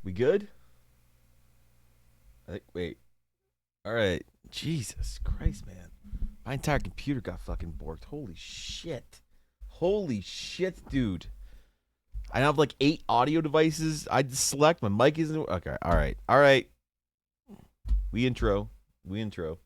We good? I think. Wait. All right. Jesus Christ, man. My entire computer got fucking borked. Holy shit. Holy shit, dude. I have like 8 audio devices. I just select. My mic isn't. Okay. All right. All right. We intro. We intro.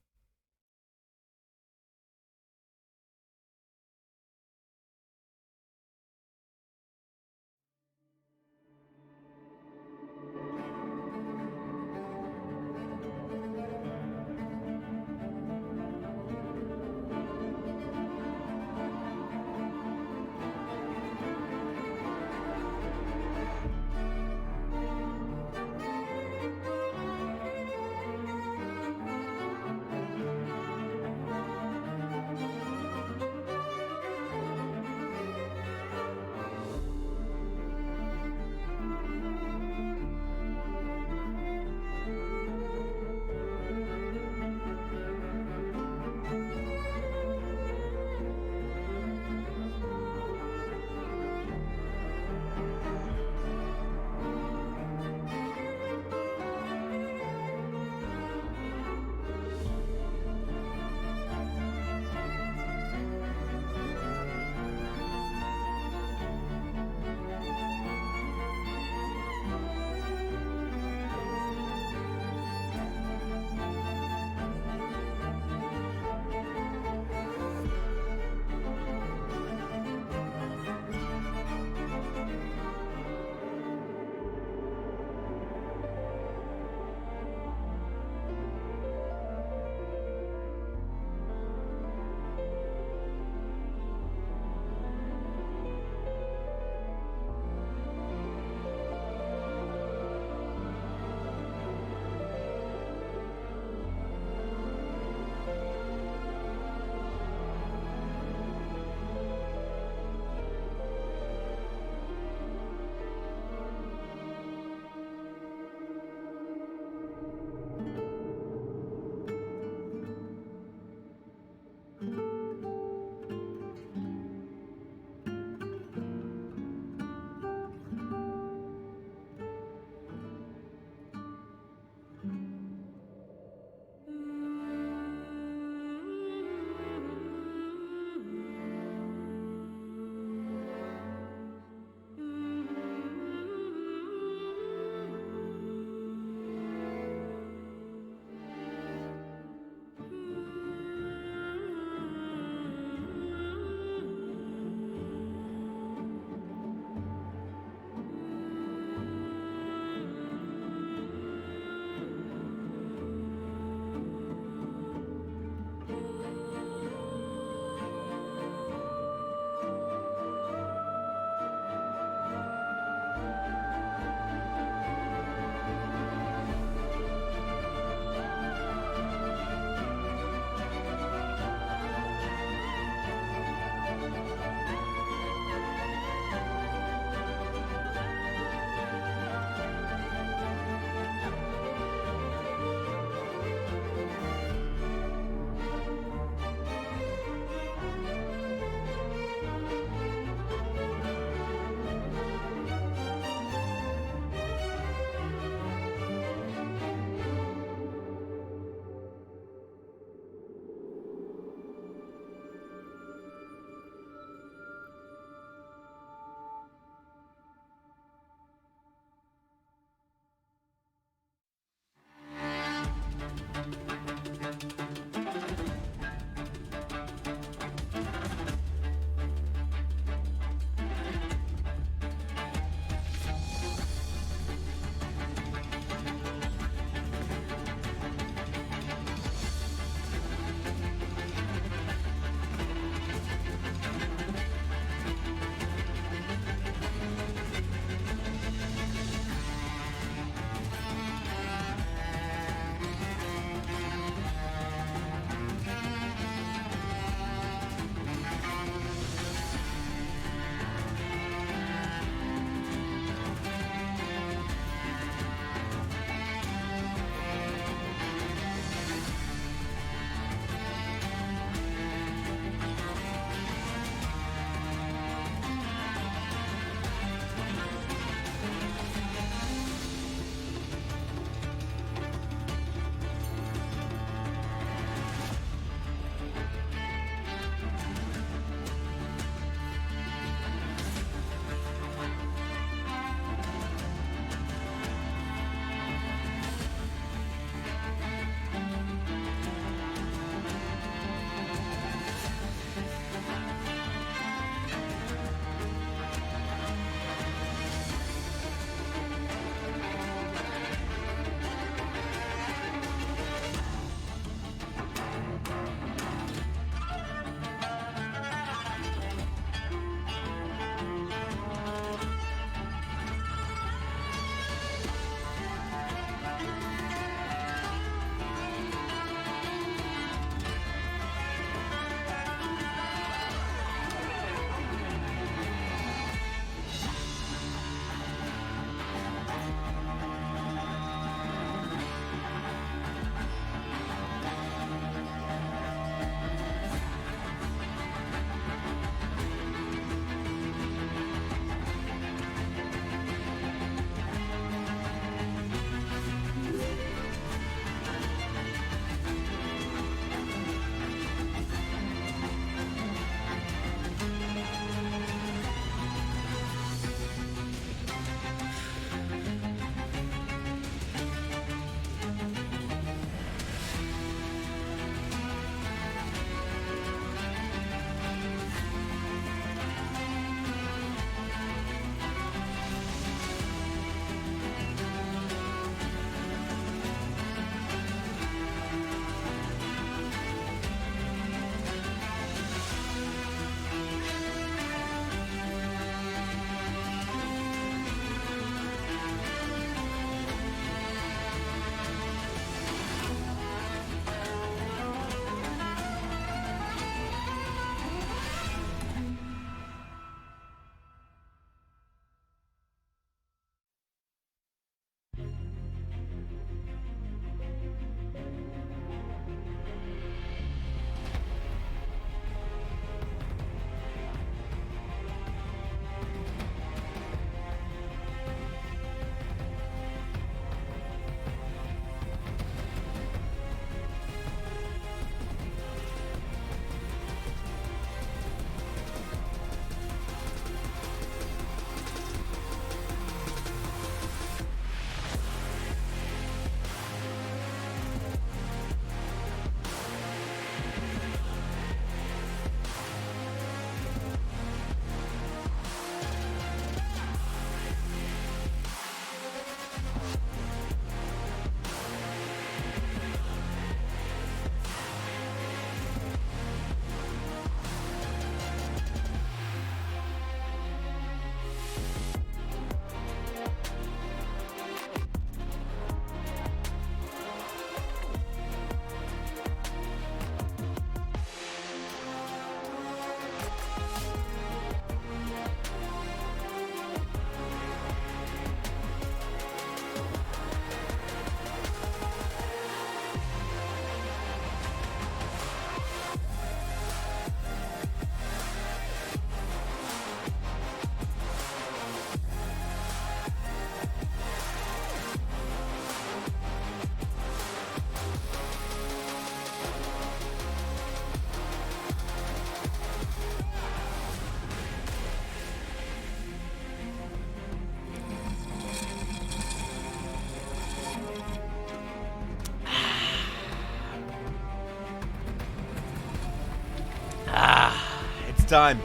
time.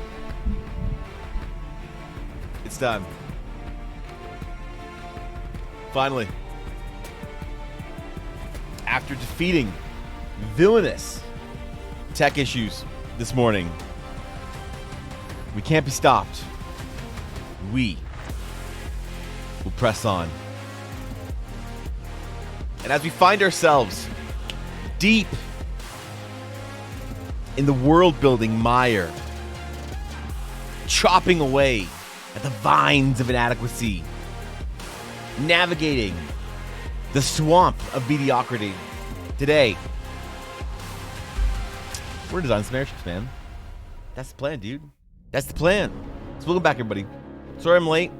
It's time. Finally. After defeating villainous tech issues this morning, we can't be stopped. We will press on. And as we find ourselves deep in the world-building mire, chopping away at the vines of inadequacy, navigating the swamp of mediocrity, today, we're designing some airships, man. That's the plan, dude. That's the plan. So welcome back, everybody. Sorry I'm late.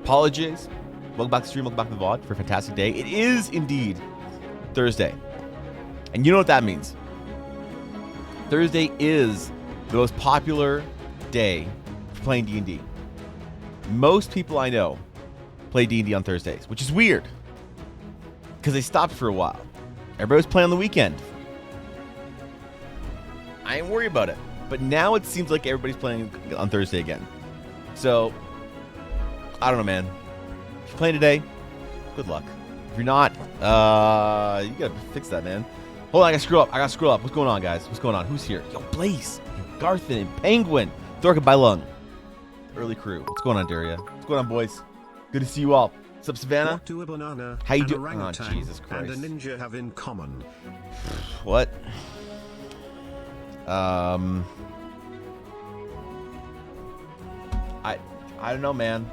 Apologies. Welcome back to the stream. Welcome back to the VOD for a fantastic day. It is indeed Thursday. And you know what that means. Thursday is the most popular day for playing D&D. Most people I know play D&D on Thursdays, which is weird because they stopped for a while. Everybody was playing on the weekend. I ain't worried about it. But now it seems like everybody's playing on Thursday again. So, I don't know, man. If you're playing today, good luck. If you're not, you gotta fix that, man. Hold on, I gotta screw up. What's going on, guys? What's going on? Who's here? Yo, Blaze, Garthin, and Penguin. Thorka Bailung. Early crew. What's going on, Daria? What's going on, boys? Good to see you all. What's up, Savannah? What do a banana, how you doing? Oh, Jesus Christ. And a ninja have in common? What? I don't know, man.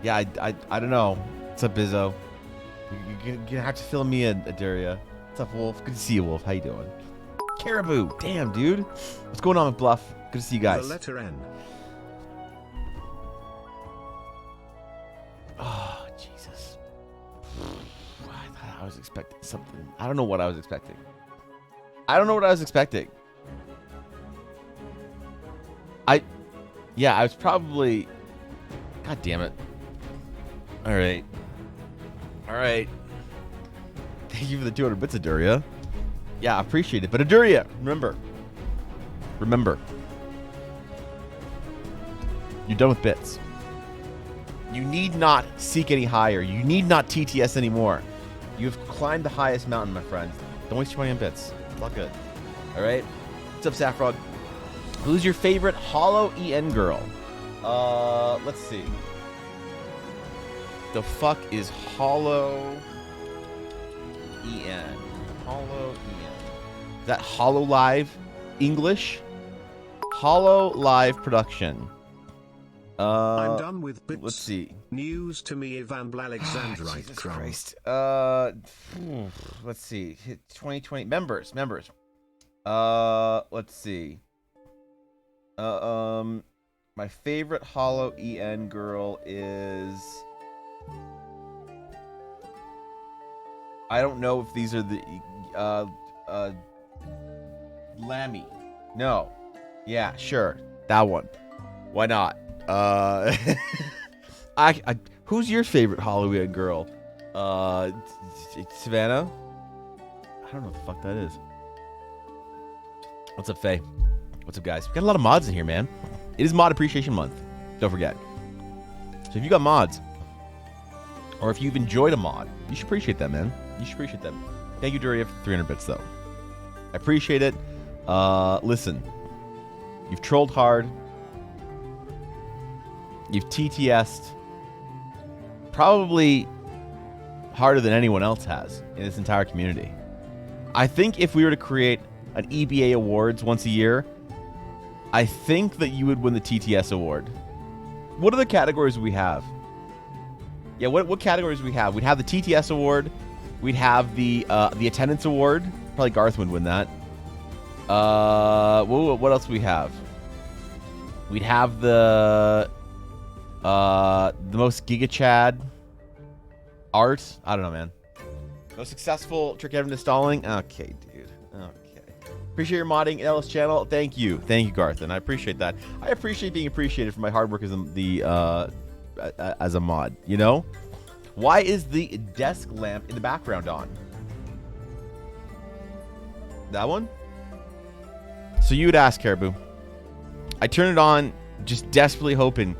Yeah, I don't know. What's up, Bizzo? You're gonna have to fill me in, Daria. What's up, Wolf? Good to see you, Wolf. How you doing? Caribou. Damn, dude. What's going on with Bluff? Good to see you guys. The letter N. Oh, Jesus. I thought I was expecting something. I don't know what I was expecting. Yeah, I was probably... God damn it. All right. Thank you for the 200 bits, Aduria. Yeah, I appreciate it. But Aduria, remember. You're done with bits. You need not seek any higher. You need not TTS anymore. You've climbed the highest mountain, my friend. Don't waste your money on bits. It's all good. All right? What's up, Saffrog? Who's your favorite Hollow EN girl? Let's see. The fuck is Hollow EN? Hollow EN. Is that Hollow Live English? Hollow Live Production. I'm done with bits. Let's see. News to me, Ivan Alexandrite. Jesus Christ. Let's see. 2020 members. Let's see. My favorite Hollow EN girl is... I don't know if these are the Lammy. No. Yeah, sure. That one. Why not? Who's your favorite Hollow EN girl? Savannah? I don't know what the fuck that is. What's up, Faye? What's up, guys? We got a lot of mods in here, man. It is Mod Appreciation Month. Don't forget. So if you got mods, or if you've enjoyed a mod, you should appreciate that, man. You should appreciate them. Thank you, Duria, for 300 bits, though. I appreciate it. Listen. You've trolled hard. You've TTS'd. Probably harder than anyone else has in this entire community. I think if we were to create an EBA Awards once a year, I think that you would win the TTS award. What are the categories we have? Yeah, what categories do we have? We'd have the TTS award. We'd have the attendance award. Probably Garth would win that. What else do we have? We'd have the most Giga Chad art. I don't know, man. Most successful trick ever installing. Okay, dude. Okay. Appreciate your modding Ellis channel. Thank you, Garth, and I appreciate that. I appreciate being appreciated for my hard work as a mod. You know, why is the desk lamp in the background on? That one. So you would ask, Caribou, I turned it on just desperately hoping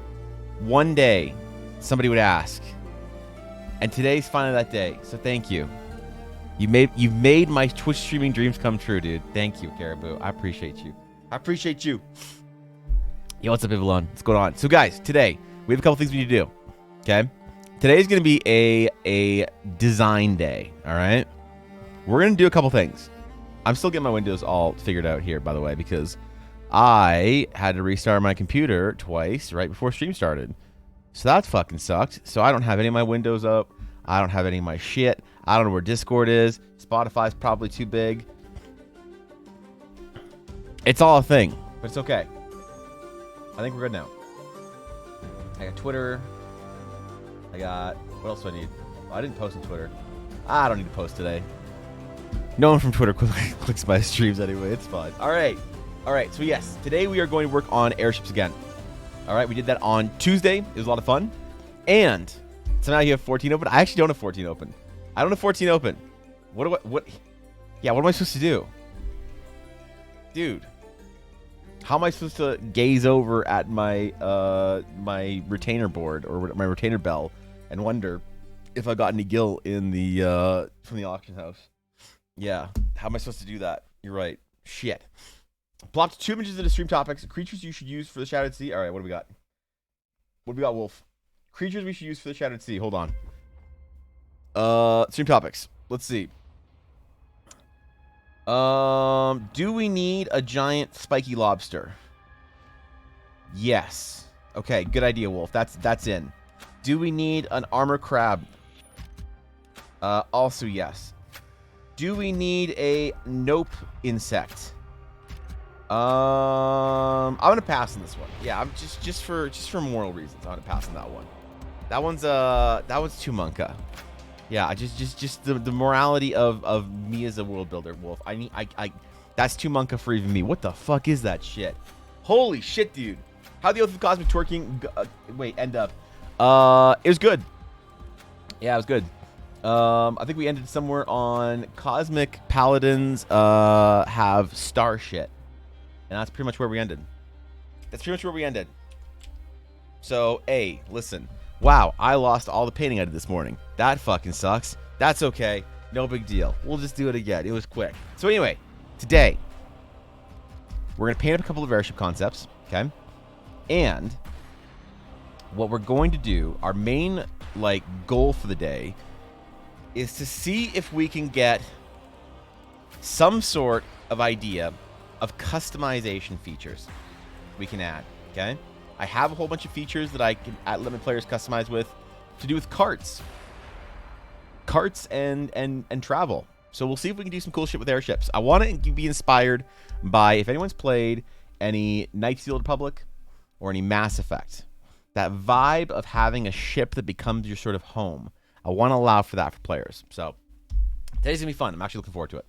one day somebody would ask. And today's finally that day. So thank you. You've made my Twitch streaming dreams come true, dude. Thank you, Caribou. I appreciate you. I appreciate you. Yo, what's up, everyone? What's going on? So, guys, today we have a couple things we need to do. Okay? Today's going to be a design day, all right? We're going to do a couple things. I'm still getting my Windows all figured out here, by the way, because I had to restart my computer twice right before stream started. So that fucking sucked. So I don't have any of my windows up. I don't have any of my shit. I don't know where Discord is. Spotify's probably too big. It's all a thing, but it's okay. I think we're good now. I got Twitter. I got... What else do I need? Oh, I didn't post on Twitter. I don't need to post today. No one from Twitter clicks my streams anyway. It's fine. All right. All right. So, yes. Today we are going to work on Airships again. All right. We did that on Tuesday. It was a lot of fun. And so now you have 14 open. I actually don't have 14 open. I don't have 14 open. Yeah, what am I supposed to do? Dude. How am I supposed to gaze over at my my retainer board or my retainer bell and wonder if I got any gil in the from the auction house? Yeah, how am I supposed to do that? You're right. Shit. Plopped 2 images into stream topics. Creatures you should use for the Shadowed Sea. All right, what do we got? What do we got, Wolf? Creatures we should use for the Shadowed Sea. Hold on. Stream topics. Let's see. Do we need a giant spiky lobster? Yes. Okay, good idea, Wolf. That's in. Do we need an armor crab? Also yes. Do we need a nope insect? I'm gonna pass on this one. Yeah, I'm just for moral reasons. I'm gonna pass on that one. That one's too monka. Yeah, just the morality of me as a world builder, Wolf. I that's too monka for even me. What the fuck is that shit? Holy shit, dude. How'd the Oath of Cosmic Twerking end up? It was good. Yeah, it was good. I think we ended somewhere on Cosmic Paladins have star shit. And that's pretty much where we ended. So, listen. Wow, I lost all the painting I did this morning. That fucking sucks. That's okay. No big deal. We'll just do it again. It was quick. So anyway, today, we're going to paint up a couple of airship concepts, okay? And what we're going to do, our main, goal for the day, is to see if we can get some sort of idea of customization features we can add, okay? I have a whole bunch of features that I can let my players customize with to do with carts and travel. So we'll see if we can do some cool shit with airships. I want to be inspired by, if anyone's played any Knights of the Old Republic or any Mass Effect, that vibe of having a ship that becomes your sort of home. I want to allow for that for players. So today's going to be fun. I'm actually looking forward to it.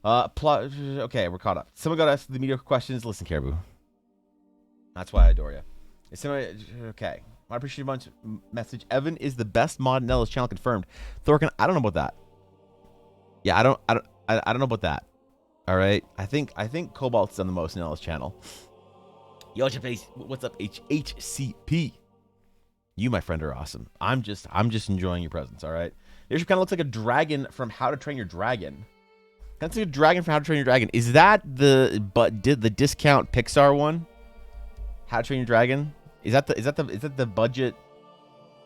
Okay, we're caught up. Someone got us the mediocre questions. Listen, Caribou. That's why I adore you. Okay. I appreciate a bunch message. Evan is the best mod in Ella's channel confirmed. Thorkin, I don't know about that. Yeah, I don't know about that. All right. I think Cobalt's done the most in Ella's channel. Yo, what's up, HCP? You, my friend, are awesome. I'm just enjoying your presence. All right. Yours kind of looks like a dragon from How to Train Your Dragon. That's like a dragon from How to Train Your Dragon. Is that the discount Pixar one? How to Train Your Dragon? Is that the budget?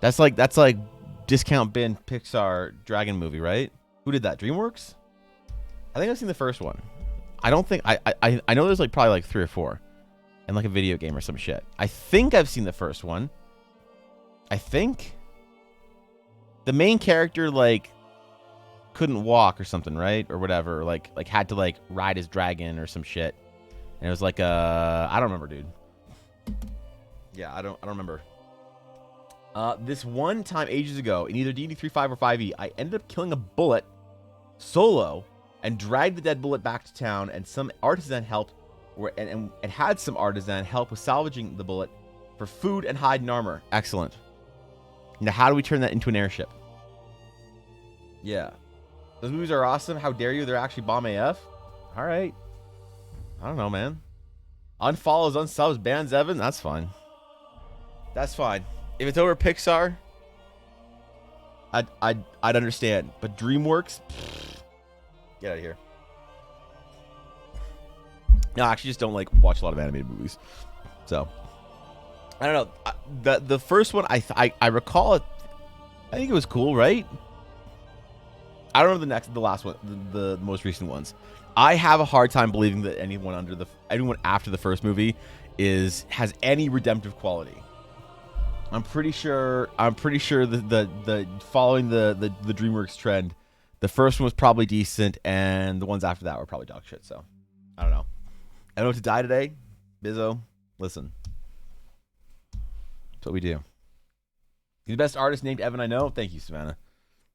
That's like discount bin Pixar dragon movie, right? Who did that? DreamWorks? I think I've seen the first one. I don't think I know there's probably 3 or 4, and a video game or some shit. I think I've seen the first one. I think the main character couldn't walk or something, right? Or whatever, had to ride his dragon or some shit. And it was I don't remember, dude. Yeah, I don't remember. This one time ages ago in either D&D 3.5 or 5e, I ended up killing a bullet solo and dragged the dead bullet back to town, and some artisan helped and had some artisan help with salvaging the bullet for food and hide and armor. Excellent. Now, how do we turn that into an airship? Yeah. Those movies are awesome. How dare you? They're actually bomb AF. All right. I don't know, man. Unfollows, unsubs, bans Evan. That's fine. That's fine. If it's over Pixar, I'd understand. But DreamWorks, get out of here. No, I actually just don't like watch a lot of animated movies. So I don't know. The first one I recall it. I think it was cool, right? I don't know the last one, the most recent ones. I have a hard time believing that anyone after the first movie has any redemptive quality. I'm pretty sure the following the DreamWorks trend, the first one was probably decent, and the ones after that were probably dog shit. So I don't know. I don't know what to die today. Bizzo, listen. That's what we do. You're the best artist named Evan I know. Thank you, Savannah.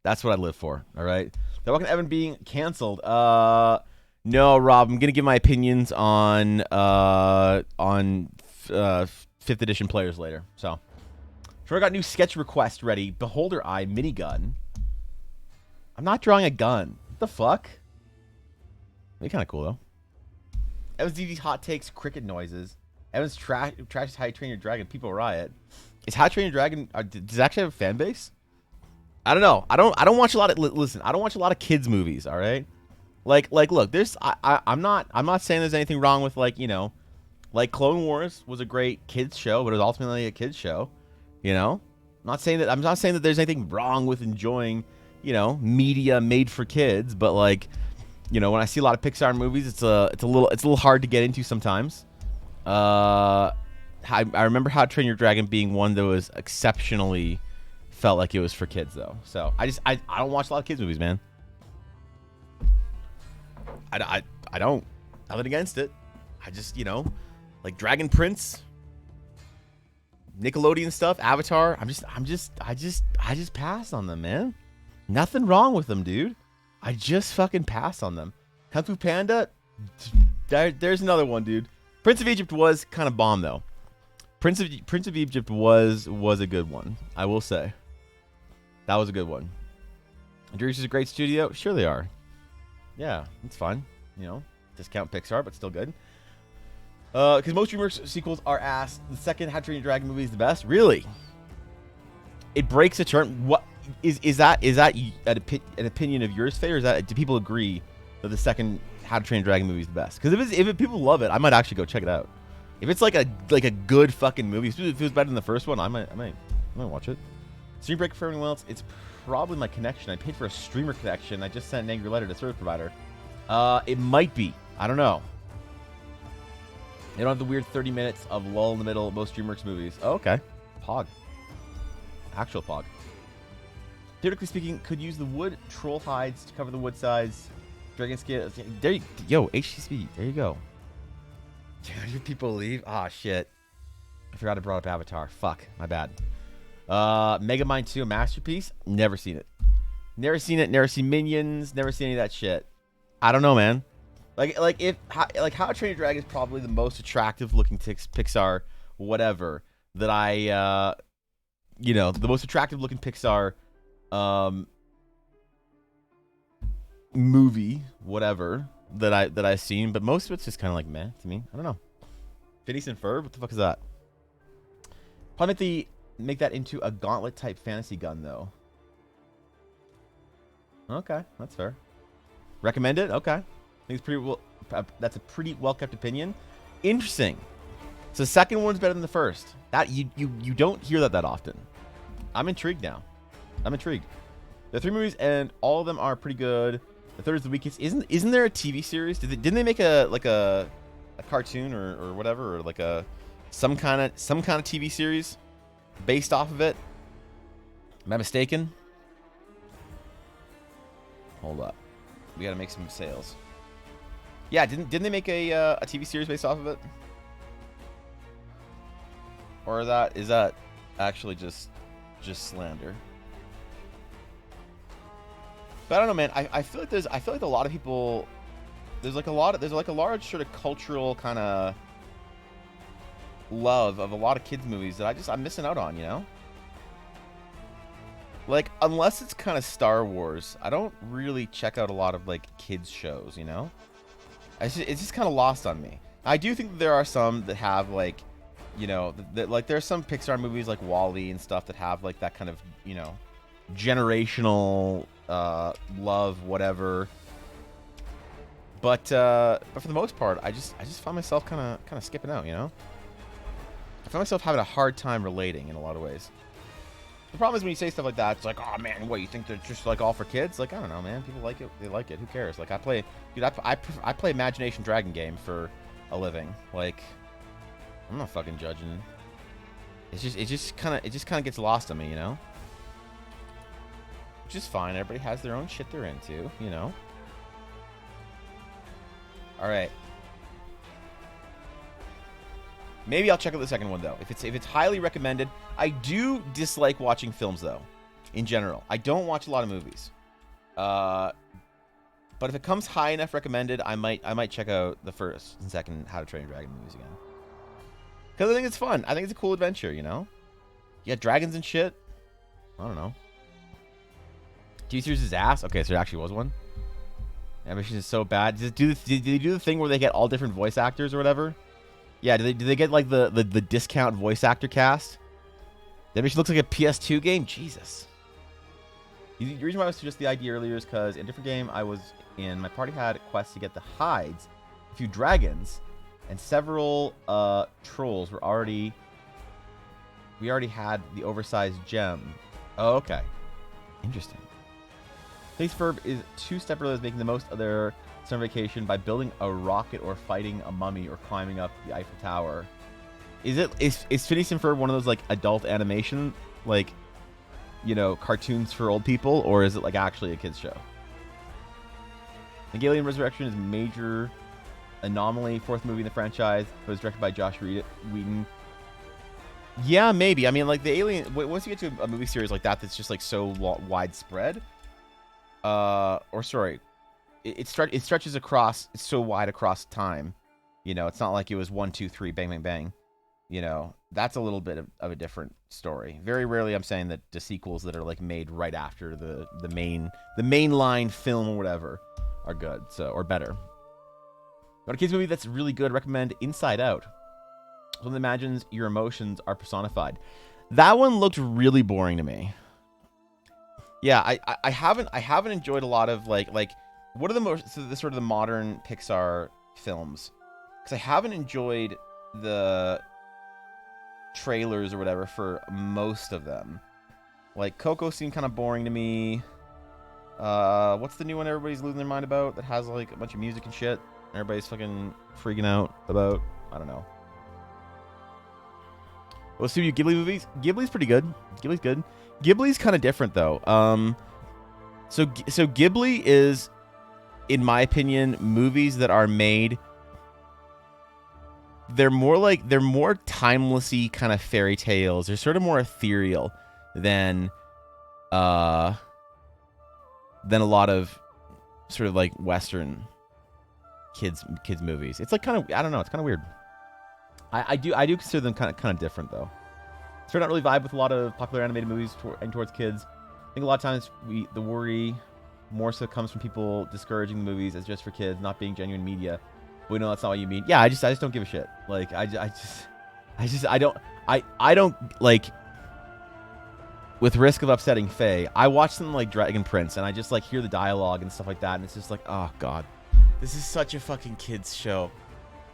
That's what I live for. All right. They're welcome to Evan being canceled. No, Rob. I'm gonna give my opinions on 5th edition players later. So, sure, I got new sketch request ready. Beholder Eye minigun. I'm not drawing a gun. What the fuck? Be kind of cool though. Evan's DD's hot takes, cricket noises. Evan's trashes How to Train Your Dragon. People riot. Is How to Train Your Dragon? Does it actually have a fan base? I don't know. I don't watch a lot of listen. I don't watch a lot of kids movies. All right. Like look. There's I'm not saying there's anything wrong with like Clone Wars was a great kids show, but it was ultimately a kids show. You know. I'm not saying that there's anything wrong with enjoying media made for kids, but like. When I see a lot of Pixar movies, it's a little hard to get into sometimes. I remember How to Train Your Dragon being one that was exceptionally felt like it was for kids though. So I don't watch a lot of kids movies, man. I don't. Nothing against it. I just like Dragon Prince, Nickelodeon stuff, Avatar. I just pass on them, man. Nothing wrong with them, dude. I just fucking pass on them. Kung Fu Panda, there's another one, dude. Prince of Egypt was kind of bomb though. Prince of Egypt was a good one. I will say, that was a good one. DreamWorks is a great studio. Sure they are. Yeah, it's fine. Discount Pixar, but still good. Because most DreamWorks sequels are ass. The second How to Train Your Dragon movie is the best. Really? It breaks a turn. What? Is that an opinion of yours, Faye, or do people agree that the second How to Train Your Dragon movie is the best? Because if people love it, I might actually go check it out. If it's like a good fucking movie, if it was better than the first one, I might watch it. Stream Breaker for everyone else, it's probably my connection. I paid for a streamer connection. I just sent an angry letter to service provider. It might be. I don't know. They don't have the weird 30 minutes of lull in the middle of most DreamWorks movies. Oh, okay. Pog. Actual Pog. Theoretically speaking, could use the wood troll hides to cover the wood sides. Dragon scale. Yo, HTSP. There you go. Did people leave? Ah, shit. I forgot to brought up Avatar. Fuck. My bad. Megamind 2, a masterpiece. Never seen it. Never seen it. Never seen Minions. Never seen any of that shit. I don't know, man. How to Train Your Dragon is probably the most attractive looking Pixar whatever that I the most attractive looking Pixar movie whatever that I've seen, but most of it's just kind of like meh to me. I don't know. Phineas and Ferb, what the fuck is that? Probably make that into a gauntlet type fantasy gun though. Okay, that's fair. Recommend it? Okay. I think it's pretty well. That's a pretty well kept opinion. Interesting. So the second one's better than the first. That you don't hear that often. I'm intrigued now. I'm intrigued. There are 3 movies and all of them are pretty good. The third is the weakest. Isn't there a TV series? Didn't they make a cartoon or whatever, or like some kind of TV series based off of it? Am I mistaken? Hold up. We gotta make some sales. Yeah, didn't they make a TV series based off of it? Or is that actually just slander? But I don't know, man. I feel like a lot of people, there's like a large sort of cultural kind of love of a lot of kids movies that I'm missing out on, Like, unless it's kind of Star Wars, I don't really check out a lot of like kids shows, It's just kind of lost on me. I do think that there are some that have like, you know, like there's some Pixar movies like Wall-E and stuff that have like that kind of, you know, generational love, whatever. But for the most part, I just found myself kind of skipping out, you know. I found myself having a hard time relating in a lot of ways. The problem is when you say stuff like that, it's like, oh man, what, you think they're just like all for kids? Like, I don't know, man. People like it. They like it. Who cares? Like, I play Imagination Dragon game for a living. Like, I'm not fucking judging. It just kind of gets lost on me, you know. Which is fine. Everybody has their own shit they're into, you know. All right. Maybe I'll check out the second one though. If it's highly recommended, I do dislike watching films though. In general, I don't watch a lot of movies. But if it comes high enough recommended, I might check out the first and second How to Train Your Dragon movies again. Because I think it's fun. I think it's a cool adventure. You know, you got dragons and shit. I don't know. TV series is ass. Okay, so there actually was one. Animation is so bad. Did they do the thing where they get all different voice actors or whatever? Yeah, do they get like the discount voice actor cast? That actually looks like a PS2 game? Jesus. The reason why I suggested the idea earlier is because in a different game I was in, my party had quests to get the hides, a few dragons, and several trolls were already... We already had the oversized gem. Oh, okay. Interesting. Place Verb is 2 step brothers making the most of their summer vacation by building a rocket or fighting a mummy or climbing up the Eiffel Tower. Is Phineas and Ferb one of those like adult animation, like, you know, cartoons for old people, or is it like actually a kids show? Alien Resurrection is a major anomaly, 4th movie in the franchise. It was directed by Josh Whedon. Yeah, maybe. I mean, like the Alien. Once you get to a movie series like that, that's just like so widespread. Or sorry. It stretches across, it's so wide across time, you know. It's not like it was 1, 2, 3, bang, bang, bang. You know, that's a little bit of a different story. Very rarely I'm saying that the sequels that are like made right after the mainline film or whatever are good, so, or better. But a kids movie that's really good, recommend Inside Out. One that imagines your emotions are personified. That one looked really boring to me. Yeah, I haven't enjoyed a lot of like what are the sort of the modern Pixar films? Because I haven't enjoyed the trailers or whatever for most of them. Like Coco seemed kind of boring to me. What's the new one everybody's losing their mind about that has like a bunch of music and shit? Everybody's fucking freaking out about. I don't know. Well, Studio Ghibli movies. Ghibli's pretty good. Ghibli's good. Ghibli's kind of different though. So Ghibli is, in my opinion, movies that are made, they're more timelessy kind of fairy tales. They're sort of more ethereal than a lot of sort of like Western kids movies. It's like kind of, I don't know, it's kind of weird. I do consider them kind of different though. So I don't really vibe with a lot of popular animated movies aimed towards kids. I think a lot of times the worry more so comes from people discouraging the movies as just for kids, not being genuine media. But we know that's not what you mean. Yeah, I just don't give a shit. Like I don't like, with risk of upsetting Faye, I watch something like Dragon Prince and I just like hear the dialogue and stuff like that, and it's just like, oh god, this is such a fucking kids show.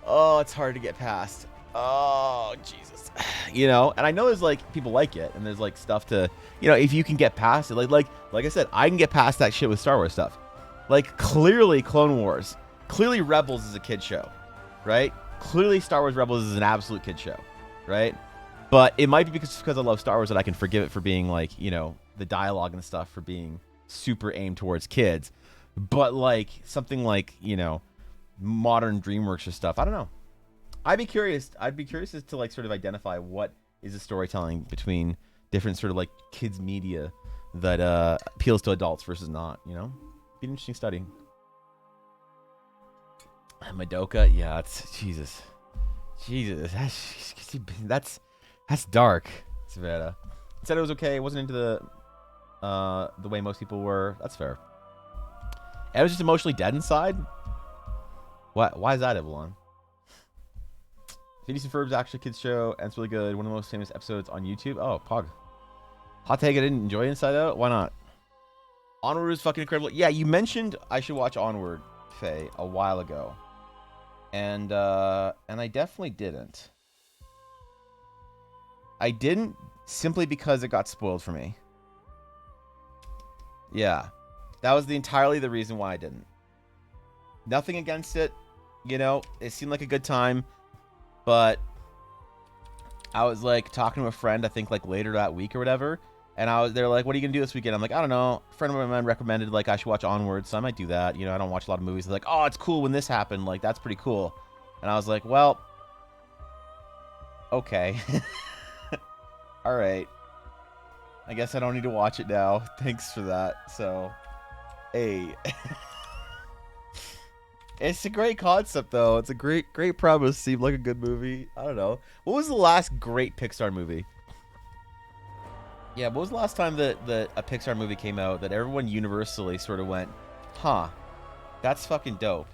Oh, it's hard to get past. Oh, Jesus. You know, and I know there's like people like it, and there's like stuff to, you know, if you can get past it, like I said, I can get past that shit with Star Wars stuff. Like clearly Clone Wars, clearly Rebels is a kid show, right? Clearly Star Wars Rebels is an absolute kid show, right? But it might be because I love Star Wars that I can forgive it for being like, you know, the dialogue and stuff for being super aimed towards kids. But like something like, you know, modern DreamWorks or stuff, I don't know. I'd be curious as to like sort of identify what is the storytelling between different sort of like kids media that appeals to adults versus not, you know? Be an interesting study. Madoka, yeah, it's Jesus. That's dark, Savannah. Said it was okay. It wasn't into the way most people were. That's fair. And it was just emotionally dead inside. Why is that, Evelyn? Phineas and Ferb's actually a kids show, and it's really good. One of the most famous episodes on YouTube. Oh, Pog. Hot take, I didn't enjoy Inside Out. Why not? Onward is fucking incredible. Yeah, you mentioned I should watch Onward, Faye, a while ago. And I definitely didn't. I didn't simply because it got spoiled for me. Yeah. That was entirely the reason why I didn't. Nothing against it. You know, it seemed like a good time. But I was like talking to a friend, I think like later that week or whatever. And they're like, what are you going to do this weekend? I'm like, I don't know. A friend of mine recommended like I should watch Onward. So I might do that. You know, I don't watch a lot of movies. They're like, oh, it's cool when this happened. Like, that's pretty cool. And I was like, well, okay. All right. I guess I don't need to watch it now. Thanks for that. So, hey. It's a great concept, though. It's a great premise. Seemed like a good movie. I don't know. What was the last great Pixar movie? Yeah, what was the last time that a Pixar movie came out that everyone universally sort of went, huh, that's fucking dope?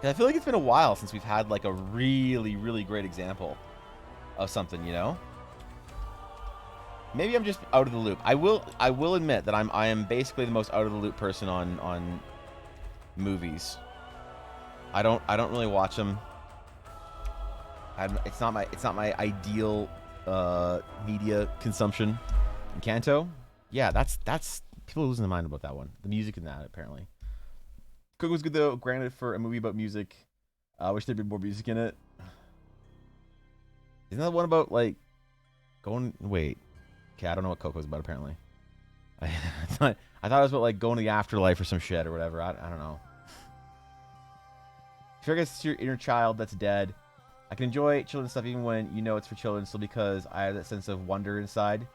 I feel like it's been a while since we've had like a really, really great example of something, you know? Maybe I'm just out of the loop. I will admit that I am basically the most out of the loop person on movies. I don't really watch them. It's not my ideal media consumption. Encanto, yeah, that's people are losing their mind about that one. The music in that apparently. Cook was good though. Granted, for a movie about music, I wish there'd been more music in it. Isn't that one about like going? Wait, okay, I don't know what Coco's about. Apparently, I thought it was about like going to the afterlife or some shit or whatever. I don't know. If you're against your inner child that's dead, I can enjoy children's stuff even when you know it's for children, still because I have that sense of wonder inside.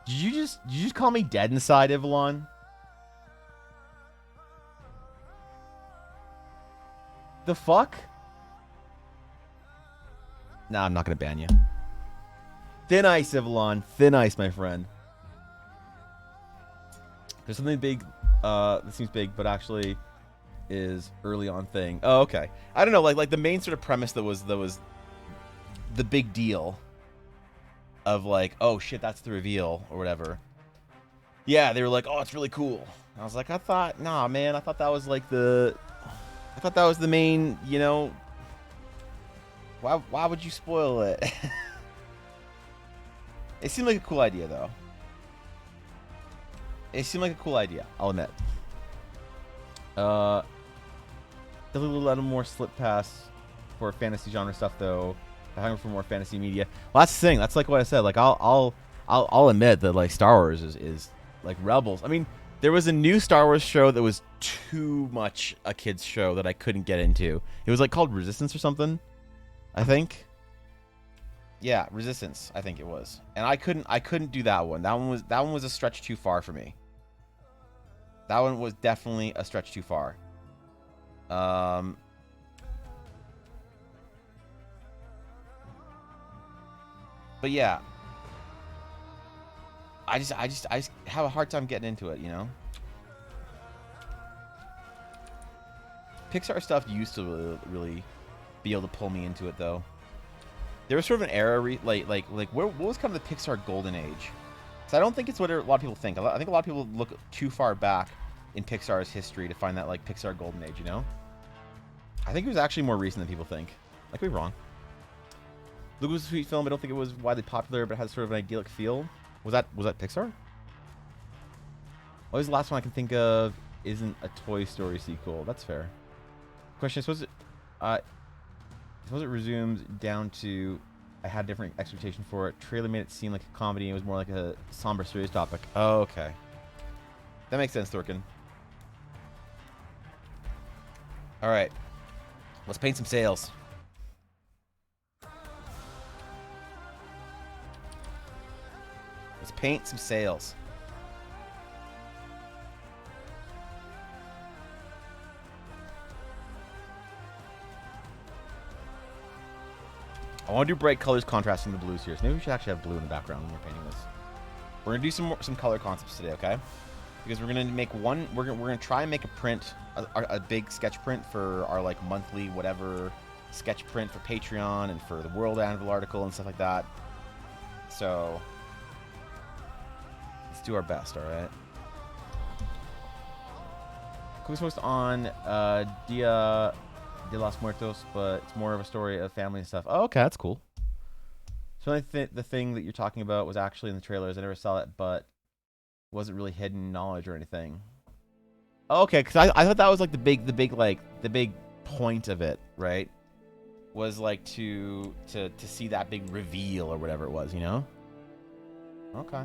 Did you just call me dead inside, Ivalon? The fuck? Nah, I'm not gonna ban you. Thin ice, Ivalon. Thin ice, my friend. There's something big that seems big, but actually is early on thing. Oh, okay. I don't know, like the main sort of premise that was the big deal of like, oh shit, that's the reveal or whatever. Yeah, they were like, oh, it's really cool. I was like, nah, man, I thought that was the main, you know. Why would you spoil it? It seemed like a cool idea though. It seemed like a cool idea, I'll admit. Definitely a little more slip pass for fantasy genre stuff though. I'm hungry for more fantasy media. Well, that's the thing. That's like what I said. Like I'll admit that like Star Wars is like Rebels. I mean, there was a new Star Wars show that was too much a kids show that I couldn't get into. It was like called Resistance or something, I think. Yeah, Resistance, I think it was. And I couldn't do that one. That one was a stretch too far for me. That one was definitely a stretch too far. But yeah, I just have a hard time getting into it, you know. Pixar stuff used to really be able to pull me into it, though. There was sort of an era, what was kind of the Pixar golden age? So I don't think it's what a lot of people think. I think a lot of people look too far back in Pixar's history to find that like Pixar golden age, you know. I think it was actually more recent than people think. I could be wrong. Luke was a sweet film. I don't think it was widely popular, but it had sort of an idyllic feel. Was that Pixar? What was the last one I can think of? Isn't a Toy Story sequel? That's fair. Question: I suppose it resumes down to I had a different expectation for it. Trailer made it seem like a comedy. It was more like a somber, serious topic. Oh, okay. That makes sense, Thorkin. All right. Let's paint some sails. Let's paint some sails. I want to do bright colors contrasting the blues here. So maybe we should actually have blue in the background when we're painting this. We're gonna do some color concepts today, okay? Because we're gonna make one. We're gonna try and make a print, a big sketch print for our like monthly whatever sketch print for Patreon and for the World Anvil article and stuff like that. So let's do our best, all right? Quick post on Dia de los Muertos, but it's more of a story of family and stuff. Oh, okay, that's cool. So the thing that you're talking about was actually in the trailers. I never saw it, but wasn't really hidden knowledge or anything. Oh, okay, because I thought that was like the big point of it, right? Was like to see that big reveal or whatever it was, you know? Okay.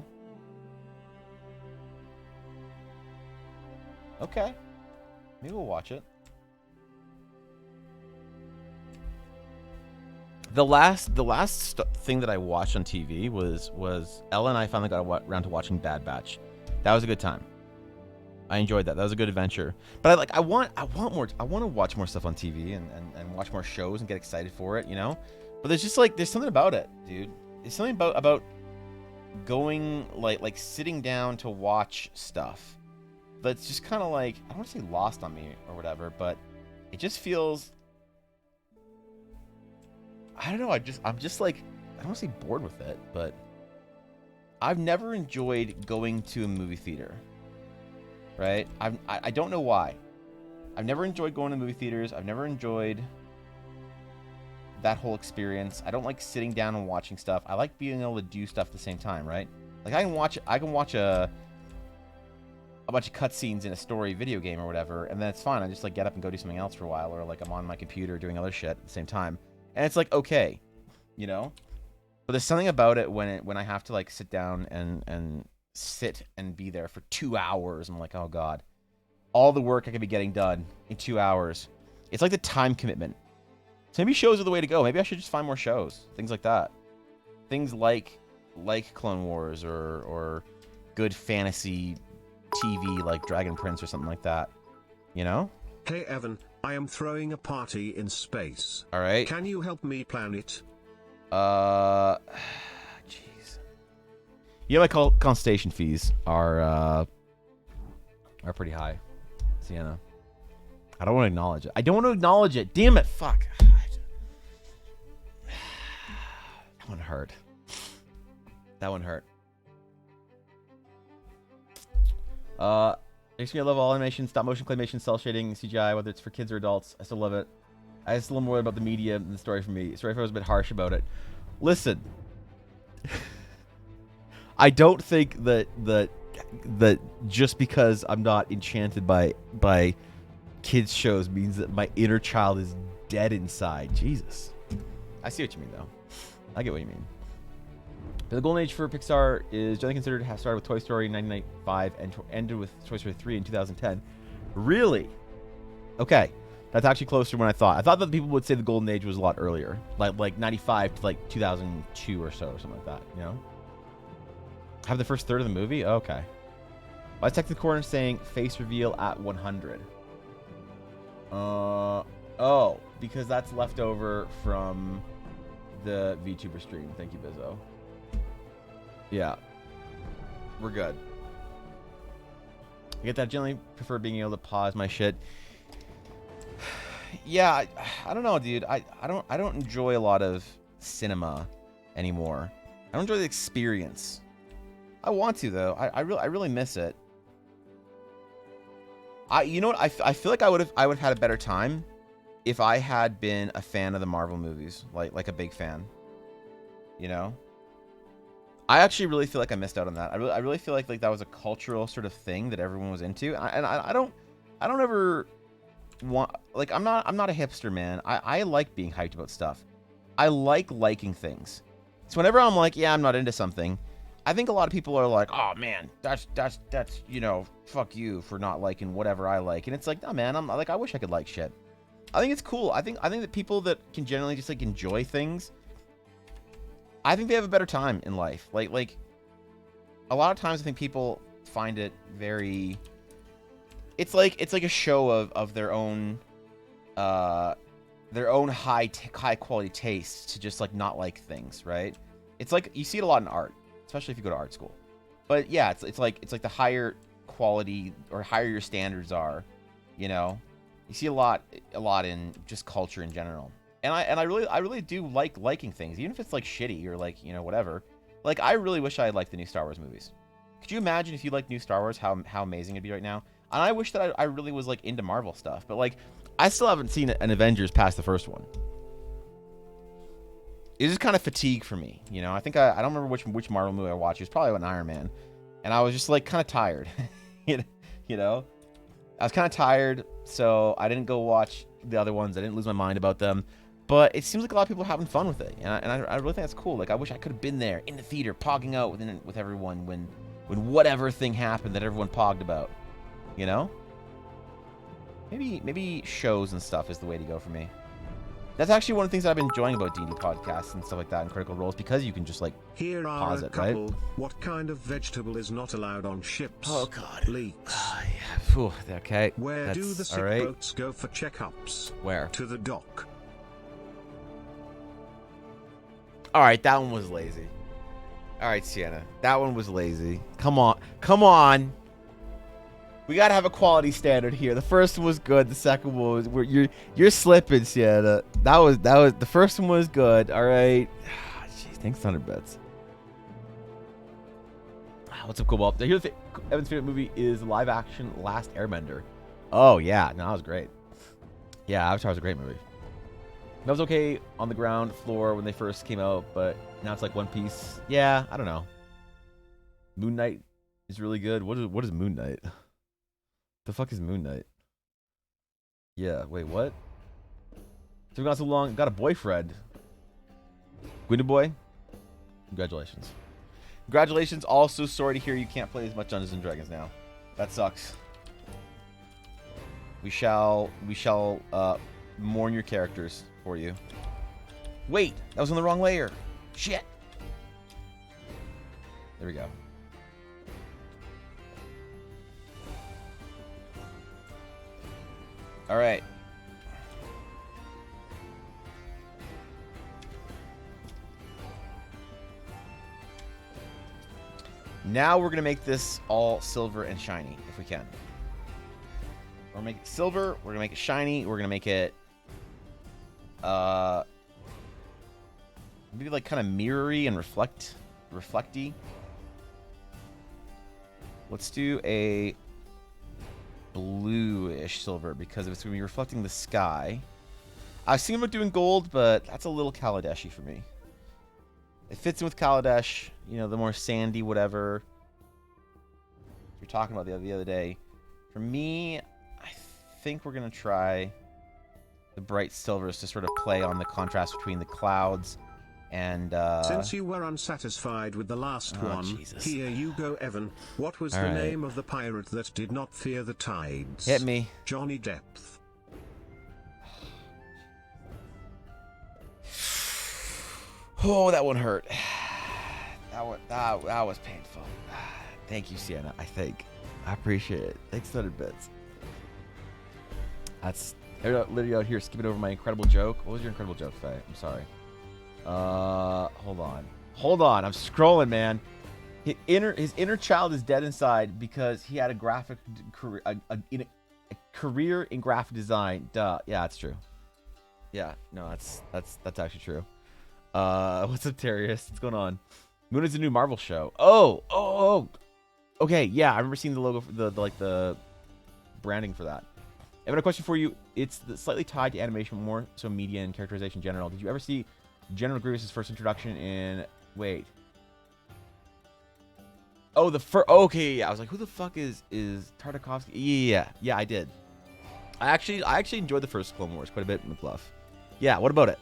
Okay. Maybe we'll watch it. The last thing that I watched on TV was Ella and I finally got around to watching Bad Batch. That was a good time. I enjoyed that. That was a good adventure. But I want more. I want to watch more stuff on TV and watch more shows and get excited for it, you know? But there's just there's something about it, dude. There's something about going like sitting down to watch stuff that's just kind of I don't want to say lost on me or whatever, but it just feels, I don't know, I'm just I don't want to say bored with it, but I've never enjoyed going to a movie theater. Right? I don't know why. I've never enjoyed going to movie theaters. I've never enjoyed that whole experience. I don't like sitting down and watching stuff. I like being able to do stuff at the same time, right? Like I can watch a bunch of cutscenes in a story video game or whatever, and then it's fine. I just get up and go do something else for a while, or I'm on my computer doing other shit at the same time. And it's okay, you know? But there's something about it when I have to sit down and sit and be there for 2 hours. I'm like, oh god, all the work I could be getting done in 2 hours. It's like the time commitment. So maybe shows are the way to go. Maybe I should just find more shows, things like that, things like Clone Wars or good fantasy TV like Dragon Prince or something like that, you know? Hey Evan, I am throwing a party in space. All right, can you help me plan it? Yeah, my consultation fees are pretty high, Sienna. I don't want to acknowledge it. I don't want to acknowledge it. Damn it! Fuck. That one hurt. That one hurt. Makes me love all animation, stop motion, claymation, cell shading, CGI, whether it's for kids or adults. I still love it. I just a little more about the media than the story for me. Sorry if I was a bit harsh about it. Listen. I don't think that just because I'm not enchanted by kids shows means that my inner child is dead inside. Jesus. I see what you mean, though. I get what you mean. The golden age for Pixar is generally considered to have started with Toy Story in 1995 and ended with Toy Story 3 in 2010. Really? Okay. That's actually closer to when I thought. I thought that people would say the golden age was a lot earlier. Like 95 to 2002 or so or something like that, you know? Have the first third of the movie? Okay. I checked the corner saying face reveal at 100. Oh, because that's left over from the VTuber stream. Thank you, Bizzo. Yeah. We're good. I get that. I generally prefer being able to pause my shit. Yeah, I don't know, dude. I don't enjoy a lot of cinema anymore. I don't enjoy the experience. I want to though. I really miss it. You know what? I feel like I would have had a better time if I had been a fan of the Marvel movies, like a big fan. You know? I actually really feel like I missed out on that. I really feel like that was a cultural sort of thing that everyone was into. And I don't ever want, I'm not a hipster, man. I like being hyped about stuff. I like liking things. So whenever I'm yeah, I'm not into something, I think a lot of people are like, oh man, that's you know, fuck you for not liking whatever I like. And it's no man, I'm I wish I could like shit. I think it's cool. I think that people that can generally just enjoy things, I think they have a better time in life. Like a lot of times I think people find it very, it's like a show of their own high quality tastes to just not like things, right? It's you see it a lot in art, especially if you go to art school. But yeah, it's like the higher quality or higher your standards are, you know. You see a lot in just culture in general. And I really do like liking things, even if it's like shitty or like, you know, whatever. Like, I really wish I had liked the new Star Wars movies. Could you imagine if you liked new Star Wars, how amazing it'd be right now? And I wish that I really was like into Marvel stuff, but like, I still haven't seen an Avengers past the first one. It was just kind of fatigue for me, you know. I think I don't remember which Marvel movie I watched. It was probably an Iron Man, and I was just like kind of tired, you know. I was kind of tired, so I didn't go watch the other ones. I didn't lose my mind about them, but it seems like a lot of people are having fun with it, and I really think that's cool. Like, I wish I could have been there in the theater, pogging out with everyone when whatever thing happened that everyone pogged about, you know. Maybe shows and stuff is the way to go for me. That's actually one of the things that I've been enjoying about D&D podcasts and stuff like that and Critical Roles, because you can just like Here are pause a it, couple. right? What kind of vegetable is not allowed on ships? Oh God. Leeks. Yeah. Whew, okay. Where do the sick right. boats go for checkups? Where? To the dock. All right, that one was lazy. All right, Sienna, that one was lazy. Come on. We gotta have a quality standard here. The first one was good. The second one was you're slipping, Sienna. That was the first one was good. All right. Jeez, thanks, Thunderbits. What's up, Cobalt? Here's the Evan's favorite movie is live action Last Airbender. Oh yeah, no, that was great. Yeah, Avatar was a great movie. That was okay on the ground floor when they first came out, but now it's like One Piece. Yeah, I don't know. Moon Knight is really good. What is Moon Knight? The fuck is Moon Knight? Yeah, wait, what? So we got so long. Got a boyfriend. Gwenda boy. Congratulations. Congratulations. Also, sorry to hear you can't play as much Dungeons and Dragons now. That sucks. We shall mourn your characters for you. Wait, that was on the wrong layer. Shit. There we go. All right. Now we're going to make this all silver and shiny, if we can. We're going to make it silver. We're going to make it shiny. We're going to make it... maybe like kind of mirrory and reflecty. Let's do a bluish silver because it's going to be reflecting the sky. I was thinking about doing gold, but that's a little Kaladeshi for me. It fits in with Kaladesh, you know, the more sandy whatever we were talking about the other day. For me, I think we're going to try the bright silvers to sort of play on the contrast between the clouds and since you were unsatisfied with the last one, Jesus. Here you go, Evan. What was All the right. name of the pirate that did not fear the tides? Hit me. Johnny Depth. Oh, that one hurt. That was painful. Thank you, Sienna. I appreciate it. Thanks, 100 bits. That's literally out here skipping over my incredible joke. What was your incredible joke, Faye? I'm sorry. Hold on. I'm scrolling, man. His inner child is dead inside because he had a graphic career, a career in graphic design. Duh. Yeah, that's true. Yeah, no, that's actually true. What's up, Terrius? What's going on? Moon is a new Marvel show. Oh. Okay, yeah, I remember seeing the logo, the branding for that. I have a question for you. It's slightly tied to animation, but more so media and characterization in general. Did you ever see General Grievous' first introduction in... Wait. Oh, okay, yeah. I was like, who the fuck is Tartakovsky? Yeah, I did. I actually enjoyed the first Clone Wars quite a bit, McLuff. Yeah, what about it?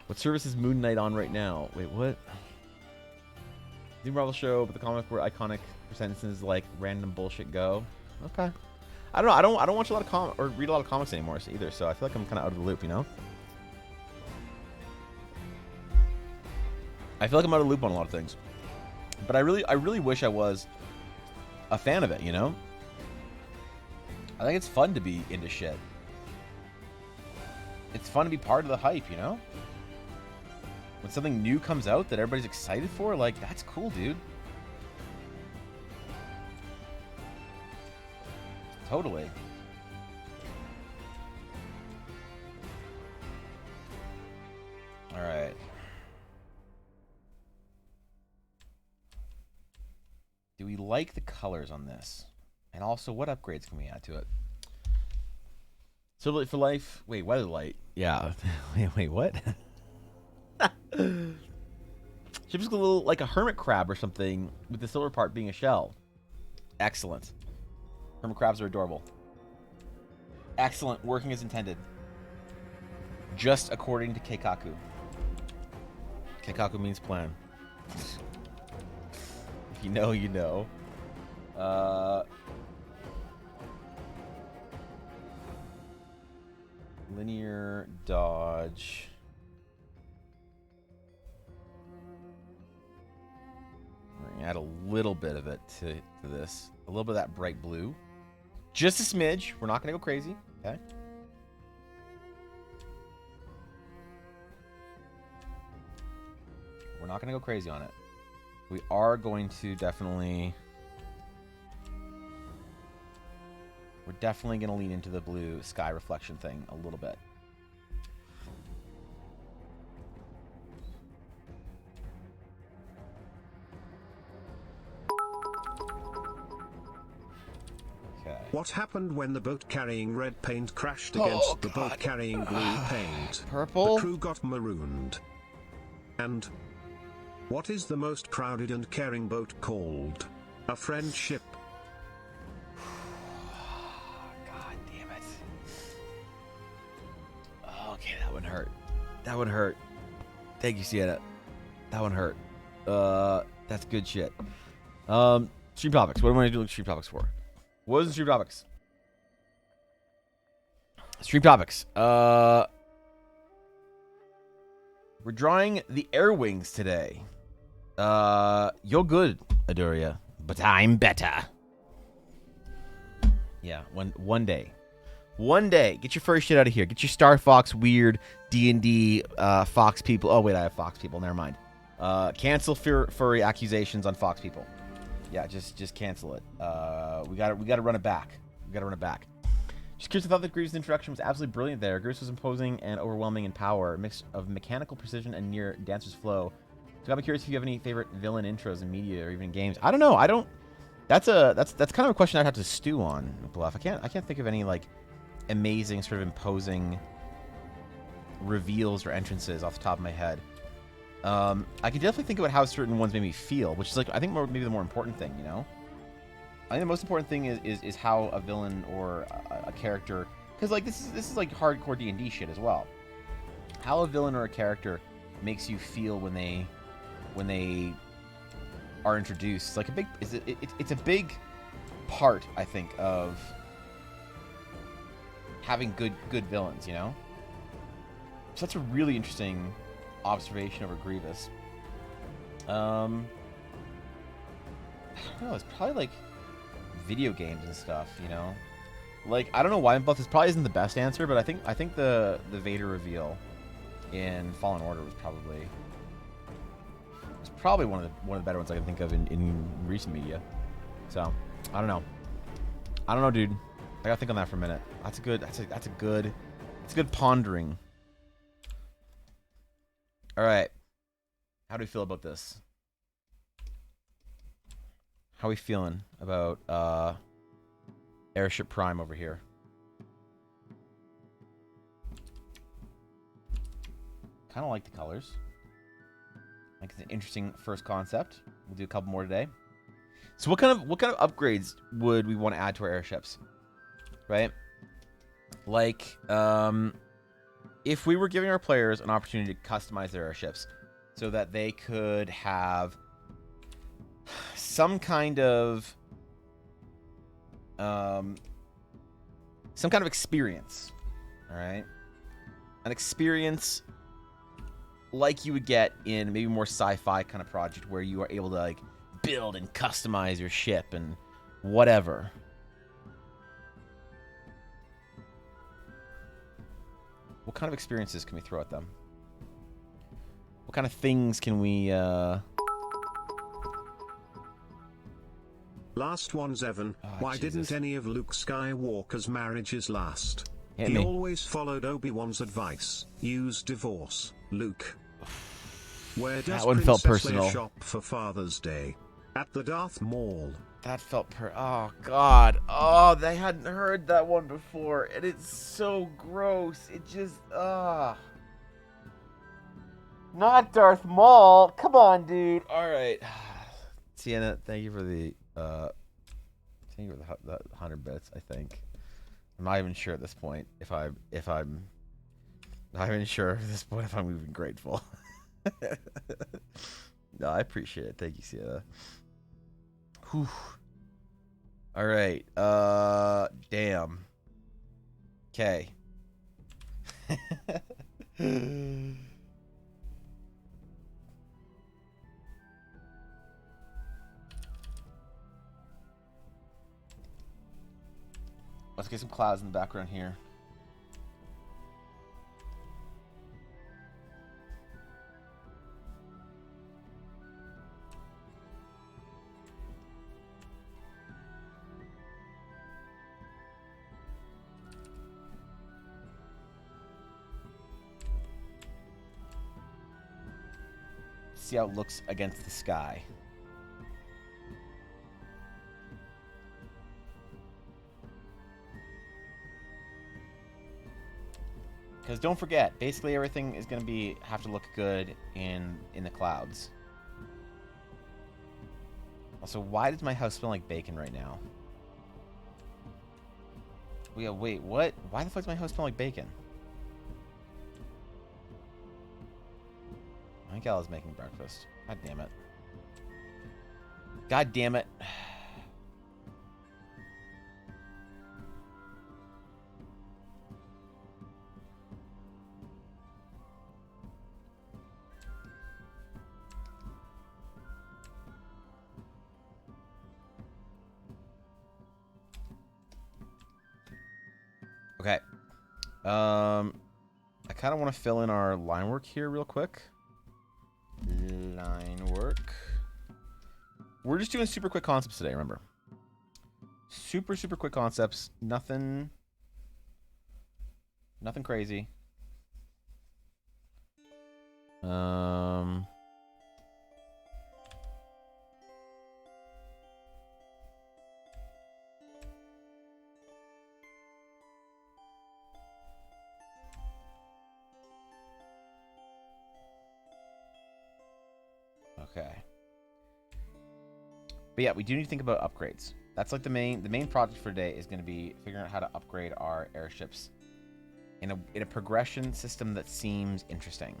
What service is Moon Knight on right now? Wait, what? New Marvel show, but the comic where iconic sentences like random bullshit go. Okay. I don't know. I don't watch a lot of or read a lot of comics anymore either, so I feel like I'm kind of out of the loop, you know? I feel like I'm out of the loop on a lot of things. But I really wish I was a fan of it, you know? I think it's fun to be into shit. It's fun to be part of the hype, you know? When something new comes out that everybody's excited for, like, that's cool, dude. Totally. All right. Do we like the colors on this? And also, what upgrades can we add to it? Silver for life. Wait, weather light. Yeah. wait, what? Ship's a little like a hermit crab or something, with the silver part being a shell. Excellent. Hermit crabs are adorable. Excellent. Working as intended. Just according to Keikaku. Keikaku means plan. If you know, you know. Linear dodge. We're gonna add a little bit of it to this. A little bit of that bright blue. Just a smidge. We're not gonna go crazy. Okay. We're not gonna go crazy on it. We are going to definitely... We're definitely going to lean into the blue sky reflection thing a little bit. Okay. What happened when the boat carrying red paint crashed against the boat carrying blue paint? Purple? The crew got marooned. And what is the most crowded and caring boat called? A friendship. Okay, that one hurt. That one hurt. Thank you, Sienna. That one hurt. That's good shit. Stream topics. What am I gonna do stream topics for? What is the stream topics? Stream topics. We're drawing the air wings today. You're good, Adoria, but I'm better. Yeah, one day. One day, get your furry shit out of here. Get your Star Fox weird D&D Fox people. Oh wait, I have Fox people. Never mind. Cancel furry accusations on Fox people. Yeah, just cancel it. We gotta run it back. We gotta run it back. Just curious, I thought that Grievous' introduction was absolutely brilliant there. Grievous was imposing and overwhelming in power, a mix of mechanical precision and near dancer's flow. So I'm curious if you have any favorite villain intros in media or even in games. I don't know. I don't. That's kind of a question I'd have to stew on, Bluff. I can't think of any like amazing sort of imposing reveals or entrances off the top of my head. I can definitely think about how certain ones made me feel, which is like I think maybe the more important thing, you know. I think the most important thing is how a villain or a character, because like this is like hardcore D&D shit as well. How a villain or a character makes you feel when they are introduced. It's like a big it's a big part, I think, of having good villains, you know? So that's a really interesting observation over Grievous. I don't know, it's probably like video games and stuff, you know? Like, I don't know why, but this probably isn't the best answer, but I think the Vader reveal in Fallen Order was probably one of the better ones I can think of in recent media. So, I don't know, dude. I gotta think on that for a minute. That's a good pondering. All right. How do we feel about this? How are we feeling about Airship Prime over here? Kind of like the colors. I think it's an interesting first concept. We'll do a couple more today. So what kind of upgrades would we want to add to our airships? Right? Like, if we were giving our players an opportunity to customize their airships so that they could have some kind of experience, all right? An experience like you would get in maybe more sci-fi kind of project where you are able to like build and customize your ship and whatever. What kind of experiences can we throw at them? What kind of things can we Last one's Evan. Why Jesus. didn't any of Luke Skywalker's marriages last? Hit He me. always followed Obi-Wan's advice. Use divorce. Luke. Where does That one felt Princess Leia personal. shop for Father's Day? At the Darth Mall. That felt oh god. Oh, they hadn't heard that one before, and it's so gross. It just Not Darth Maul. Come on, dude. All right. Sienna, thank you for the 100 bits, I think. I'm not even sure at this point if I'm not even sure at this point if I'm even grateful. No, I appreciate it. Thank you, Sienna. Whew. All right. Damn. Okay. Let's get some clouds in the background here. See how it looks against the sky. Because don't forget, basically everything is going to have to look good in the clouds. Also, why does my house smell like bacon right now? Yeah, wait, what? Why the fuck does my house smell like bacon? I think Ella's making breakfast. God damn it. God damn it. Okay. I kind of want to fill in our line work here real quick. Line work. We're just doing super quick concepts today, remember. Super quick concepts. Nothing crazy. Okay. But yeah, we do need to think about upgrades. That's like the main project for today is going to be figuring out how to upgrade our airships in a progression system that seems interesting,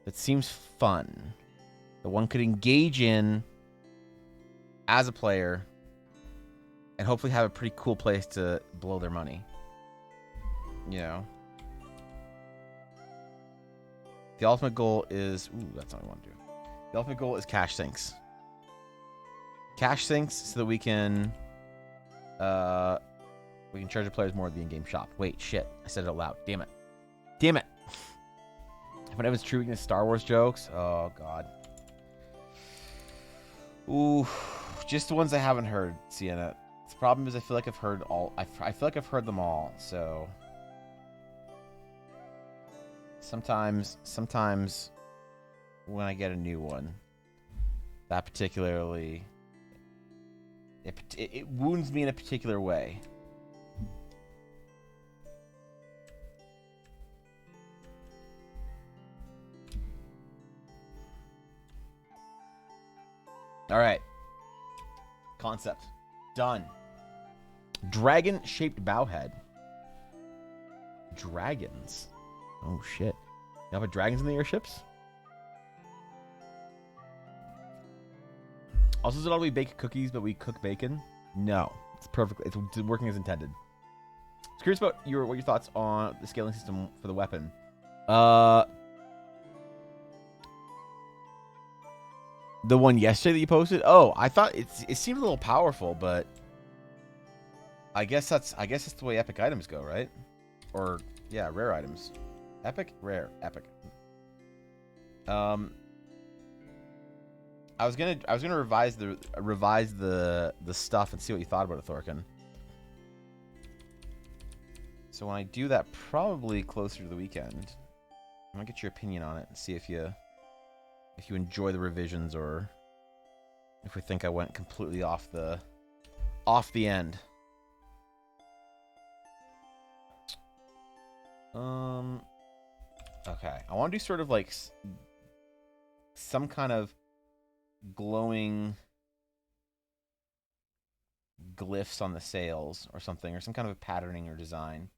that seems fun, that one could engage in as a player, and hopefully have a pretty cool place to blow their money. You know, the ultimate goal is that's not what I want to do. The ultimate goal is cash sinks. Cash sinks so that we can charge the players more at the in-game shop. Wait, shit. I said it out loud. Damn it. Damn it. When I was true against Star Wars jokes. Oh, God. Ooh. Just the ones I haven't heard, Sienna. The problem is I feel like I've heard all... I feel like I've heard them all, so... Sometimes when I get a new one, that particularly... It wounds me in a particular way. All right. Concept. Done. Dragon-shaped bowhead. Dragons. Oh, shit. You have dragons in the airships? Also, is it all we bake cookies, but we cook bacon? No. It's perfectly... It's working as intended. I was curious about what your thoughts on the scaling system for the weapon. The one yesterday that you posted? Oh, I thought it seemed a little powerful, but... I guess that's the way epic items go, right? Or, yeah, rare items. Epic? Rare. Epic. I was gonna revise the stuff and see what you thought about it, Thorkin. So when I do that, probably closer to the weekend. I want to get your opinion on it and see if you enjoy the revisions or if we think I went completely off the end. Okay. I want to do sort of like some kind of glowing glyphs on the sails or something, or some kind of a patterning or design.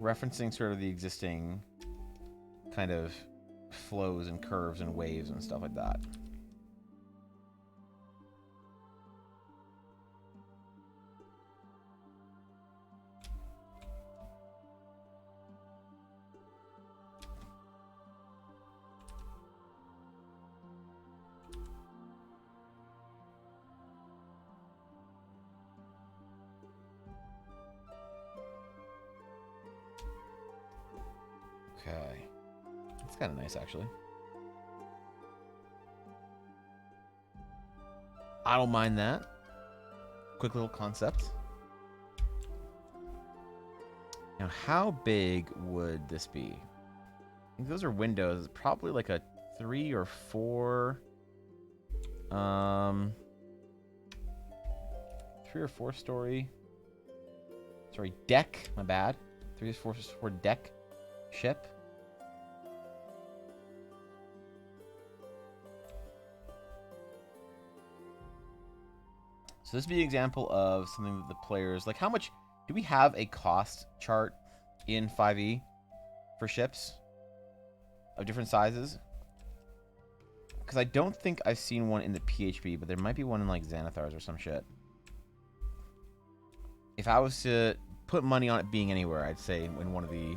Referencing sort of the existing kind of flows and curves and waves and stuff like that. Okay. That's kind of nice, actually. I don't mind that. Quick little concept. Now, how big would this be? I think those are windows. Probably like a 3 or 4... 3 or 4 story... Sorry, deck. My bad. 3 or 4 deck ship. So this would be an example of something that the players... Like, how much... Do we have a cost chart in 5e for ships of different sizes? Because I don't think I've seen one in the PHP, but there might be one in, like, Xanathar's or some shit. If I was to put money on it being anywhere, I'd say in one of the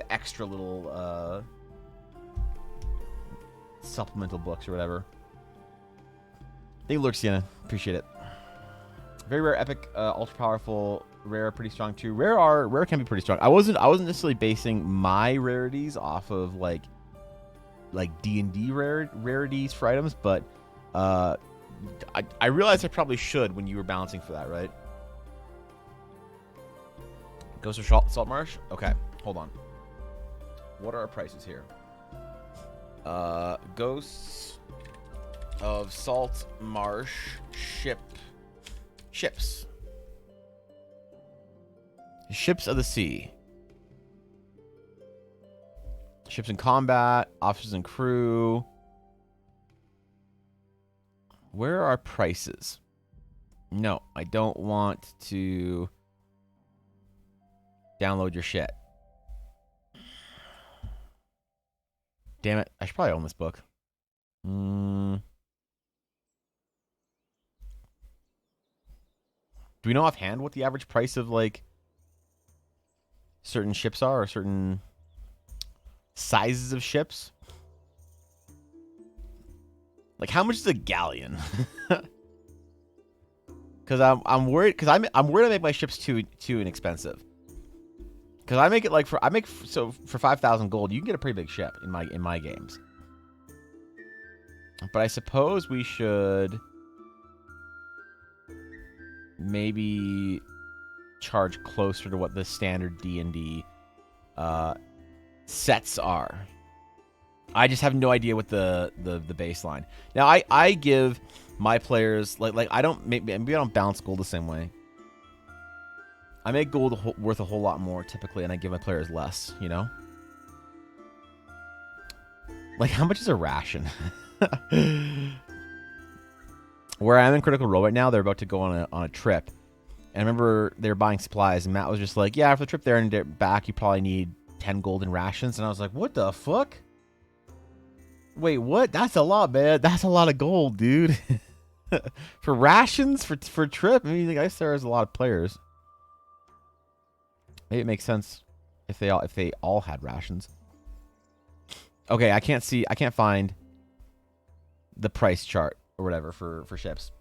extra little supplemental books or whatever. Thank you, Lurk Sienna. Appreciate it. Very rare, epic, ultra powerful, rare, pretty strong too. Rare can be pretty strong. I wasn't necessarily basing my rarities off of like D&D rarities for items, but I realized I probably should when you were balancing for that, right? Ghost of Salt Marsh? Okay, hold on. What are our prices here? Ghosts of Salt Marsh ships. Ships of the sea. Ships in combat, officers and crew. Where are our prices? No, I don't want to download your shit. Damn it. I should probably own this book. Do we know offhand what the average price of, like, certain ships are, or certain sizes of ships? Like, how much is a galleon? Because I'm worried. Because I'm worried I make my ships too inexpensive. Because I make it like for 5,000 gold, you can get a pretty big ship in my games. But I suppose we should maybe charge closer to what the standard D&D sets are. I just have no idea what the baseline. Now I give my players like I don't maybe I don't balance gold the same way. I make gold worth a whole lot more typically, and I give my players less. You know, like how much is a ration? Where I'm in Critical Role right now, they're about to go on a trip, and I remember they were buying supplies, and Matt was just like, "Yeah, for the trip there and back, you probably need 10 golden rations," and I was like, "What the fuck? Wait, what? That's a lot, man. That's a lot of gold, dude." For rations for a trip. I mean, I guess there's a lot of players. Maybe it makes sense if they all had rations. Okay, I can't find the price chart or whatever for ships.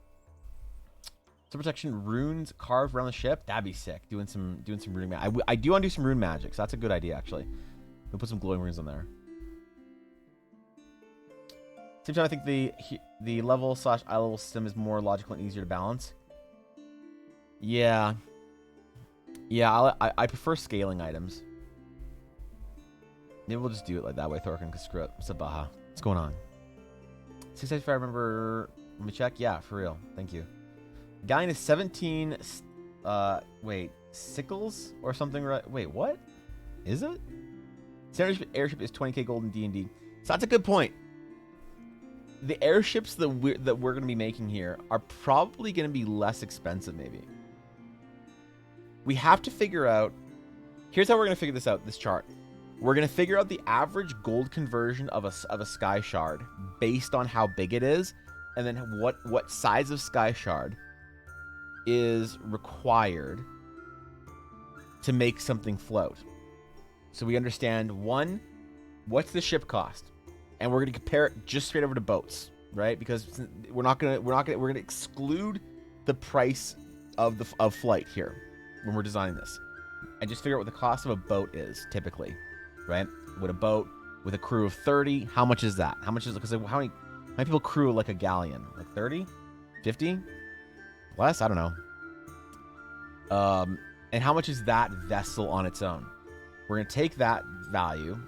Some protection runes carved around the ship. That'd be sick. Doing some rune magic. I do want to do some rune magic, so that's a good idea actually. We'll put some glowing runes on there. Same time, I think the level / eye level system is more logical and easier to balance. Yeah. Yeah, I prefer scaling items. Maybe we'll just do it like that way, Thorkin, because screw it. Sabaha. What's going on? 695, I remember. Let me check. Yeah, for real. Thank you. Galleon is 17. Wait. Sickles or something, right? Wait, what? Is it? Standard airship is 20k gold in D&D. So that's a good point. The airships that we're going to be making here are probably going to be less expensive, maybe. We have to figure out... Here's how we're going to figure this out, this chart. We're going to figure out the average gold conversion of a sky shard based on how big it is, and then what size of sky shard is required to make something float. So we understand, one, what's the ship cost? And we're going to compare it just straight over to boats, right? Because we're going to exclude the price of flight here when we're designing this. And just figure out what the cost of a boat is typically, right? With a boat with a crew of 30, how much is that? How much is it? Because how many people crew like a galleon? Like 30? 50? Less? I don't know. And how much is that vessel on its own? We're going to take that value,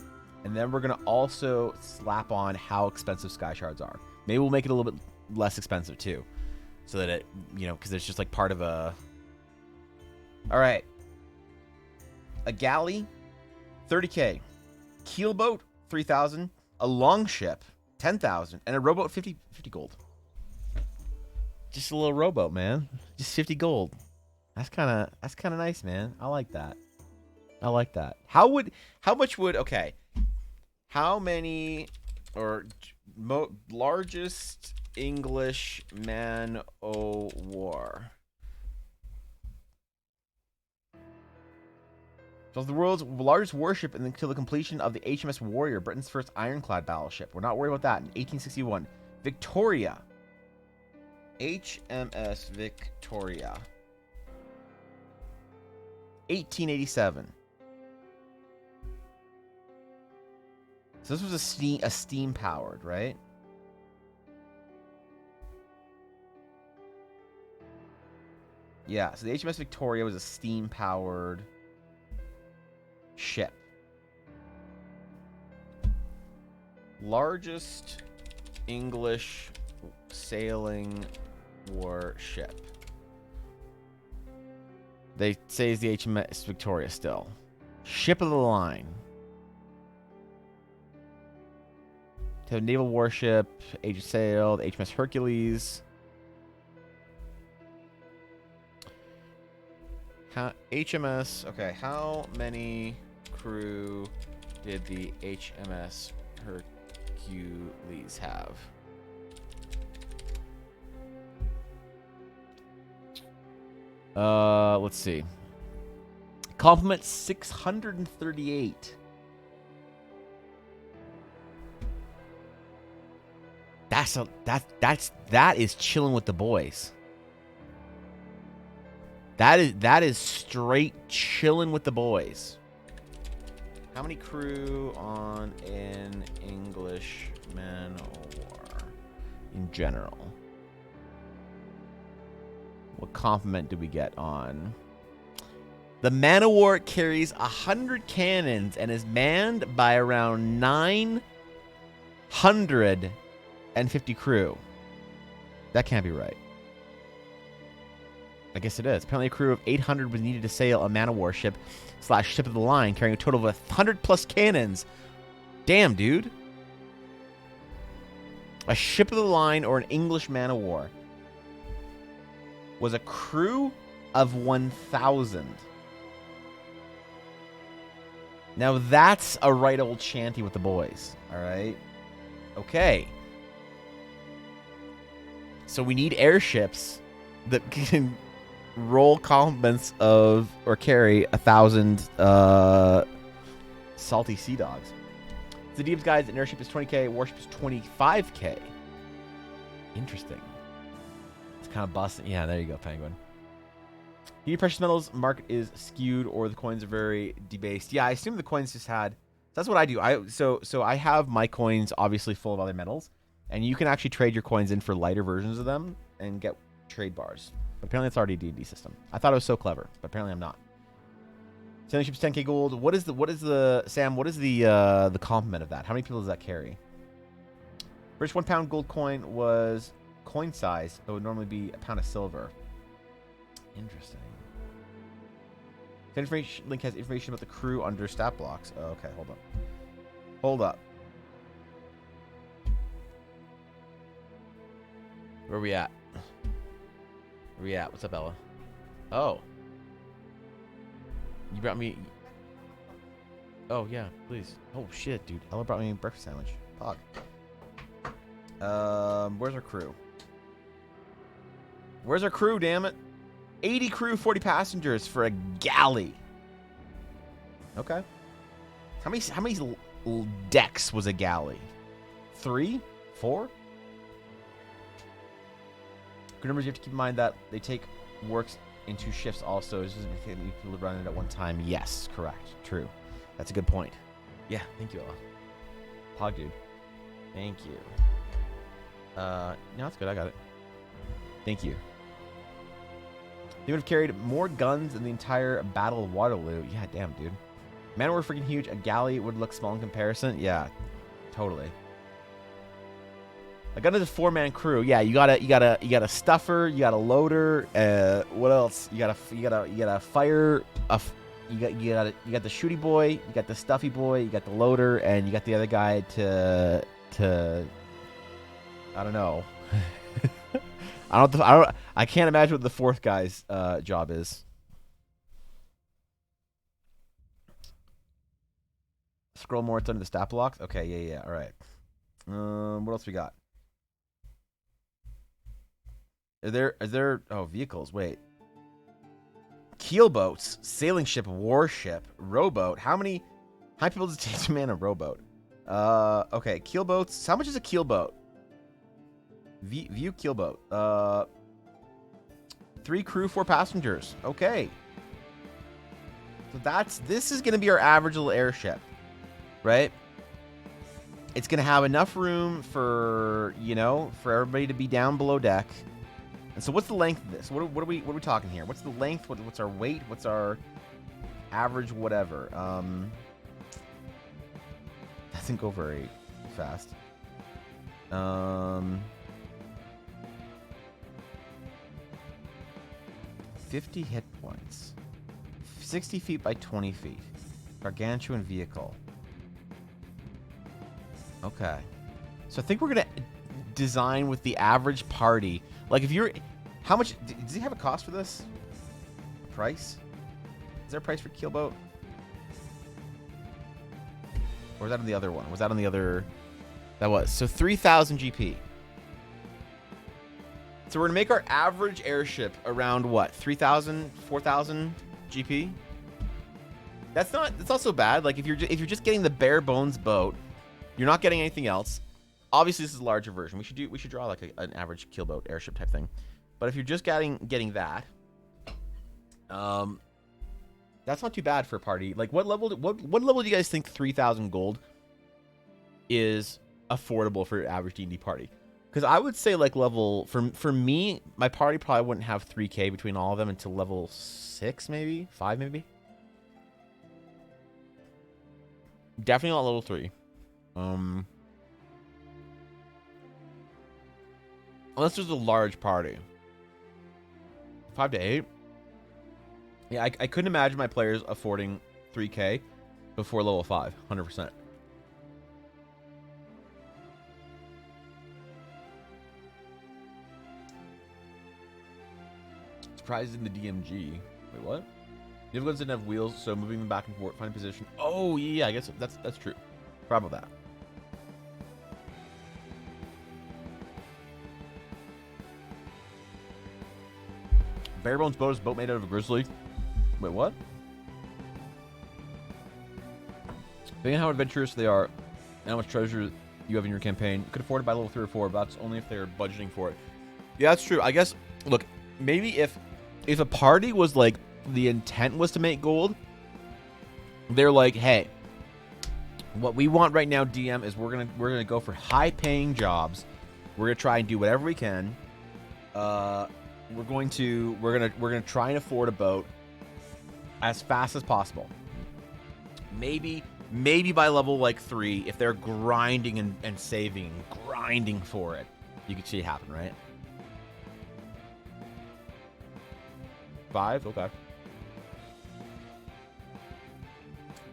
and then we're going to also slap on how expensive sky shards are. Maybe we'll make it a little bit less expensive too, so that it, because it's just like part of a... All right. A galley, 30k. Keelboat, 3,000. A longship, 10,000. And a rowboat, 50 gold. Just a little rowboat, man. Just 50 gold. That's kind of nice, man. I like that. I like that. How much would, okay. How many, or largest English man-o-war? It was the world's largest warship until the completion of the HMS Warrior, Britain's first ironclad battleship. We're not worried about that. In 1861, Victoria. HMS Victoria. 1887. So this was a steam powered, right? Yeah, so the HMS Victoria was a steam powered ship. Largest English sailing warship. They say is the HMS Victoria still. Ship of the line. To a naval warship, age of sail, the HMS Hercules. HMS, okay, how many crew did the HMS Hercules have? Let's see. Complement 638. That is chilling with the boys. That is straight chilling with the boys. How many crew on an English man-o-war in general? What complement do we get on? The man-o-war carries 100 cannons and is manned by around 950 crew. That can't be right. I guess it is. Apparently a crew of 800 was needed to sail a man-o-war ship / ship of the line, carrying a total of 100 plus cannons. Damn, dude. A ship of the line or an English man-o-war was a crew of 1,000. Now that's a right old chanty with the boys. All right. Okay. So we need airships that can roll complements of or carry 1,000 salty sea dogs. The Deeb's guides, an airship is 20k, warship is 25k. Interesting. It's kind of busting. Yeah, there you go, Penguin. The precious metals market is skewed, or the coins are very debased. Yeah, I assume the coins just had. That's what I do. So I have my coins obviously full of other metals, And you can actually trade your coins in for lighter versions of them and get trade bars. But apparently it's already a D&D system. I thought it was so clever, but apparently I'm not. Sailing ship's 10k gold. What is the Sam? What is the complement of that? How many people does that carry? British 1 pound gold coin was coin size. It would normally be a pound of silver. Interesting. The information link has information about the crew under stat blocks. Oh, okay, hold up. Hold up. Where are we at? Where are we at? What's up, Ella? Oh. You brought me... Oh, yeah, please. Oh, shit, dude. Ella brought me a breakfast sandwich. Pog. Where's our crew? Where's our crew, damn it? 80 crew, 40 passengers for a galley. Okay. How many decks was a galley? 3? 4? Good numbers, you have to keep in mind that they take works in 2 shifts also. It doesn't make any people run it at one time. Yes, correct. True. That's a good point. Yeah, thank you, Ella. Pog, dude. Thank you. No, that's good. I got it. Thank you. They would have carried more guns than the entire Battle of Waterloo. Yeah, damn, dude. Men were freaking huge. A galley would look small in comparison. Yeah, totally. A gun is a 4-man crew. Yeah, you got a stuffer, you got a loader. What else? You got a fire. You got the shooty boy, you got the stuffy boy, you got the loader, and you got the other guy to I don't know. I can't imagine what the 4th guy's job is. Scroll more, it's under the stat blocks. Okay, yeah, all right. What else we got? Is there vehicles? Wait. Keelboats, sailing ship, warship, rowboat. How many people does it take to man a rowboat? Okay, keelboats. How much is a keelboat? View keelboat. 3 crew, 4 passengers. Okay. So this is gonna be our average little airship, right? It's gonna have enough room for for everybody to be down below deck. And so what's the length of this? What are we talking here? What's the length? What's our weight? What's our average whatever? Doesn't go very fast. 50 hit points. 60 feet by 20 feet. Gargantuan vehicle. Okay. So I think we're going to design with the average party. Like if you're... How much... Does he have a cost for this? Price? Is there a price for keelboat? Or was that on the other one? Was that on the other... That was. So 3,000 GP. So we're going to make our average airship around what? 3,000, 4,000 GP? That's not so bad. Like if you're just getting the bare bones boat, you're not getting anything else. Obviously this is a larger version. We should draw like an average keelboat airship type thing. But if you're just getting that, that's not too bad for a party. Like what level do you guys think 3,000 gold is affordable for your average D&D party? Because I would say like level for me, my party probably wouldn't have 3K between all of them until level 6 maybe, 5 maybe. Definitely not level 3. Unless there's a large party. 5 to 8. Yeah, I couldn't imagine my players affording 3K before level 5, 100%. Surprising the DMG. Wait, what? The other ones didn't have wheels, so moving them back and forth, finding position. Oh yeah, I guess that's true. Proud of that. Barebones boat is a boat made out of a grizzly. Wait, what? Depending on how adventurous they are and how much treasure you have in your campaign, you could afford to buy level 3 or 4, but that's only if they're budgeting for it. Yeah, that's true. I guess, look, maybe if a party was like, the intent was to make gold, they're like, hey, what we want right now, DM, is we're gonna go for high-paying jobs We're gonna try and do whatever we can. We're gonna try and afford a boat as fast as possible. Maybe by level like 3, if they're grinding and saving, grinding for it, you can see it happen, right? 5, okay.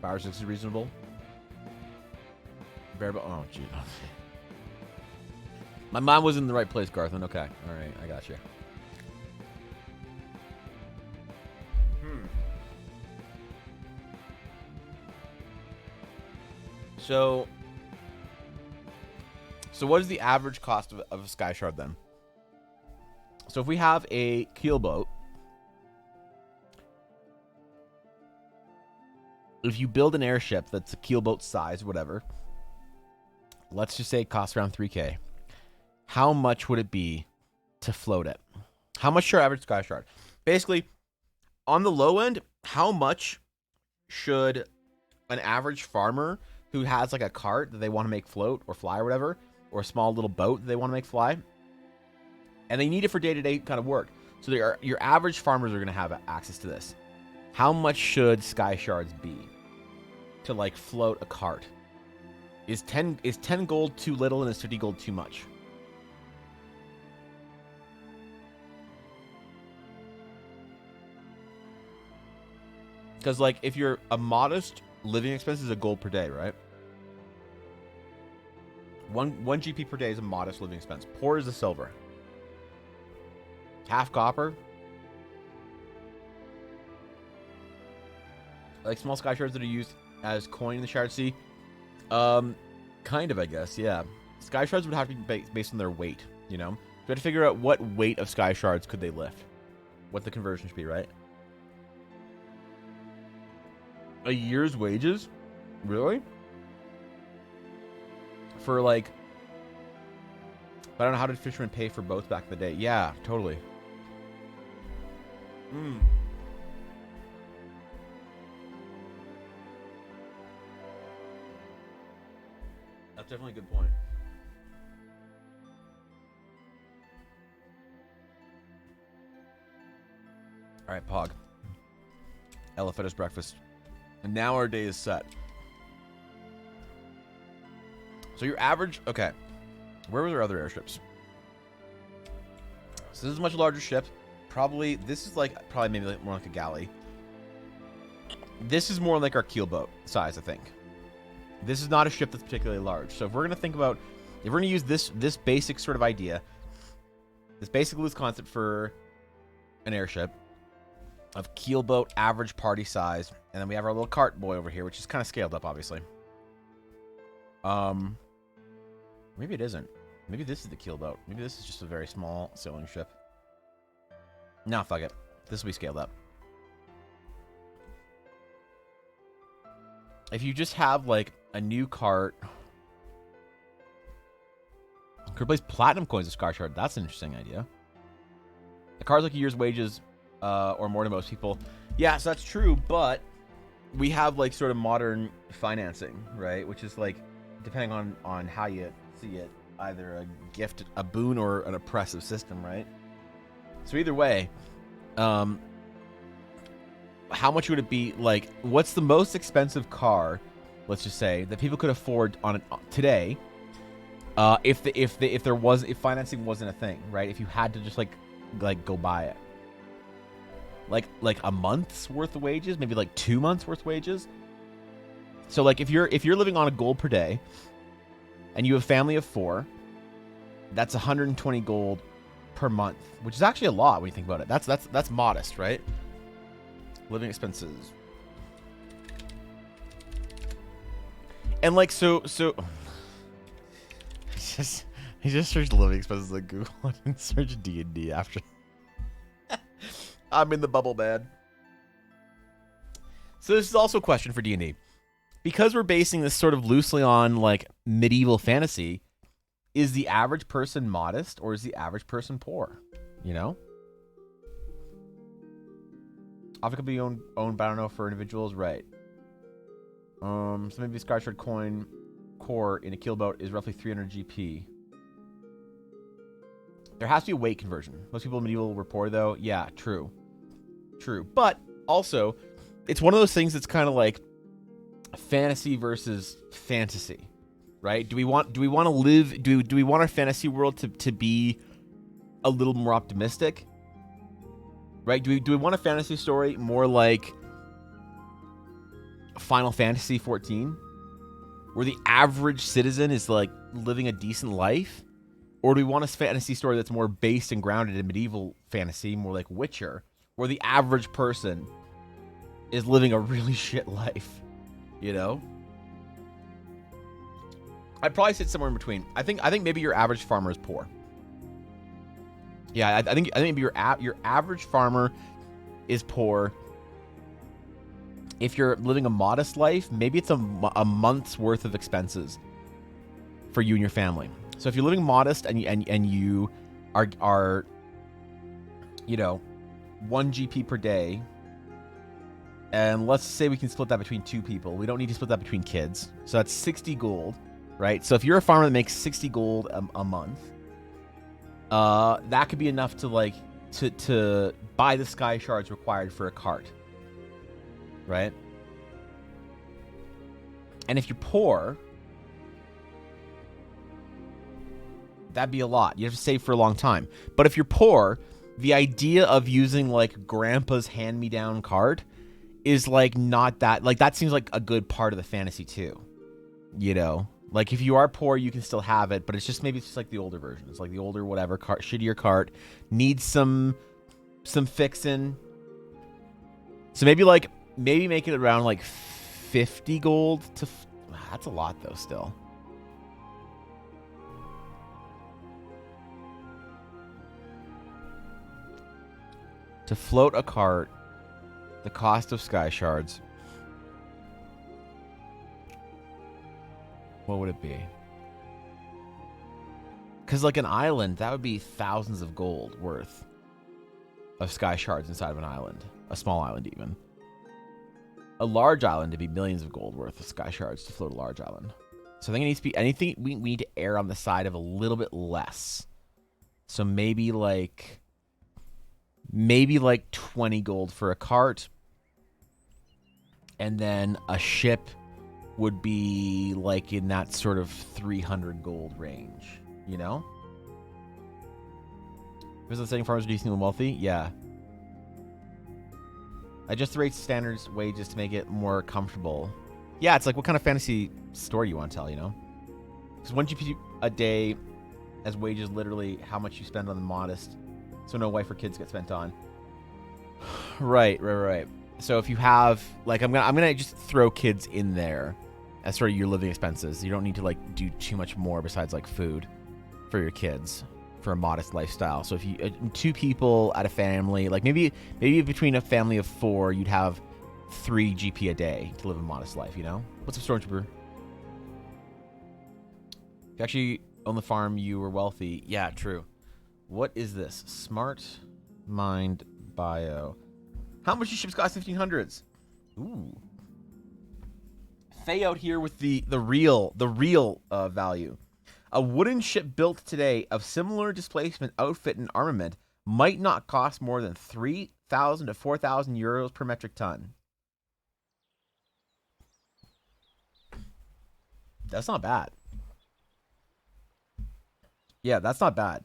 5 or 6 is reasonable. Oh, gee. My mind was in the right place, Garthan. Okay, all right, I got you. So what is the average cost of a Sky Shard then? So if we have a keel boat, if you build an airship that's a keel boat size, whatever, let's just say it costs around 3K. How much would it be to float it? How much your average Sky Shard? Basically, on the low end, how much should an average farmer who has like a cart that they want to make float or fly or whatever, or a small little boat that they want to make fly, and they need it for day-to-day kind of work. So your average farmers are going to have access to this. How much should Sky Shards be to like float a cart? Is 10 gold too little and is 50 gold too much? Because like if you're a modest living expense is a gold per day, right? One GP per day is a modest living expense. Poor is a silver. Half copper. Like small Sky Shards that are used as coin in the Shard Sea. Kind of, I guess, yeah. Sky Shards would have to be based on their weight, you know? So we have to figure out what weight of Sky Shards could they lift. What the conversion should be, right? A year's wages? Really? For like... I don't know, how did fishermen pay for boats back in the day? Yeah, totally. That's definitely a good point. All right, Pog. Ella fed us breakfast. And now our day is set. So your average... Okay. Where were there other airships? So this is a much larger ship. Probably... This is like... Probably maybe like more like a galley. This is more like our keel boat size, I think. This is not a ship that's particularly large. So if we're going to think about... If we're going to use this basic sort of idea... This basic loose concept for an airship... Of keel boat average party size, and then we have our little cart boy over here, which is kind of scaled up, obviously. Maybe it isn't. Maybe this is the keel boat. Maybe this is just a very small sailing ship. Nah, fuck it. This will be scaled up. If you just have like a new cart, could replace platinum coins with Sky Shard. That's an interesting idea. The car's like a year's wages. Or more to most people. Yes, that's true, but we have like sort of modern financing, right? Which is like, depending on how you see it, either a gift, a boon, or an oppressive system, right? So either way, how much would it be? Like, what's the most expensive car, let's just say, that people could afford on today? If financing wasn't a thing, right? If you had to just like go buy it. Like a month's worth of wages, maybe like 2 months worth of wages. So like if you're living on a gold per day, and you have a family of 4, that's 120 gold per month, which is actually a lot when you think about it. That's modest, right? Living expenses. And like so he just searched living expenses on Google and searched D&D after. I'm in the bubble, man. So this is also a question for D&D. Because we're basing this sort of loosely on, like, medieval fantasy, is the average person modest or is the average person poor? You know? Often could be owned by, I don't know, for individuals, right. So maybe a Sky Shard coin core in a keelboat is roughly 300 GP. There has to be a weight conversion. Most people in medieval were poor, though. Yeah, true. True. But also, it's one of those things that's kind of like fantasy versus fantasy, right? Do we want to live? Do we want our fantasy world to be a little more optimistic, right? Do we want a fantasy story more like Final Fantasy 14, where the average citizen is like living a decent life? Or do we want a fantasy story that's more based and grounded in medieval fantasy, more like Witcher, where the average person is living a really shit life, you know? I'd probably sit somewhere in between. I think maybe your average farmer is poor. Yeah, I think maybe your average farmer is poor. If you're living a modest life, maybe it's a month's worth of expenses for you and your family. So if you're living modest and you are you know, 1 GP per day, and let's say we can split that between 2 people. We don't need to split that between kids. So that's 60 gold, right? So if you're a farmer that makes 60 gold a month, that could be enough to like to buy the sky shards required for a cart, right? And if you're poor, that'd be a lot. You have to save for a long time. But if you're poor, the idea of using like grandpa's hand-me-down cart is like not that, like that seems like a good part of the fantasy too, you know? Like if you are poor, you can still have it, but it's just maybe it's just like the older version. It's like the older whatever cart, shittier cart, needs some fixing. So maybe make it around like 50 gold to. That's a lot though. Still. To float a cart, the cost of sky shards. What would it be? Because like an island, that would be thousands of gold worth of sky shards inside of an island. A small island even. A large island would be millions of gold worth of sky shards to float a large island. So I think it needs to be anything. We need to err on the side of a little bit less. So maybe like 20 gold for a cart. And then a ship would be like in that sort of 300 gold range, you know? Was it saying farmers are decently wealthy? Yeah. I just raise standards wages to make it more comfortable. Yeah, it's like what kind of fantasy story you want to tell, you know? Because 1 GP a day as wages, literally how much you spend on the modest, so no wife or kids get spent on. Right. So if you have like, I'm gonna just throw kids in there as sort of your living expenses. You don't need to like do too much more besides like food for your kids for a modest lifestyle. So if you 2 people at a family, like maybe between a family of 4, you'd have 3 GP a day to live a modest life. You know, what's up, Stormtrooper? If you actually own the farm, you were wealthy. Yeah, true. What is this? Smart Mind Bio. How much do ships cost? 1500s. Ooh. Faye out here with the real value. A wooden ship built today of similar displacement, outfit, and armament might not cost more than 3,000 to 4,000 euros per metric ton. That's not bad. Yeah, that's not bad.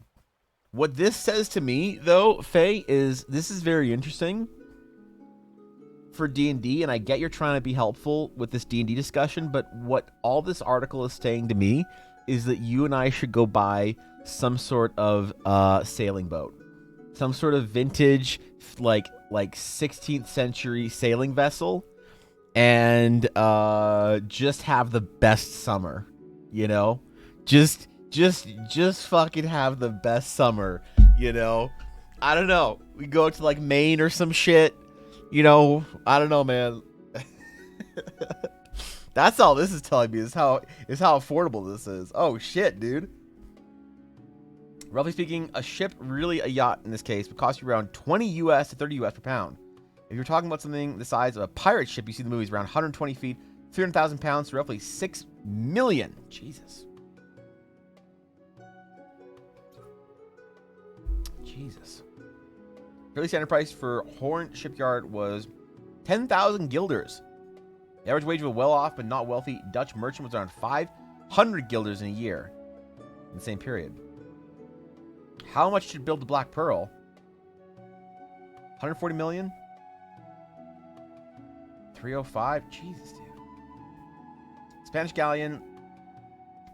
What this says to me, though, Faye, is this is very interesting for D&D, and I get you're trying to be helpful with this D&D discussion, but what all this article is saying to me is that you and I should go buy some sort of sailing boat. Some sort of vintage, like 16th century sailing vessel, and just have the best summer, you know? Just fucking have the best summer, you know? I don't know. We go to like Maine or some shit, you know? I don't know, man. That's all this is telling me is how affordable this is. Oh shit, dude. Roughly speaking, a ship, really a yacht in this case, would cost you around 20 US to 30 US per pound. If you're talking about something the size of a pirate ship, you see the movies around 120 feet, 300,000 pounds, so roughly 6 million. Jesus. Jesus. Early standard price for Horn Shipyard was 10,000 guilders. The average wage of a well-off but not wealthy Dutch merchant was around 500 guilders in a year in the same period. How much should build the Black Pearl? 140 million? 305? Jesus, dude. Spanish galleon,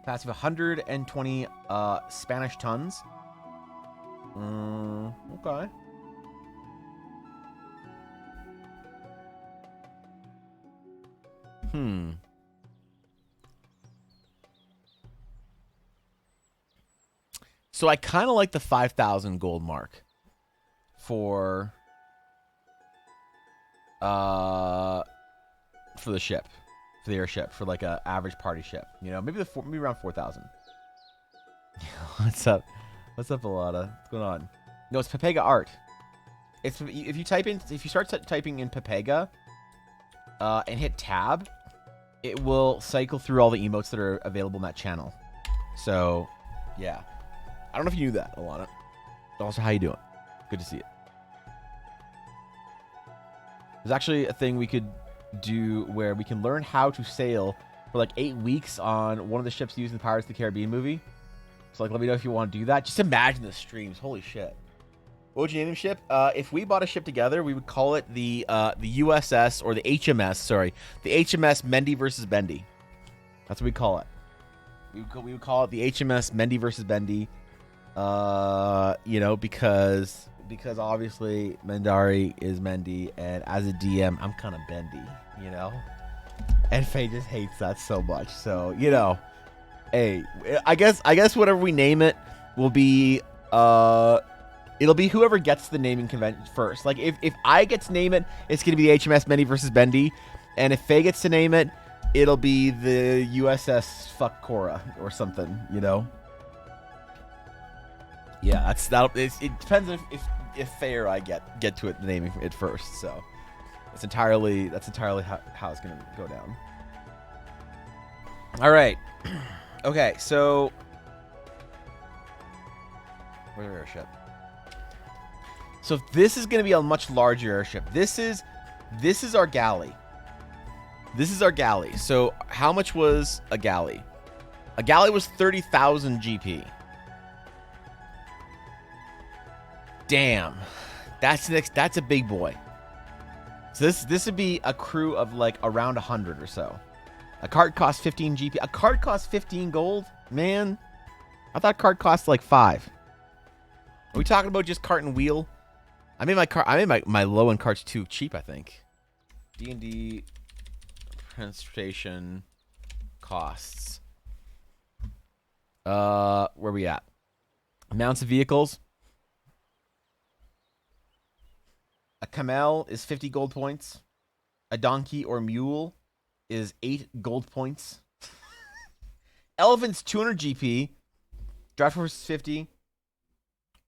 passive 120 Spanish tons. Okay. So I kind of like the 5,000 gold mark for the ship, for the airship, for like a average party ship. You know, maybe maybe around 4,000. What's up? What's up, Alana? What's going on? No, it's Pepega art. It's if you start typing in Pepega, and hit tab, it will cycle through all the emotes that are available in that channel. So, yeah. I don't know if you knew that, Alana. Also, how you doing? Good to see it. There's actually a thing we could do where we can learn how to sail for like 8 weeks on one of the ships used in the Pirates of the Caribbean movie. So, like, let me know if you want to do that. Just imagine the streams. Holy shit. What would you name the ship? If we bought a ship together, we would call it the USS, or the HMS, sorry. The HMS Mendy versus Bendy. That's what we call it. We would call it the HMS Mendy versus Bendy. You know, because obviously Mendari is Mendy, and as a DM, I'm kind of bendy, you know? And Faye just hates that so much. So, you know, hey, I guess whatever we name it will be, it'll be whoever gets the naming convention first. Like, if I get to name it, it's going to be the HMS Mendy versus Bendy. And if Faye gets to name it, it'll be the USS Fuck Cora or something, you know? Yeah, it depends if Faye or I get to it naming it first. So that's entirely how it's gonna go down. All right. Okay, so where's our airship? So this is gonna be a much larger airship. This is our galley. This is our galley. So how much was a galley? A galley was 30,000 GP. Damn, that's a big boy. So this would be a crew of like around 100 or so. A cart costs 15 GP. A cart costs 15 gold, man. I thought cart cost like 5. Are we talking about just cart and wheel? I made my low end carts too cheap, I think. D&D transportation costs. Where we at? Mounts of vehicles. A camel is 50 gold points. A donkey or mule is 8 gold points. Elephant's 200 GP. Draft horse is 50.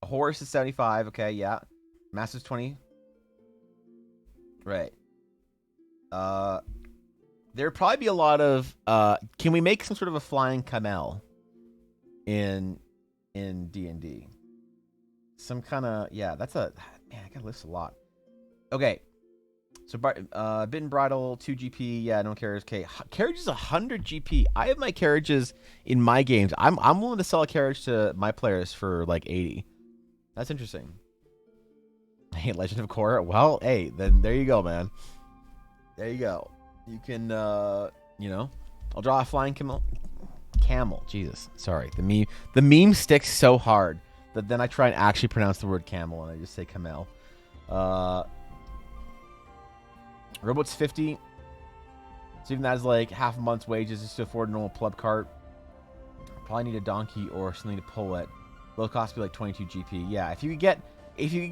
A horse is 75. Okay, yeah. Master's 20. Right. There'd probably be a lot of... can we make some sort of a flying camel in D&D? Some kind of... Yeah, that's a... Man, I gotta list a lot. Okay, so bit and bridle 2 GP. Yeah, no carriage. Okay, carriage is 100 GP. I have my carriages in my games. I'm willing to sell a carriage to my players for like 80. That's interesting. Hey, Legend of Korra. Well, hey, then there you go, man. There you go. You can, you know, I'll draw a flying camel. Jesus, sorry. The meme sticks so hard that then I try and actually pronounce the word camel and I just say camel. Robot's 50. So even that is like half a month's wages just to afford a normal pleb cart. Probably need a donkey or something to pull it. Low cost would be like 22 GP. Yeah, if you could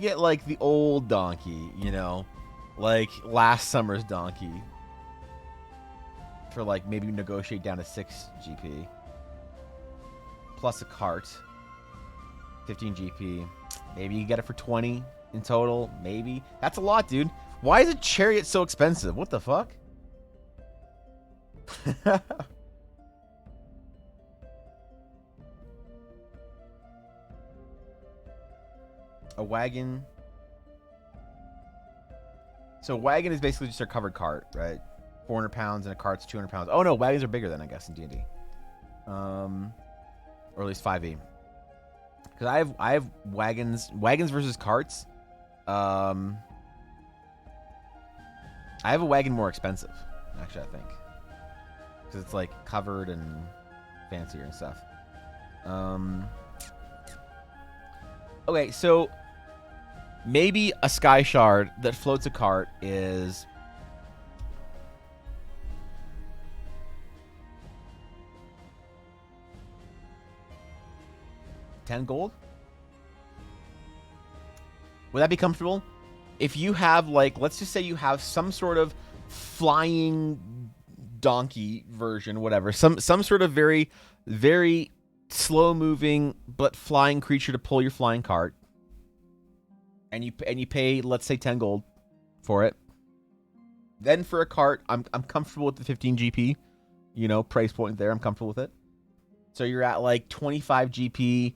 get like the old donkey, you know, like last summer's donkey, for like maybe negotiate down to 6 GP. Plus a cart. 15 GP. Maybe you get it for 20 in total. Maybe. That's a lot, dude. Why is a chariot so expensive? What the fuck? A wagon. So a wagon is basically just a covered cart, right? 400 pounds and a cart's 200 pounds. Oh no, wagons are bigger than, I guess, in D&D. Or at least 5e. Because I have wagons versus carts. I have a wagon more expensive, actually, I think. Because it's like covered and fancier and stuff. Okay, so maybe a sky shard that floats a cart is 10 gold. Would that be comfortable? If you have, like, let's just say you have some sort of flying donkey version, whatever, some sort of very, very slow moving but flying creature to pull your flying cart, and you pay, let's say, 10 gold for it. Then for a cart, I'm comfortable with the 15 GP, you know, price point there. I'm comfortable with it. So you're at like 25 GP,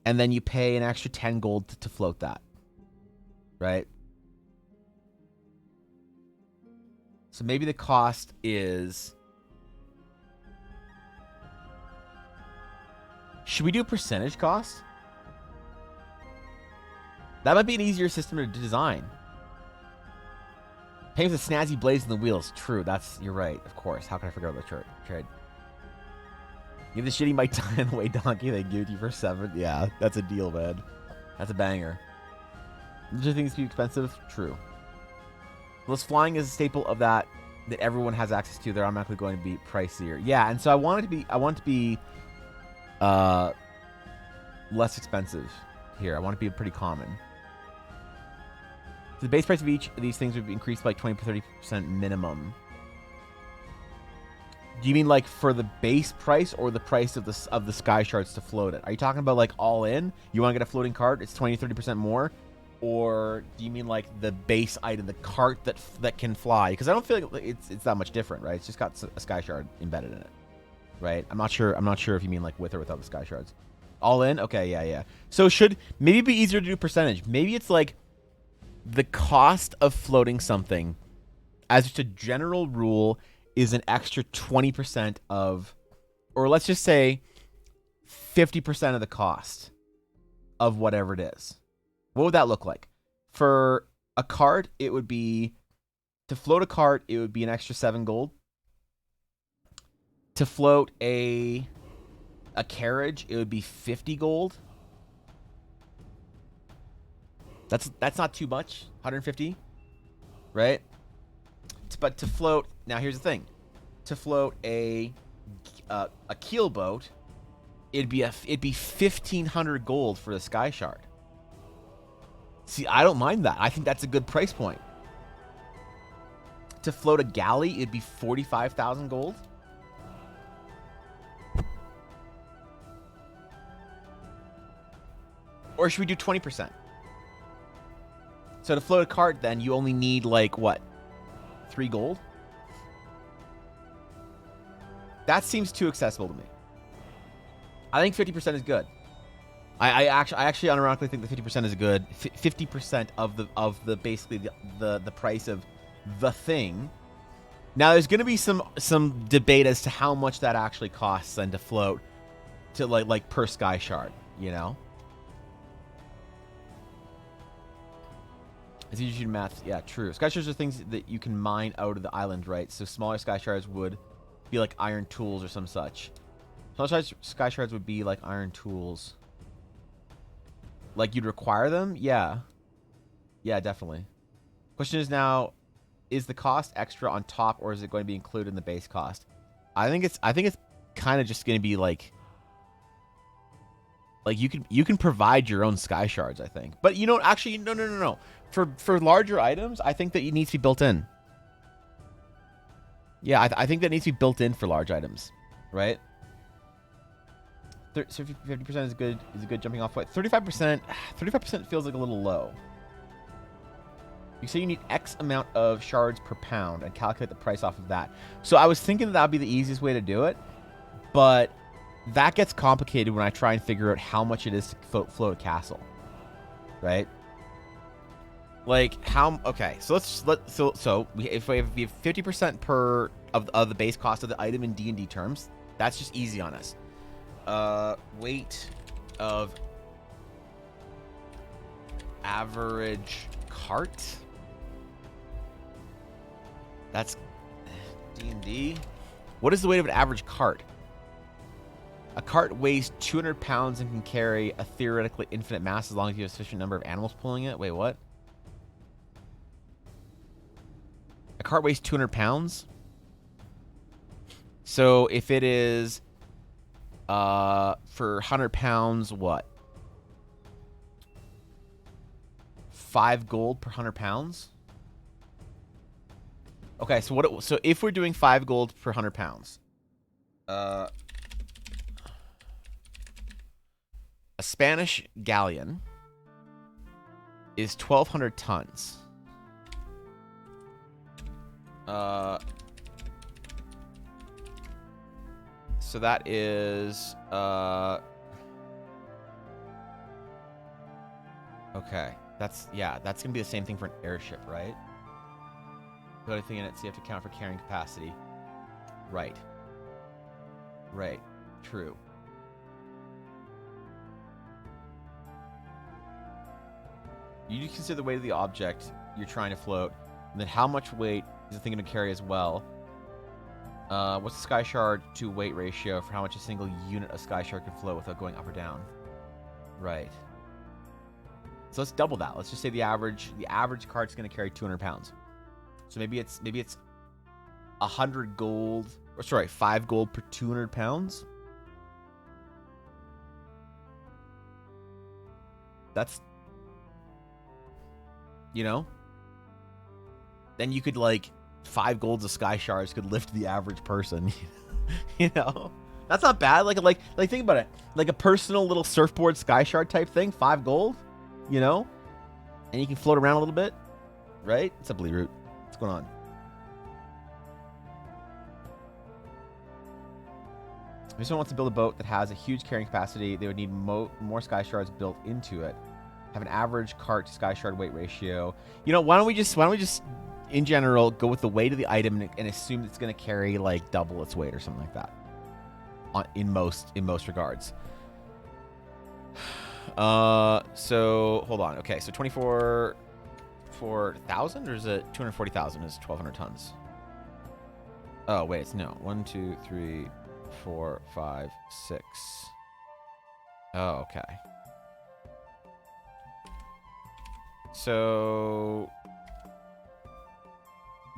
and then you pay an extra 10 gold to float that, right? So maybe the cost is... Should we do percentage cost? That might be an easier system to design. Paying for the snazzy blades and the wheels. True, you're right, of course. How can I forget about the trade? Give the shitty Mike die on the way donkey, they give it to you for 7. Yeah, that's a deal, man. That's a banger. Do you think it's too expensive? True. Well, flying is a staple of that everyone has access to. They're automatically going to be pricier. Yeah, and so I want it to be less expensive here. I want it to be pretty common. So the base price of each of these things would be increased by like 20-30% minimum. Do you mean like for the base price or the price of the sky shards to float it? Are you talking about like all in? You want to get a floating cart? It's 20-30% more. Or do you mean like the base item, the cart that can fly? Because I don't feel like it's that much different, right? It's just got a sky shard embedded in it, right? I'm not sure if you mean like with or without the sky shards. All in? Okay, yeah. So should maybe be easier to do percentage. Maybe it's like the cost of floating something, as just a general rule, is an extra 20% of, or let's just say 50% of the cost of whatever it is. What would that look like? For a cart, it would be, to float a cart, it would be an extra 7 gold. To float a carriage, it would be 50 gold. That's not too much, 150, right? But to float, now here's the thing. To float a keel boat, it'd be 1,500 gold for the sky shard. See, I don't mind that. I think that's a good price point. To float a galley, it'd be 45,000 gold. Or should we do 20%? So to float a cart, then you only need like what? 3 gold? That seems too accessible to me. I think 50% is good. I actually unironically think the 50% is good. 50% of the basically the price of the thing. Now there's going to be some debate as to how much that actually costs and to float to like per sky shard, you know? It's easy to do math. Yeah, true. Sky shards are things that you can mine out of the island, right? So smaller sky shards would be like iron tools or some such. Smaller sky shards would be like iron tools. Like you'd require them? Yeah. Yeah, definitely. Question is now, is the cost extra on top or is it going to be included in the base cost? I think it's kind of just going to be like you can provide your own sky shards, I think. But you know, actually, no. For larger items, I think that it needs to be built in. Yeah, I think that needs to be built in for large items, right? 50% is a good jumping off point. 35% feels like a little low. You say you need X amount of shards per pound and calculate the price off of that. So I was thinking that would be the easiest way to do it, but that gets complicated when I try and figure out how much it is to float a castle. right? Like how? Okay, so if we have 50% per of the base cost of the item in D&D terms, that's just easy on us. Weight of average cart. That's D&D. What is the weight of an average cart? A cart weighs 200 pounds and can carry a theoretically infinite mass as long as you have a sufficient number of animals pulling it. Wait, what? A cart weighs 200 pounds? So if it is for 100 pounds, what? 5 gold per 100 pounds? Okay, so if we're doing 5 gold per 100 pounds, a Spanish galleon is 1,200 tons. So that is okay. That's gonna be the same thing for an airship, right? The only thing in it, so you have to count for carrying capacity. Right. Right. True. You consider the weight of the object you're trying to float, and then how much weight is the thing going to carry as well. What's the sky shard to weight ratio for how much a single unit of sky shard can float without going up or down? Right. So let's double that. Let's just say the average cart's going to carry 200 pounds. So maybe it's 100 gold, or sorry, 5 gold per 200 pounds. That's, you know, then you could like 5 golds of sky shards could lift the average person. You know, that's not bad. Like think about it, like a personal little surfboard sky shard type thing. 5 gold, you know, and you can float around a little bit, right? What's up, Lee Root? What's going on? If someone wants to build a boat that has a huge carrying capacity, they would need more sky shards built into it. Have an average cart to sky shard weight ratio. You know, why don't we just in general go with the weight of the item and assume it's going to carry like double its weight or something like that. In most regards. So hold on. Okay, so 24,000 or is it 240,000 is 1,200 tons? Oh wait, it's no. 1, 2, 3, 4, 5, 6. Oh, okay. So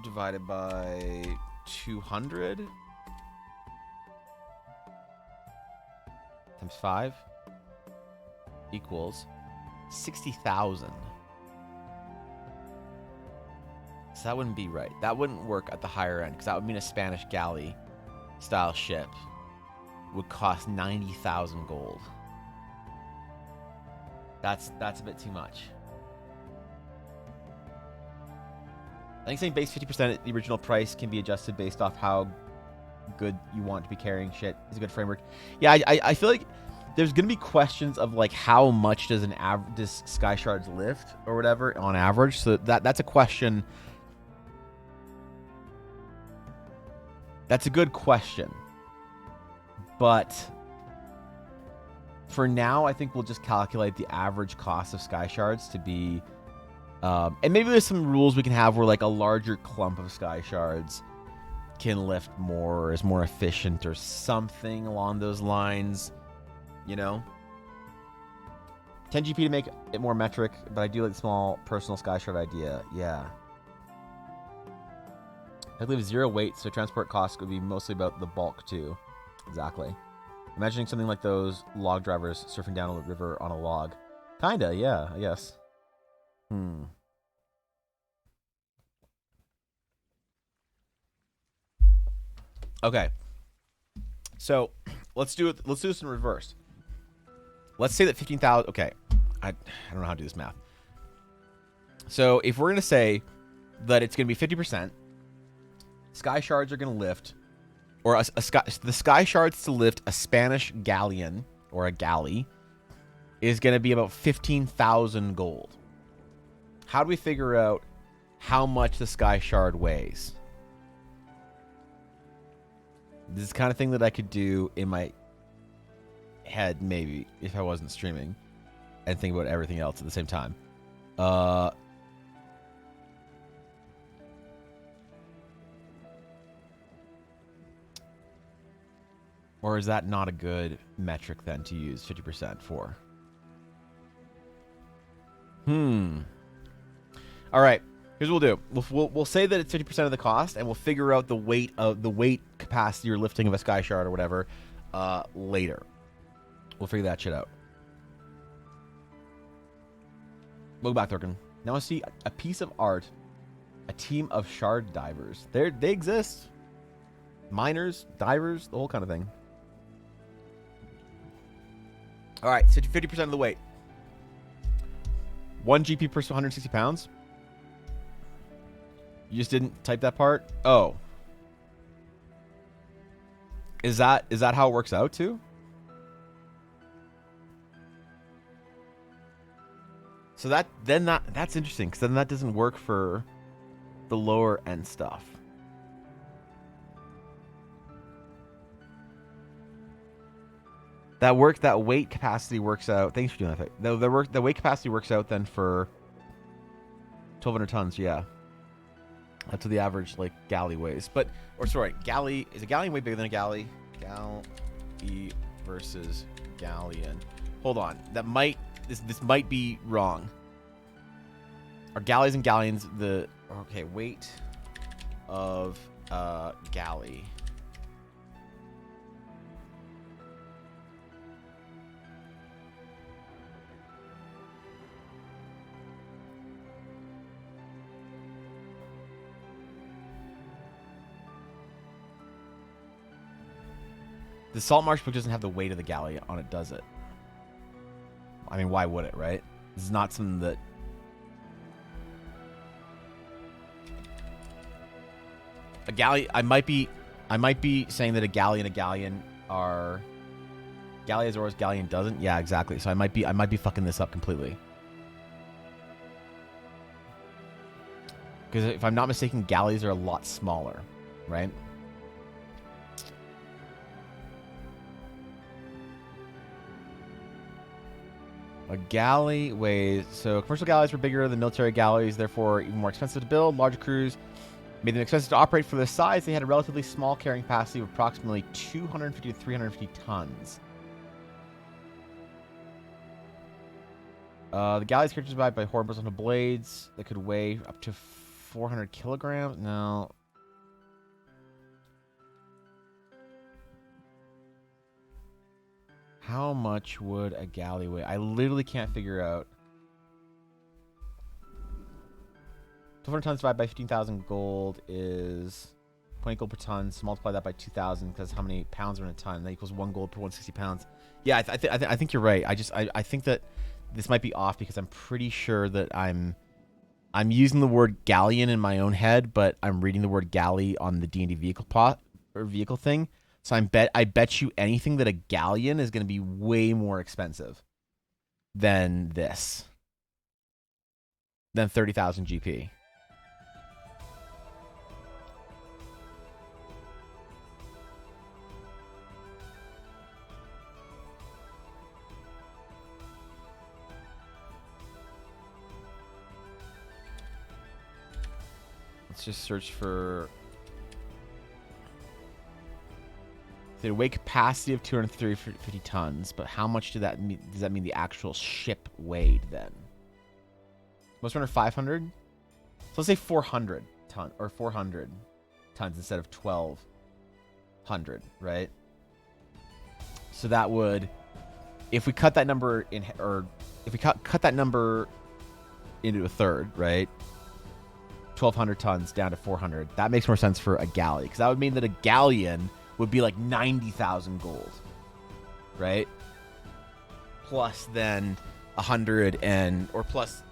divided by 200 times 5 equals 60,000. So that wouldn't be right. That wouldn't work at the higher end because that would mean a Spanish galley style ship would cost 90,000 gold. That's a bit too much. I think saying base 50% at the original price can be adjusted based off how good you want to be carrying shit is a good framework. Yeah, I feel like there's gonna be questions of like how much does does sky shards lift or whatever on average. So that's a question. That's a good question. But for now, I think we'll just calculate the average cost of sky shards to be. And maybe there's some rules we can have where like a larger clump of sky shards can lift more or is more efficient or something along those lines, you know? 10 GP to make it more metric, but I do like the small personal sky shard idea. Yeah. I believe 0 weight, so transport costs would be mostly about the bulk too. Exactly. Imagining something like those log drivers surfing down a river on a log. Kinda, yeah, I guess. Okay. So let's do it. Let's do this in reverse. Let's say that 15,000. Okay. I don't know how to do this math. So if we're gonna say that it's gonna be 50%, sky shards are gonna lift, or the sky shards to lift a Spanish galleon or a galley is going to be about 15,000 gold. How do we figure out how much the Sky Shard weighs? This is the kind of thing that I could do in my head, maybe, if I wasn't streaming, and think about everything else at the same time. Or is that not a good metric then to use 50% for? All right. Here's what we'll do. We'll say that it's 50% of the cost, and we'll figure out the weight capacity or lifting of a Sky Shard or whatever later. We'll figure that shit out. Welcome back, Thorkin. Now I see a piece of art, a team of shard divers. They exist. Miners, divers, the whole kind of thing. All right, so 50% of the weight. 1 GP per 160 pounds. You just didn't type that part? Oh. Is that how it works out too? So that's interesting, because then that doesn't work for the lower end stuff. That weight capacity works out. Thanks for doing that. The weight capacity works out then for 1,200 tons. Yeah, that's what the average like galley weighs. But galley is a galleon way bigger than a galley? Galley versus galleon. Hold on, this might be wrong. Are galleys and galleons weight of galley? The Salt Marsh book doesn't have the weight of the galley on it, does it? I mean, why would it, right? This is not something that... A galley... I might be saying that a galley and a galleon are... Galley has oars, galleon doesn't? Yeah, exactly. So I might be fucking this up completely. Because if I'm not mistaken, galleys are a lot smaller, right? A galley weighs... So commercial galleys were bigger than military galleys, therefore even more expensive to build. Larger crews made them expensive to operate for their size. They had a relatively small carrying capacity of approximately 250 to 350 tons. The galleys carried survived by horizontal blades that could weigh up to 400 kilograms. No. How much would a galley weigh? I literally can't figure out. 200 tons divided by 15,000 gold is 20 gold per ton. So multiply that by 2,000 because how many pounds are in a ton? That equals 1 gold per 160 pounds. Yeah, I think you're right. I think that this might be off because I'm pretty sure that I'm using the word galleon in my own head, but I'm reading the word galley on the D&D vehicle thing. So I bet you anything that a galleon is going to be way more expensive than this. Than 30,000 GP. Let's just search for... The weight capacity of 250 tons, but how much does that mean the actual ship weighed then? Most runner 500? So let's say 400 ton or 400 tons instead of 1,200, right? So that would, if we cut that number in, or if we cut that number into a third, right? 1,200 tons down to 400. That makes more sense for a galley, because that would mean that a galleon would be like 90,000 gold, right? Plus then 100 and or plus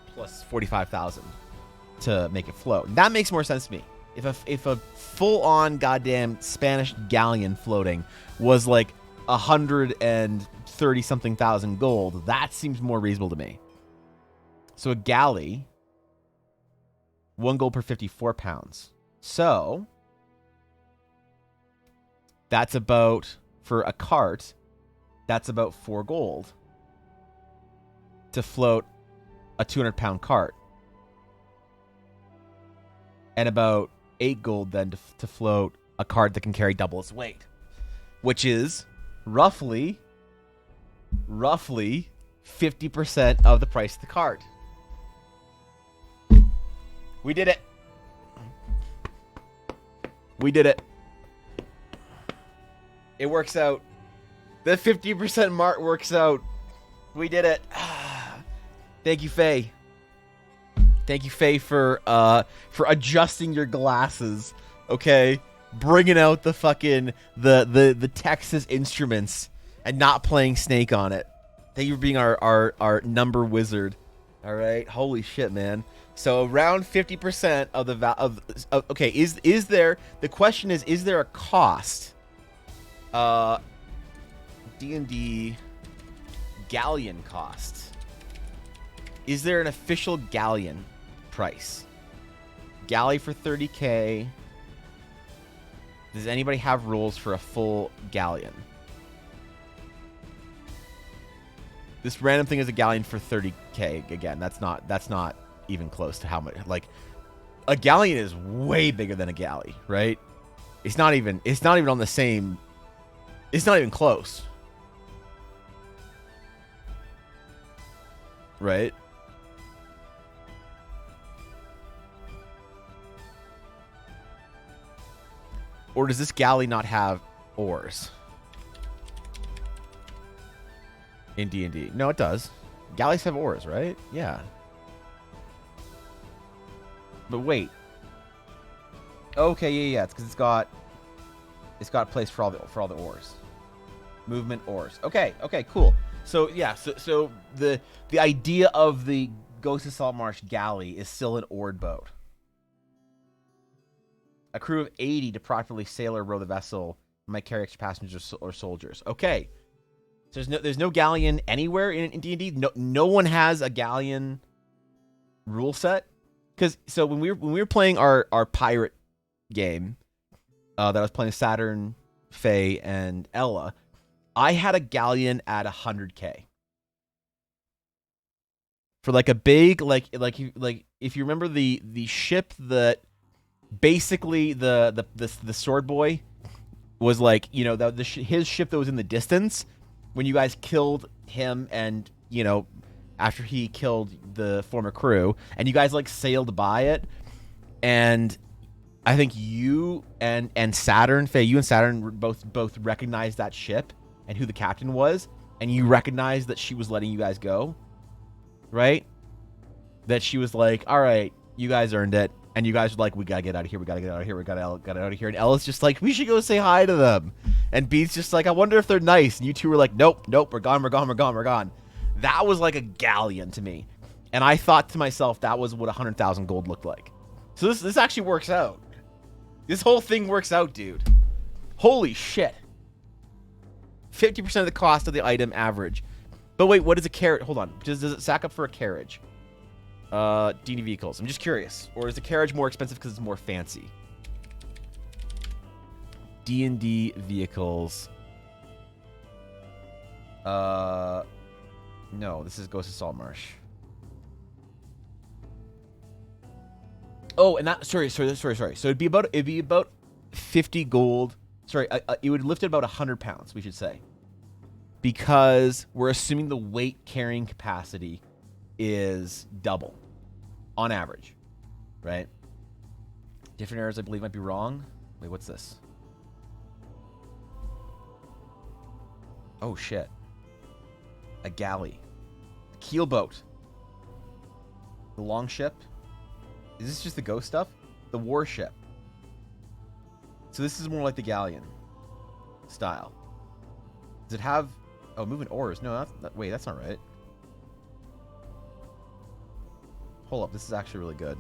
45,000 to make it float. That makes more sense to me. If a full on goddamn Spanish galleon floating was like 130 something thousand gold. That seems more reasonable to me. So a galley, 1 gold per 54 pounds. So that's about, for a cart, that's about 4 gold to float a 200-pound cart. And about 8 gold then to float a cart that can carry double its weight. Which is roughly 50% of the price of the cart. We did it. We did it. It works out. The 50% mark works out. We did it. Thank you, Faye. Thank you, Faye, for adjusting your glasses. Okay, bringing out the fucking the Texas Instruments and not playing Snake on it. Thank you for being our number wizard. All right, holy shit, man. So around 50% of the okay, is there, the question is there a cost? D&D galleon cost. Is there an official galleon price? Galley for 30k. Does anybody have rules for a full galleon? This random thing is a galleon for 30k. Again, that's not even close to how much. Like, a galleon is way bigger than a galley, right? It's not even on the same. It's not even close, right? Or does this galley not have oars? In D&D. No, it does. Galleys have oars, right? Yeah. But wait. Okay, yeah. It's because it's got a place for all the oars. Movement oars. Okay, cool. So yeah, so the idea of the Ghost of Saltmarsh galley is still an oared boat. A crew of 80 to properly sail or row the vessel might carry extra passengers or soldiers. Okay. So there's no galleon anywhere in D&D. No one has a galleon rule set. So when we were playing our pirate game, that I was playing Saturn, Faye, and Ella, I had a galleon at 100k. For like a big like if you remember the ship that basically the sword boy was like, you know, his ship that was in the distance when you guys killed him, and you know, after he killed the former crew, and you guys like sailed by it, and I think you and Saturn, Faye, you and Saturn both recognized that ship and who the captain was, and you recognized that she was letting you guys go, right? That she was like, all right, you guys earned it. And you guys were like, we gotta get out of here, we gotta get out of here, we gotta get out of here. And Ella's just like, we should go say hi to them. And Beat's just like, I wonder if they're nice. And you two were like, nope, we're gone. That was like a galleon to me. And I thought to myself, that was what 100,000 gold looked like. So this actually works out. This whole thing works out, dude. Holy shit. 50% of the cost of the item average. But wait, what is a carriage? Hold on. Does it stack up for a carriage? D&D vehicles. I'm just curious. Or is the carriage more expensive because it's more fancy? D&D vehicles. No, this is Ghost of Saltmarsh. Oh, and that sorry. So it'd be about 50 gold. Sorry, it would lift at about 100 pounds, we should say. Because we're assuming the weight carrying capacity is double on average, right? Different errors, I believe, might be wrong. Wait, what's this? Oh, shit. A galley. A keel boat. The long ship. Is this just the ghost stuff? The warship. So this is more like the galleon style. Does it have... Oh, moving oars. No, wait, that's not right. Hold up, this is actually really good.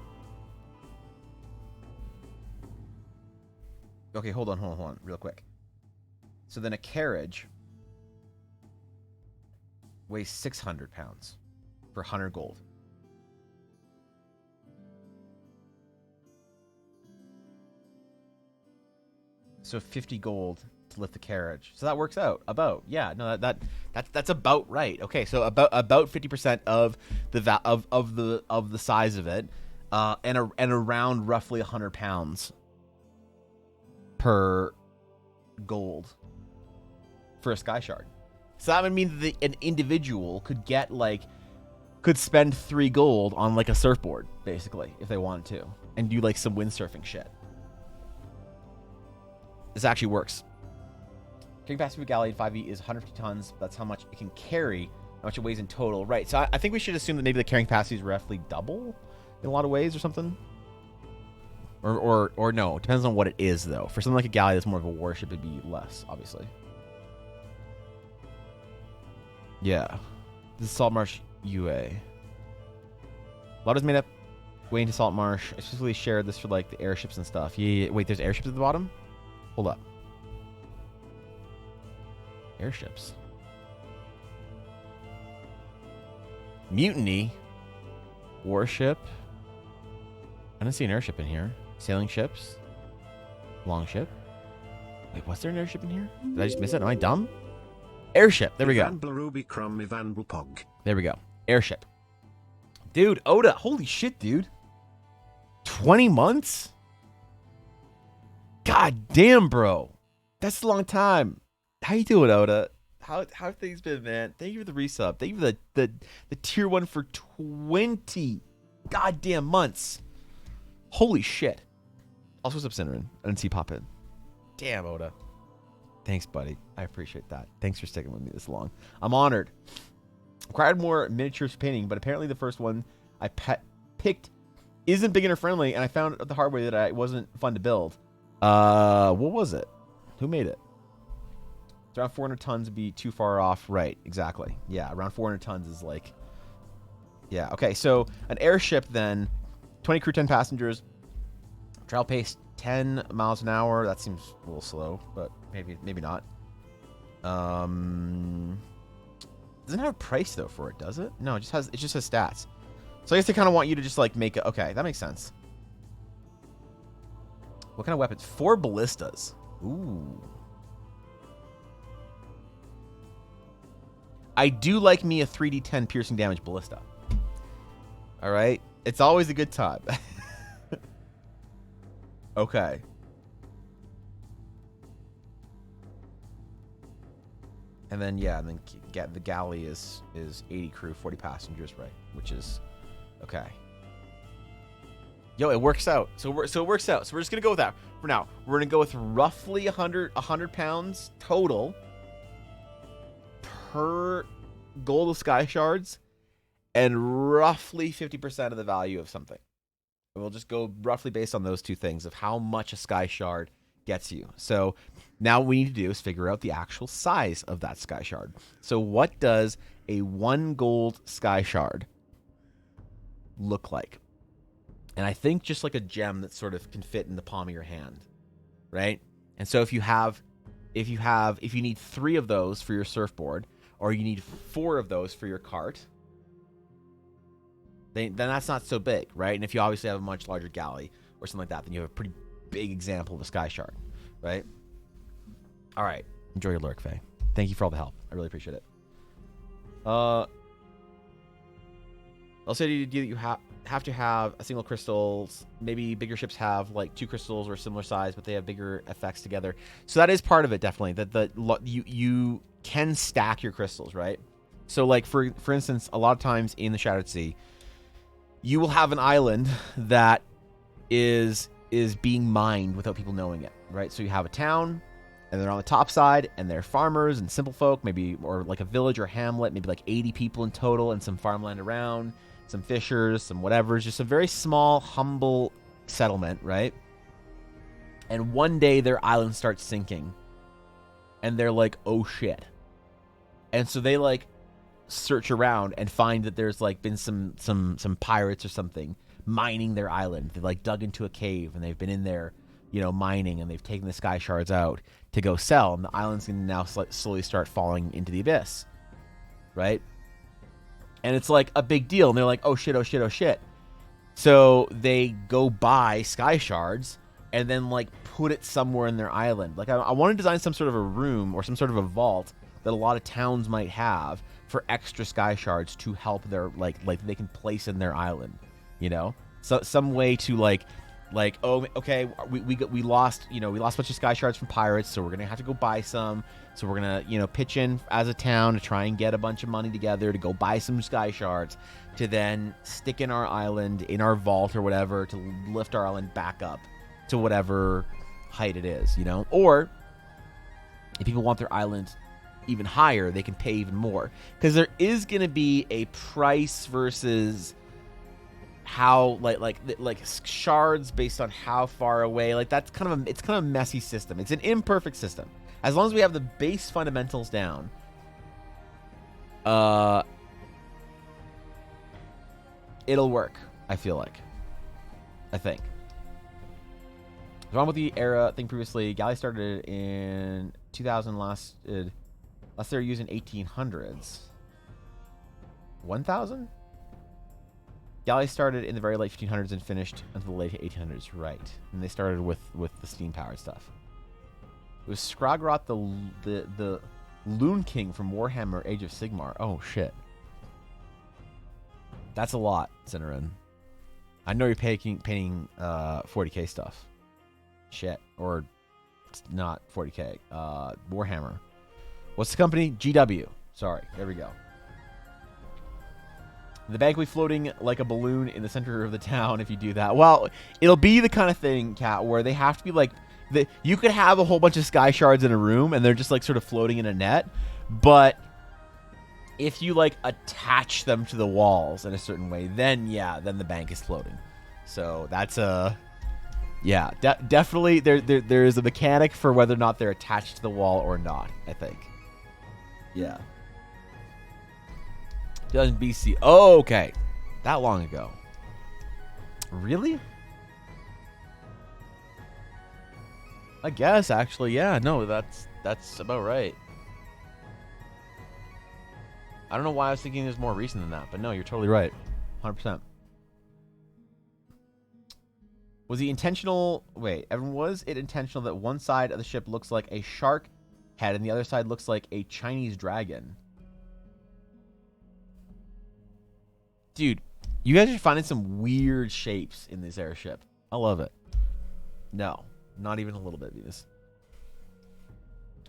Okay, hold on, real quick. So then a carriage weighs 600 pounds for 100 gold. So 50 gold to lift the carriage. So that works out about. Yeah, no, that's about right. Okay, so about 50% of the size of it, and around roughly 100 pounds per gold for a sky shard. So that would mean that an individual could spend 3 gold on like a surfboard, basically, if they wanted to, and do like some windsurfing shit. This actually works. Carrying capacity of a galley in 5e is 150 tons. That's how much it can carry, how much it weighs in total. Right, so I think we should assume that maybe the carrying capacity is roughly double in a lot of ways or something. Or no, it depends on what it is, though. For something like a galley that's more of a warship, it'd be less, obviously. Yeah. This is Salt Marsh UA. Lot is made up way into Salt Marsh. I specifically shared this for like the airships and stuff. Yeah, wait, there's airships at the bottom? Hold up. Airships. Mutiny. Warship. I don't see an airship in here. Sailing ships. Longship. Wait, was there an airship in here? Did I just miss it? Am I dumb? Airship. There we go. There we go. Airship. Dude, Oda. Holy shit, dude. 20 months? God damn, bro. That's a long time. How you doing, Oda? How have things been, man? Thank you for the resub. Thank you for the tier 1 for 20 goddamn months. Holy shit. Also, what's up, Cinnamon? I didn't see you pop in. Damn, Oda. Thanks, buddy. I appreciate that. Thanks for sticking with me this long. I'm honored. Required more miniatures painting, but apparently the first one I picked isn't beginner friendly, and I found the hard way that it wasn't fun to build. What was it? Who made it? It's around 400 tons would be too far off. Right, exactly. Yeah, around 400 tons is like... Yeah, okay, so an airship then, 20 crew, 10 passengers, travel pace 10 miles an hour. That seems a little slow, but maybe not. Doesn't have a price though for it, does it? No, it just has stats. So I guess they kind of want you to just like make it. Okay, that makes sense. What kind of weapons? 4 ballistas. Ooh. I do like me a 3d10 piercing damage ballista. All right, it's always a good time. Okay. And then get the galley is 80 crew, 40 passengers, right? Which is okay. Yo, it works out. So it works out. So we're just gonna go with that for now. We're gonna go with roughly 100 pounds total per gold of sky shards, and roughly 50% of the value of something. We'll just go roughly based on those two things of how much a sky shard gets you. So now what we need to do is figure out the actual size of that sky shard. So what does a 1 gold sky shard look like? And I think just like a gem that sort of can fit in the palm of your hand, right? And so if you need 3 of those for your surfboard, or you need 4 of those for your cart, then that's not so big, right? And if you obviously have a much larger galley or something like that, then you have a pretty big example of a sky shard, right? All right. Enjoy your lurk, Faye. Thank you for all the help. I really appreciate it. I'll say to you that you have to have a single crystals. Maybe bigger ships have like 2 crystals or similar size, but they have bigger effects together. So that is part of it, definitely. That you can stack your crystals, right? So like for instance, a lot of times in the Shattered Sea, you will have an island that is being mined without people knowing it, right? So you have a town, and they're on the top side, and they're farmers and simple folk, maybe, or like a village or hamlet, maybe like 80 people in total, and some farmland around, some fishers, some whatever, just a very small, humble settlement, right? And one day their island starts sinking, and they're like, oh shit. And so they like search around and find that there's like been some pirates or something mining their island. They like dug into a cave and they've been in there, mining, and they've taken the sky shards out to go sell, and the island's gonna now slowly start falling into the abyss, right? And it's like a big deal. And they're like, oh shit, oh shit, oh shit. So they go buy sky shards and then like put it somewhere in their island. Like I want to design some sort of a room or some sort of a vault that a lot of towns might have for extra sky shards to help their like they can place in their island, you know? So some way to like oh okay, we lost, you know, we lost a bunch of sky shards from pirates, so we're going to have to go buy some. So we're going to, you know, pitch in as a town to try and get a bunch of money together to go buy some sky shards to then stick in our island, in our vault or whatever, to lift our island back up to whatever height it is, you know? Or if people want their island even higher, they can pay even more. Because there is going to be a price versus how like shards based on how far away. Like that's kind of it's kind of a messy system. It's an imperfect system. As long as we have the base fundamentals down, it'll work. I feel like. I think. Wrong with the era thing previously. Galley started in 2000. Last they were using 1800s. 1000. Galley started in the very late 1500s and finished until the late 1800s. Right, and they started with the steam powered stuff. It was Skragrott the Loon King from Warhammer Age of Sigmar. Oh shit. That's a lot, Cinnamon. I know you're painting 40k stuff. Shit. Or it's not 40k. Warhammer. What's the company? GW. Sorry. There we go. The bank will be floating like a balloon in the center of the town if you do that. Well, it'll be the kind of thing, Kat, where they have to be like... you could have a whole bunch of sky shards in a room, and they're just like sort of floating in a net. But if you like attach them to the walls in a certain way, then yeah, then the bank is floating. So that's a... yeah, definitely there is a mechanic for whether or not they're attached to the wall or not, I think. Yeah. 2000 BC. Oh, okay. That long ago. Really? I guess, actually, yeah. No, that's about right. I don't know why I was thinking it was more recent than that, but no, you're totally right. 100%. Was the intentional... wait, Evan, was it intentional that one side of the ship looks like a shark head and the other side looks like a Chinese dragon? Dude, you guys are finding some weird shapes in this airship. I love it. No, not even a little bit, Venus.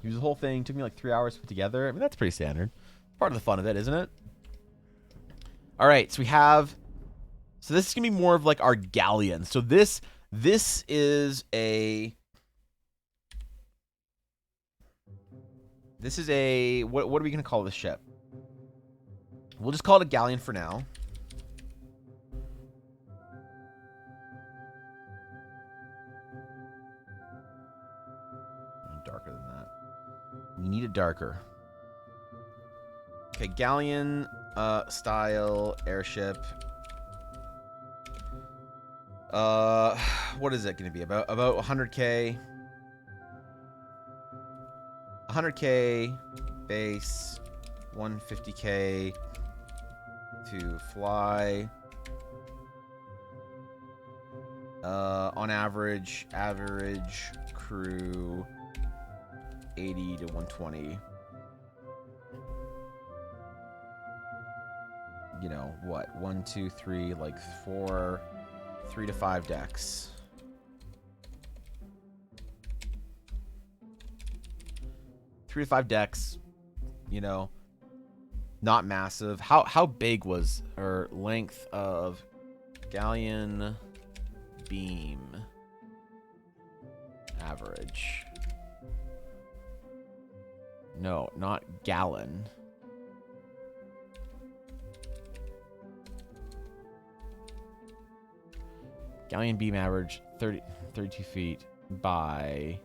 Use the whole thing. Took me like 3 hours to put together. I mean, that's pretty standard. Part of the fun of it, isn't it? All right, so we have... so this is going to be more of like our galleon. So this is a... this is a... what are we going to call this ship? We'll just call it a galleon for now. Darker than that. We need it darker. Okay, galleon style airship. What is it going to be? About 100k. 100k base, 150k to fly. On average crew 80 to 120. You know, what? 1, 2, 3, like 4, 3 to 5 decks. Three to 5 decks, you know, not massive. How big was or length of galleon beam average? No, not gallon. Galleon beam average 32 feet by...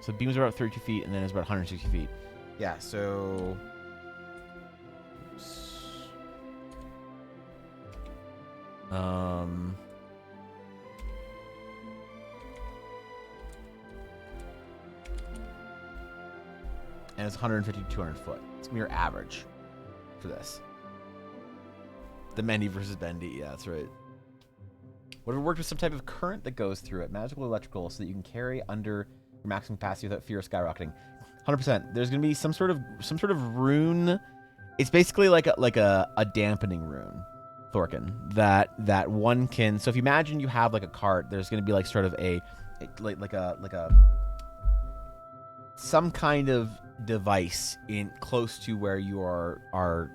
so the beams are about 32 feet, and then it's about 160 feet. Yeah, so... and it's 150 to 200 foot. It's gonna be your average for this. The Mendy versus Bendy, yeah, that's right. Would have worked with some type of current that goes through it, magical electrical, so that you can carry under your maximum capacity without fear of skyrocketing. 100%. There's gonna be some sort of rune. It's basically like a dampening rune, Thorkin. That one can. So if you imagine you have like a cart, there's gonna be like sort of some kind of device in close to where you are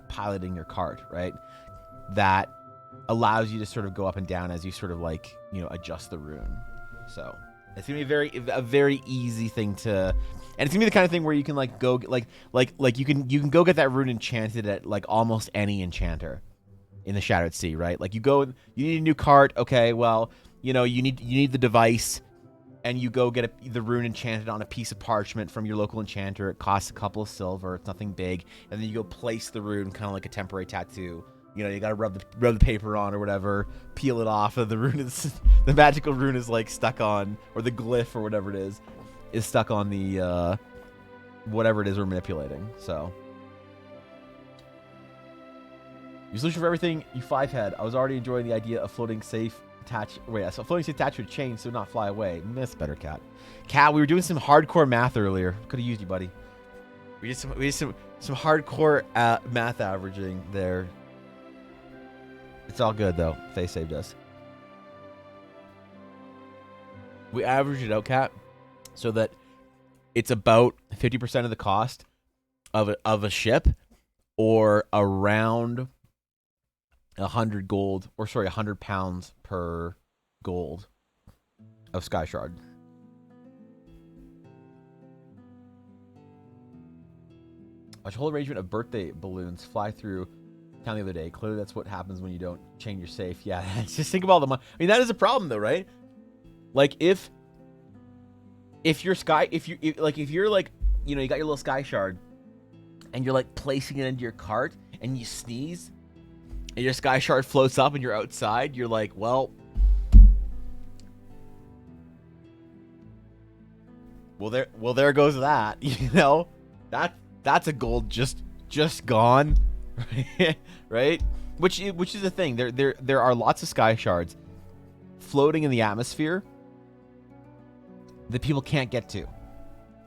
piloting your cart, right? That allows you to sort of go up and down as you sort of like, you know, adjust the rune. So it's gonna be a very easy thing to, and it's gonna be the kind of thing where you can like go like you can go get that rune enchanted at like almost any enchanter in the Shattered Sea, right? Like you need a new cart, okay, well, you know, you need the device, and you go get the rune enchanted on a piece of parchment from your local enchanter. It costs a couple of silver. It's nothing big. And then you go place the rune, kind of like a temporary tattoo. You know, you gotta rub the paper on or whatever, peel it off, and the rune is the magical rune is like stuck on, or the glyph or whatever it is stuck on the whatever it is we're manipulating. So your solution for everything, you 5-head. I was already enjoying the idea of floating safe. Floating safe attached to a chain so not fly away. That's better, Cat. Cat, we were doing some hardcore math earlier. Could have used you, buddy. We did some hardcore math averaging there. It's all good though. Faye saved us. We averaged it out, Cat, so that it's about 50% of the cost of a ship, or around 100 gold, or sorry, 100 pounds per gold of Sky Shard. Watch a whole arrangement of birthday balloons fly through town the other day. Clearly that's what happens when you don't change your safe. Yeah, just think about the money. I mean, that is a problem though, right? Like if you're like, you know, you got your little Sky Shard and you're like placing it into your cart and you sneeze and your Sky Shard floats up and you're outside, you're like, well, there goes that. You know, that's a gold just gone, right? Which is the thing. There are lots of Sky Shards floating in the atmosphere that people can't get to,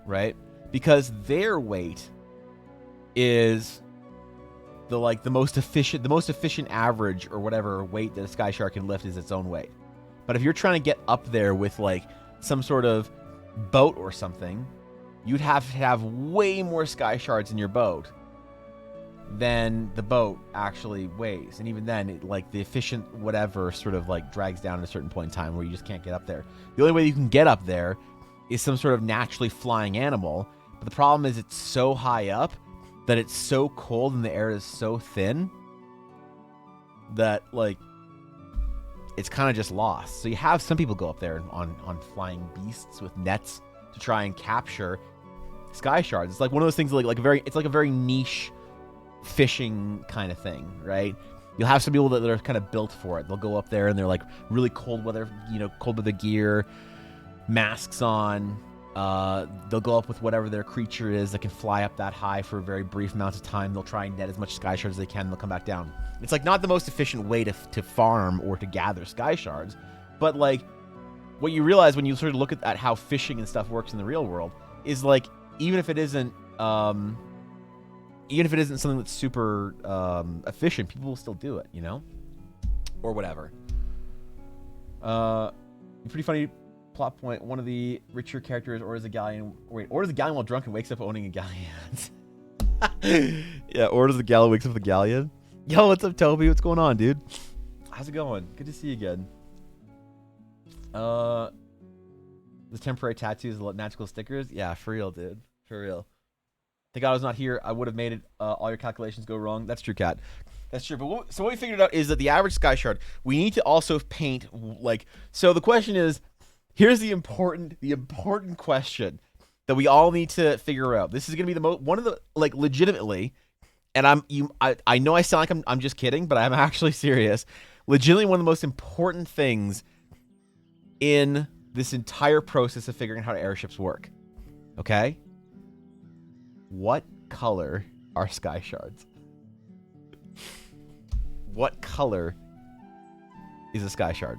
right? Because their weight is the most efficient average or whatever weight that a Sky Shark can lift is its own weight. But if you're trying to get up there with like some sort of boat or something, you'd have to have way more Sky Shards in your boat than the boat actually weighs. And even then, the efficient whatever sort of like drags down at a certain point in time where you just can't get up there. The only way you can get up there is some sort of naturally flying animal. But the problem is it's so high up that it's so cold and the air is so thin that like it's kind of just lost. So you have some people go up there on flying beasts with nets to try and capture Sky Shards. It's like one of those things like a very niche fishing kind of thing, right? You'll have some people that are kind of built for it. They'll go up there and they're like really cold weather gear, masks on. They'll go up with whatever their creature is that can fly up that high for a very brief amount of time. They'll try and net as much Sky Shards as they can, and they'll come back down. It's like not the most efficient way to farm or to gather Sky Shards, but like what you realize when you sort of look at how fishing and stuff works in the real world is like even if it isn't something that's super efficient, people will still do it, you know, or whatever. Pretty funny plot point. One of the richer characters orders a galleon while drunk and wakes up owning a galleon. Yeah, orders a galleon, wakes up with a galleon. Yo, what's up, Toby? What's going on, dude? How's it going? Good to see you again. The temporary tattoos, the magical stickers. Yeah, for real, dude. For real. Thank God I was not here. I would have made it. All your calculations go wrong. That's true, Cat. That's true. But what we figured out is that the average Sky Shard, we need to also paint like. So the question is, here's the important question that we all need to figure out. This is gonna be one of the like legitimately, and I know I sound like I'm just kidding, but I'm actually serious. Legitimately, one of the most important things in this entire process of figuring out how airships work. Okay? What color are sky shards? What color is a sky shard?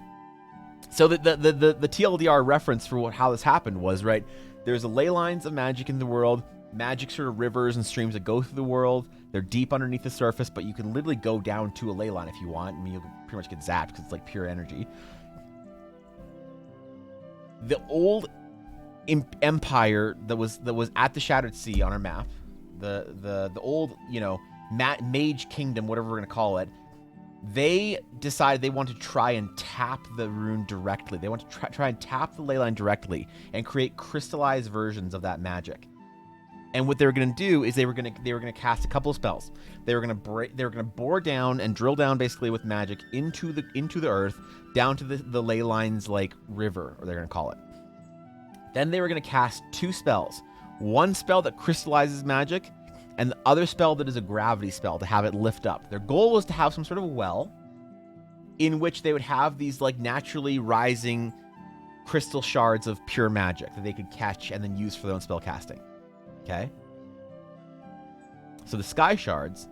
So the TLDR reference for how this happened was, right, there's ley lines of magic in the world, magic sort of rivers and streams that go through the world. They're deep underneath the surface, but you can literally go down to a ley line if you want. I mean, you'll pretty much get zapped because it's like pure energy. The old empire that was at the Shattered Sea on our map, the old, you know, mage kingdom, whatever we're gonna call it, they decided they want to try and tap the rune directly. They want to try and tap the ley line directly and create crystallized versions of that magic. And what they were going to do is they were going to cast a couple of spells. They were going to bore down and drill down basically with magic into the earth, down to the ley lines like river, or they're going to call it. Then they were going to cast 2 spells. One spell that crystallizes magic, and the other spell that is a gravity spell to have it lift up. Their goal was to have some sort of well in which they would have these like naturally rising crystal shards of pure magic that they could catch and then use for their own spell casting. Okay? So the sky shards,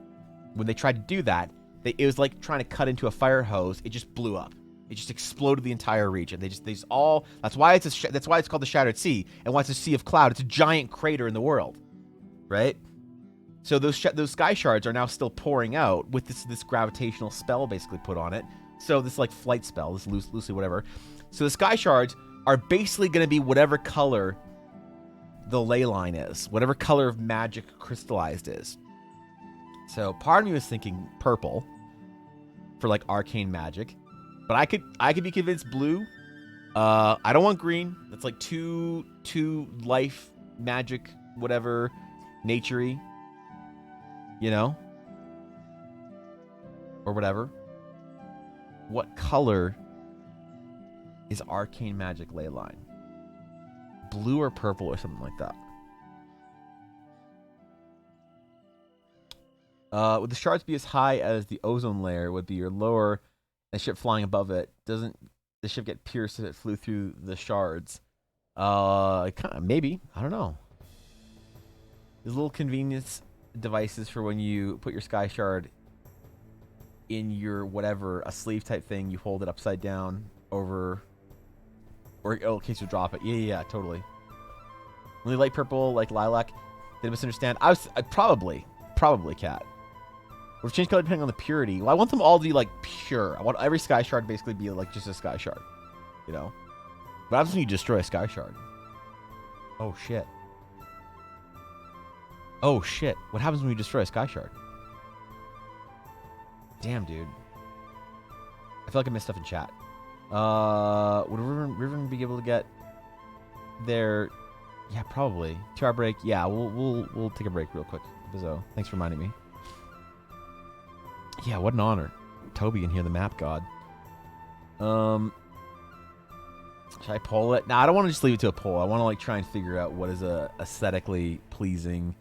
when they tried to do that, it was like trying to cut into a fire hose. It just blew up. It just exploded the entire region. They just all. That's why it's called the Shattered Sea, and why it's a sea of cloud. It's a giant crater in the world, right? So those sky shards are now still pouring out with this gravitational spell basically put on it. So this like flight spell, this loosely whatever. So the sky shards are basically going to be whatever color the ley line is, whatever color of magic crystallized is. So part of me was thinking purple for like arcane magic, but I could be convinced blue. I don't want green. That's like too life magic whatever nature-y. You know? Or whatever. What color is arcane magic ley line? Blue or purple or something like that. Would the shards be as high as the ozone layer would be, or lower, and the ship flying above it? Doesn't the ship get pierced if it flew through the shards? Maybe. I don't know. There's little convenience devices for when you put your sky shard in your whatever, a sleeve type thing. You hold it upside down over, or in case you drop it. Yeah, totally. Really light purple, like lilac. Did I misunderstand? I probably cat. Or change color depending on the purity. Well, I want them all to be like pure. I want every sky shard to basically be like just a sky shard, you know. What happens when you destroy a sky shard? Oh shit. Oh shit. What happens when you destroy a sky shard? Damn, dude. I feel like I missed stuff in chat. Would Riven be able to get there? Yeah, probably. 2-hour break. Yeah, we'll take a break real quick. Bizzo, thanks for reminding me. Yeah, what an honor. Toby can hear the map god. Should I poll it? Nah, I don't want to just leave it to a poll. I want to like try and figure out what is a aesthetically pleasing.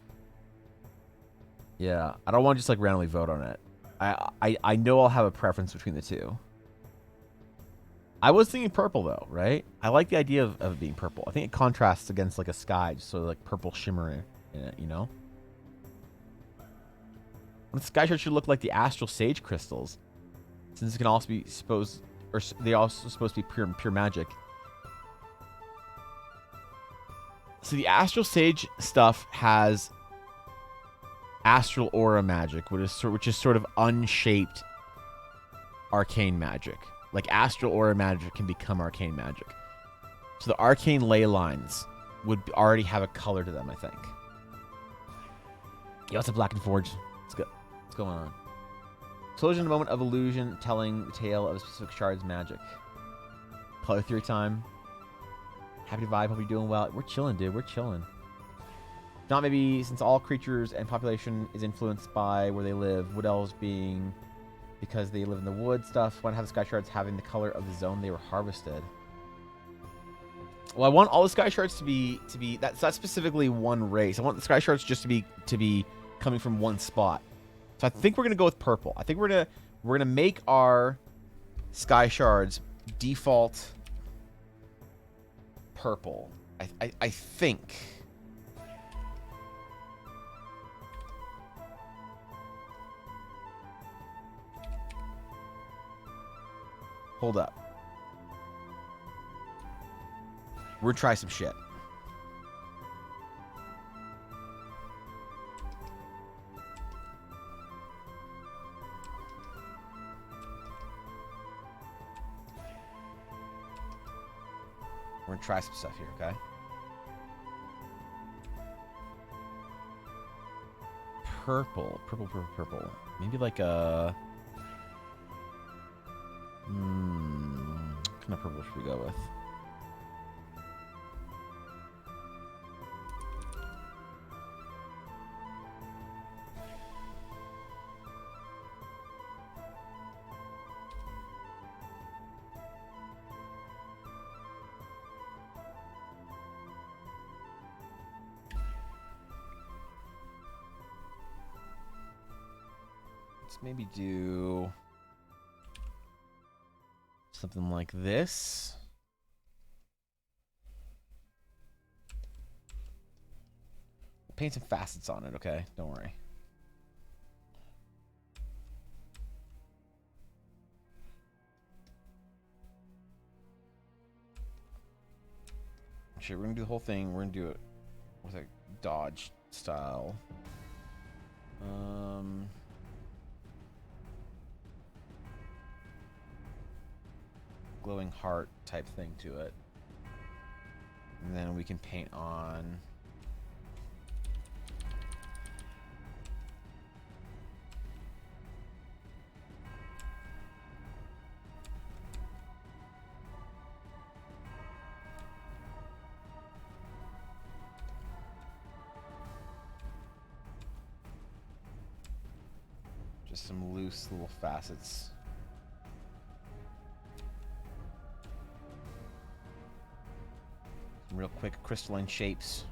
Yeah, I don't want to just like randomly vote on it. I know I'll have a preference between the two. I was thinking purple though, right? I like the idea of it being purple. I think it contrasts against like a sky, just sort of like purple shimmer in it, you know? The sky shard should look like the astral sage crystals, since it can also be they also supposed to be pure magic. So the astral sage stuff has astral aura magic, which is sort of unshaped arcane magic. Like astral aura magic can become arcane magic. So the arcane ley lines would already have a color to them, I think. Yeah, it's a Black and Forge. Let's go. What's going on? Explosion, a moment of illusion, telling the tale of a specific shard's magic. Color theory time. Happy to vibe. Hope you're doing well. We're chilling, dude. We're chilling. Not maybe since all creatures and population is influenced by where they live. Wood elves being because they live in the wood stuff. Why not have the sky shards having the color of the zone they were harvested? Well, I want all the sky shards to be that's specifically one race. I want the sky shards just to be coming from one spot. So I think we're gonna go with purple. I think we're gonna make our sky shards default purple. I think. Hold up. We're gonna try some shit. We're gonna try some stuff here, okay? Purple. Purple, purple, purple. Maybe like a... what kind of purple should we go with? Let's maybe do something like this. We'll paint some facets on it, okay? Don't worry. Shit, we're gonna do the whole thing. We're gonna do it with a Dodge style. Glowing heart type thing to it. And then we can paint on just some loose little facets. Real quick crystalline shapes.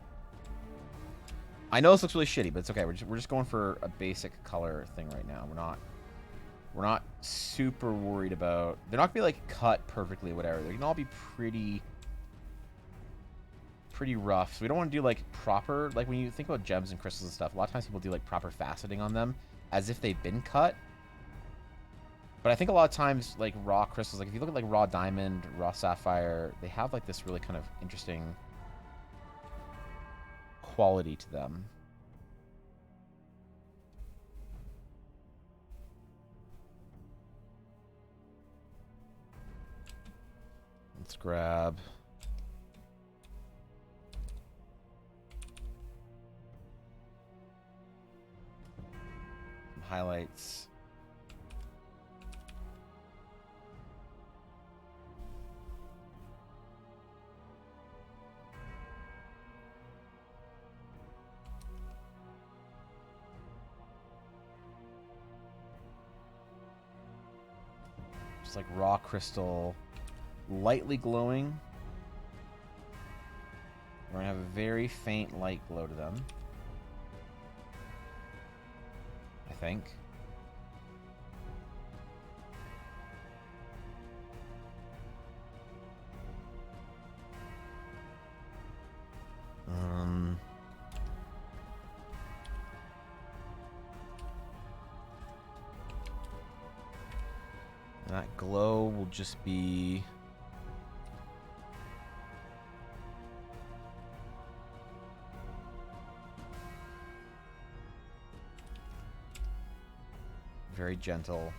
I know this looks really shitty, but it's okay. We're just going for a basic color thing right now. We're not super worried about. They're not gonna be like cut perfectly, whatever. They can all be pretty rough. So we don't want to do like proper, like when you think about gems and crystals and stuff. A lot of times people do like proper faceting on them as if they've been cut. But I think a lot of times, like, raw crystals, like, if you look at, like, raw diamond, raw sapphire, they have, like, this really kind of interesting quality to them. Let's grab... some highlights. Like raw crystal, lightly glowing. We're gonna have a very faint light glow to them, I think. That glow will just be very gentle.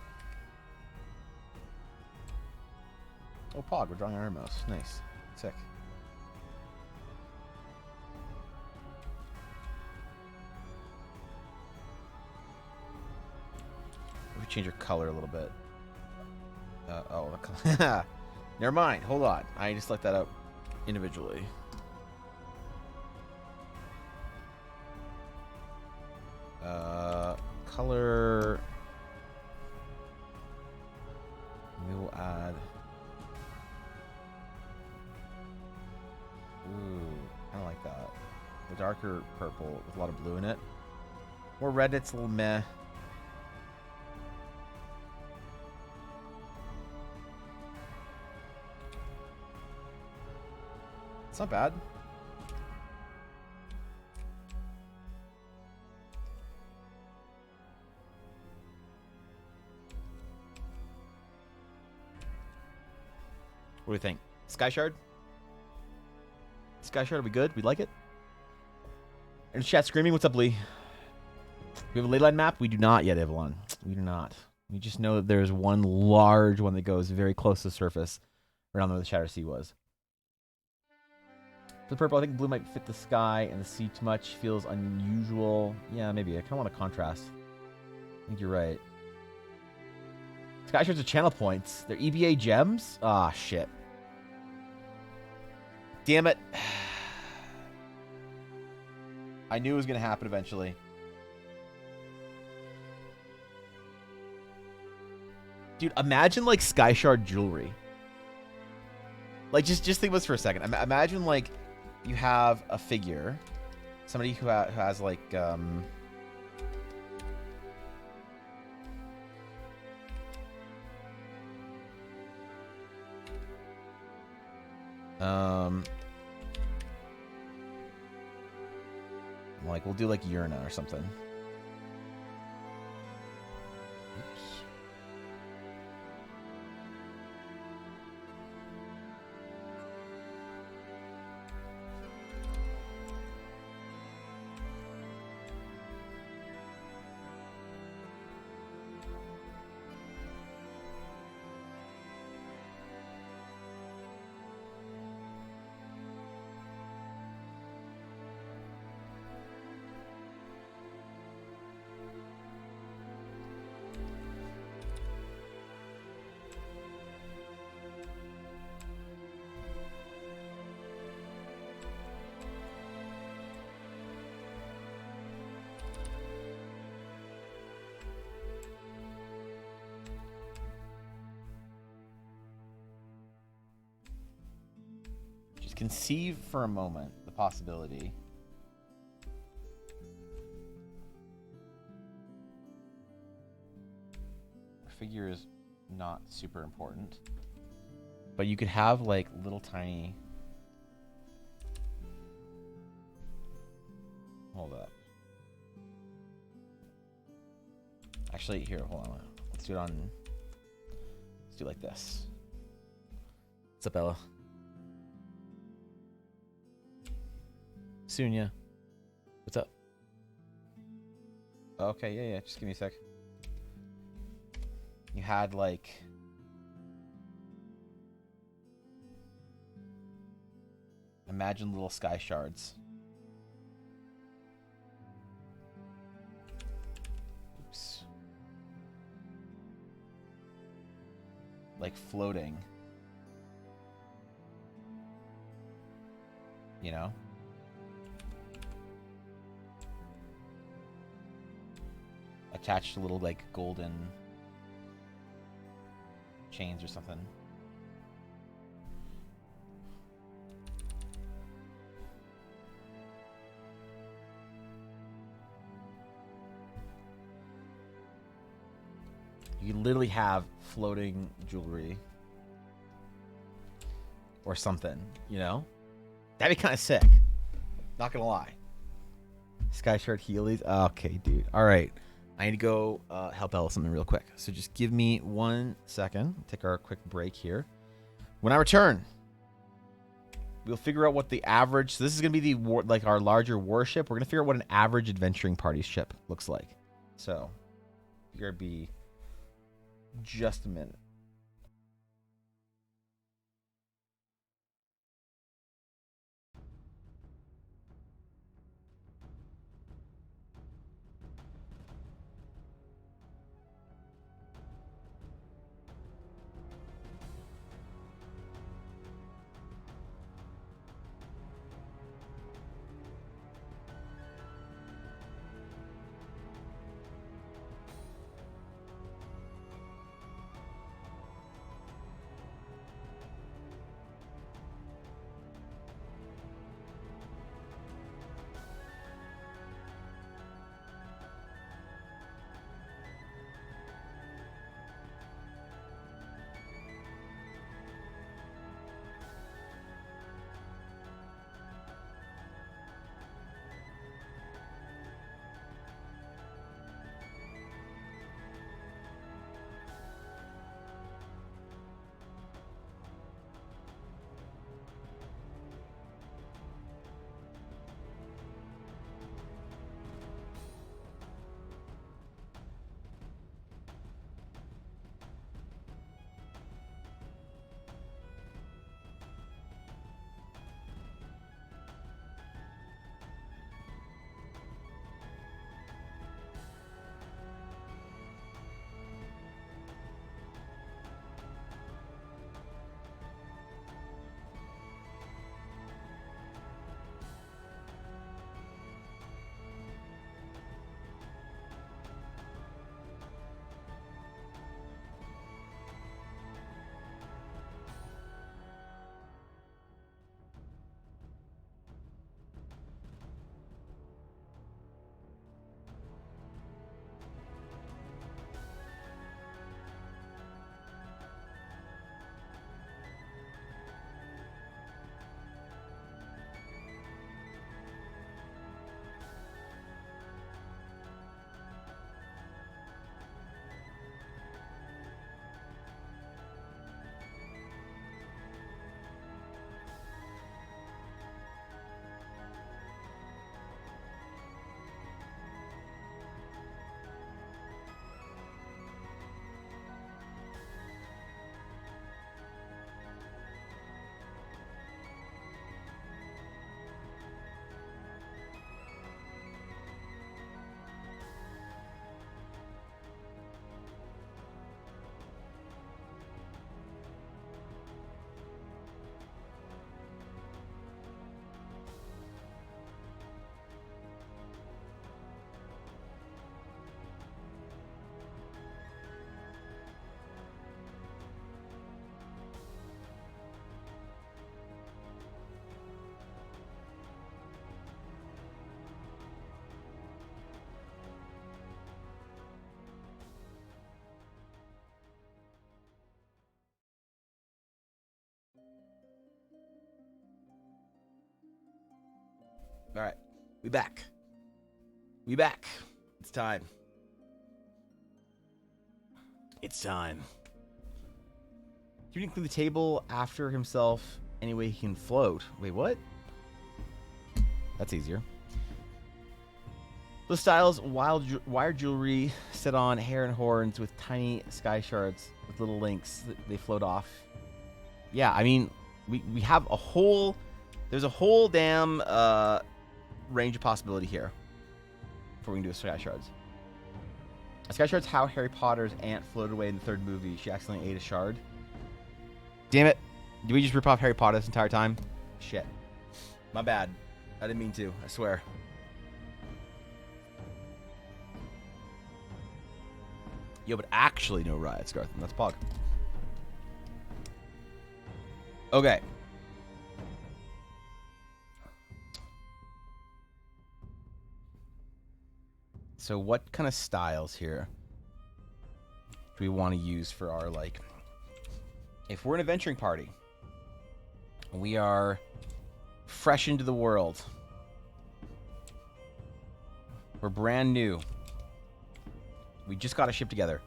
Oh, Pog, we're drawing our mouse. Nice. Sick. We change your color a little bit. Oh, the color. Never mind. Hold on. I just let that out individually. Color. We will add. Ooh, kind of like that. The darker purple with a lot of blue in it. More red, it's a little meh. It's not bad. What do we think? Sky Shard? Sky Shard, are we good? We like it? And chat screaming, what's up, Lee? We have a leyline map? We do not yet, Evelyn. We do not. We just know that there's one large one that goes very close to the surface around where the Shatter Sea was. For the purple, I think blue might fit the sky, and the sea too much feels unusual. Yeah, maybe. I kind of want a contrast. I think you're right. Sky Shards are channel points. They're EBA gems? Ah, shit. Damn it. I knew it was going to happen eventually. Dude, imagine, like, Sky Shard jewelry. Like, just think about this for a second. Imagine, like, you have a figure. Somebody who has, like, like, we'll do, like, Urna or something. Oops. Conceive for a moment the possibility the figure is not super important, but you could have like little tiny, hold up, actually here, hold on, let's do it on, let's do it like this. What's up, Ella? Sunya. What's up? Okay, yeah, just give me a sec. You had like imagine little sky shards. Oops. Like floating. You know? Attached to little like golden chains or something. You literally have floating jewelry or something, you know? That'd be kind of sick. Not gonna lie. Sky Shard Heelys. Okay, dude. All right. I need to go help Ella something real quick. So just give me 1 second. Take our quick break here. When I return, we'll figure out what the average. So this is gonna be the like our larger warship. We're gonna figure out what an average adventuring party ship looks like. So here be just a minute. All right, we back. We back. It's time. It's time. He can clean the table after himself any way he can float. Wait, what? That's easier. The styles, wire jewelry set on hair and horns with tiny sky shards with little links that they float off. Yeah, I mean, we have a whole... There's a whole damn range of possibility here before we can do a sky shards. A sky shard's how Harry Potter's aunt floated away in the third movie. She accidentally ate a shard. Damn it. Did we just rip off Harry Potter this entire time? Shit. My bad. I didn't mean to. I swear. Yo, but actually no riots, Garth. That's Pog. Okay. So what kind of styles here do we want to use for our, like... If we're an adventuring party, we are fresh into the world. We're brand new. We just got a ship together.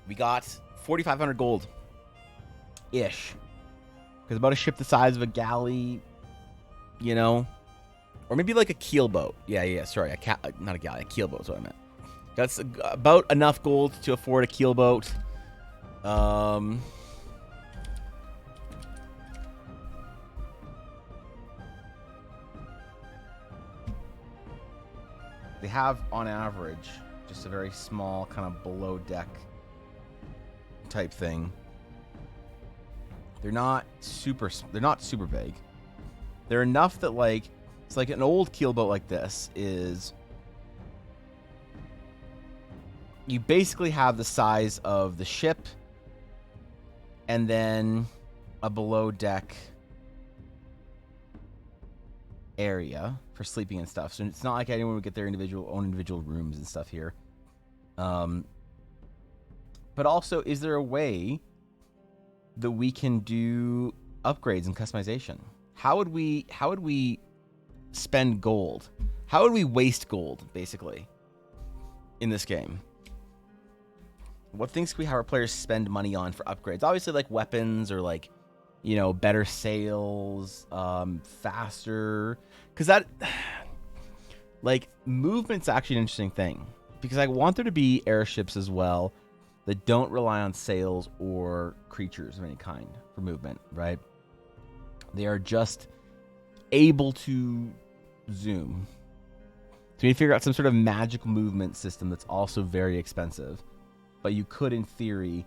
We got 4,500 gold-ish. Because about a ship the size of a galley, you know? Or maybe like a keelboat. Yeah, sorry. Not a galley, a keelboat is what I meant. That's about enough gold to afford a keelboat. They have, on average, just a very small kind of below deck type thing. They're not super big. They're enough that, like, it's like an old keelboat like this is... You basically have the size of the ship and then a below deck area for sleeping and stuff. So it's not like anyone would get their own individual rooms and stuff here. But also, is there a way that we can do upgrades and customization? How would we spend gold? How would we waste gold, basically, in this game? What things can we have our players spend money on for upgrades? Obviously, like weapons or like, you know, better sails, faster. Because that, like, movement's actually an interesting thing. Because I want there to be airships as well that don't rely on sails or creatures of any kind for movement, right? They are just able to zoom. So we need to figure out some sort of magical movement system that's also very expensive. But you could, in theory,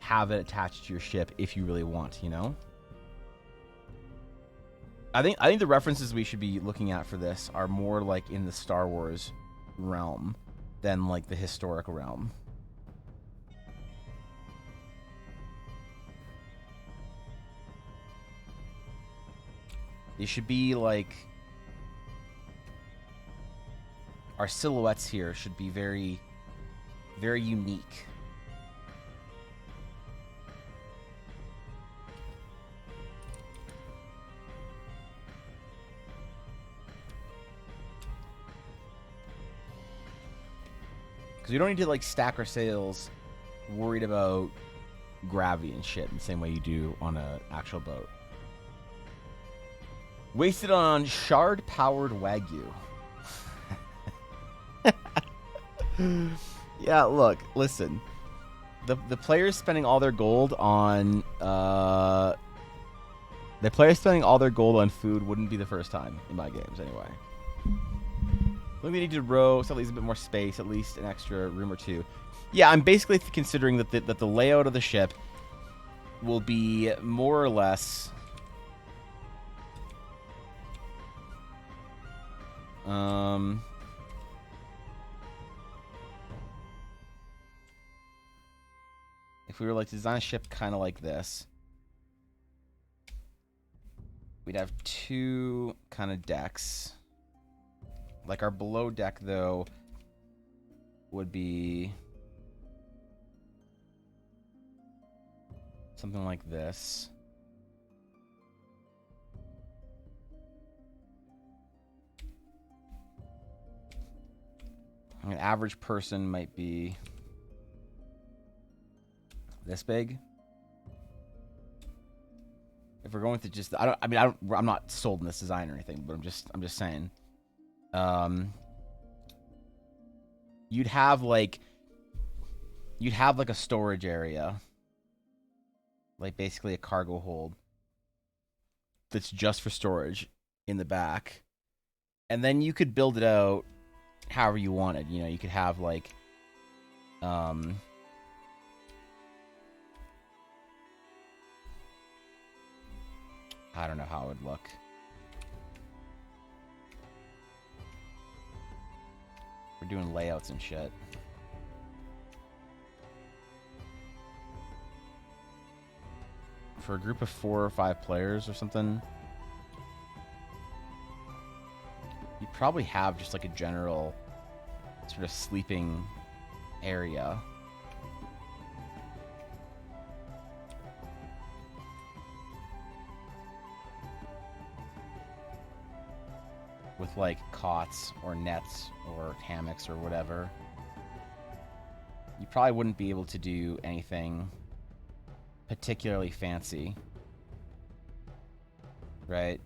have it attached to your ship if you really want, you know? I think the references we should be looking at for this are more like in the Star Wars realm than like the historical realm. They should be like... Our silhouettes here should be very, very unique. Because we don't need to like stack our sails worried about gravity and shit in the same way you do on an actual boat. Wasted on shard-powered Wagyu. Yeah, look, listen. The players spending all their gold on food wouldn't be the first time in my games anyway. I think they need to row, so at least a bit more space, at least an extra room or two. Yeah, I'm basically considering that the layout of the ship will be more or less if we were like to design a ship kind of like this, we'd have two kind of decks. Like our below deck, though, would be something like this. An average person might be this big. If we're going to just, I'm not sold in this design or anything, but I'm just saying. You'd have like a storage area, like basically a cargo hold that's just for storage in the back, and then you could build it out however you wanted. You know, you could have like, I don't know how it would look. We're doing layouts and shit. For a group of 4 or 5 players or something, you'd probably have just like a general sort of sleeping area. With like cots or nets or hammocks or whatever. You probably wouldn't be able to do anything particularly fancy, right?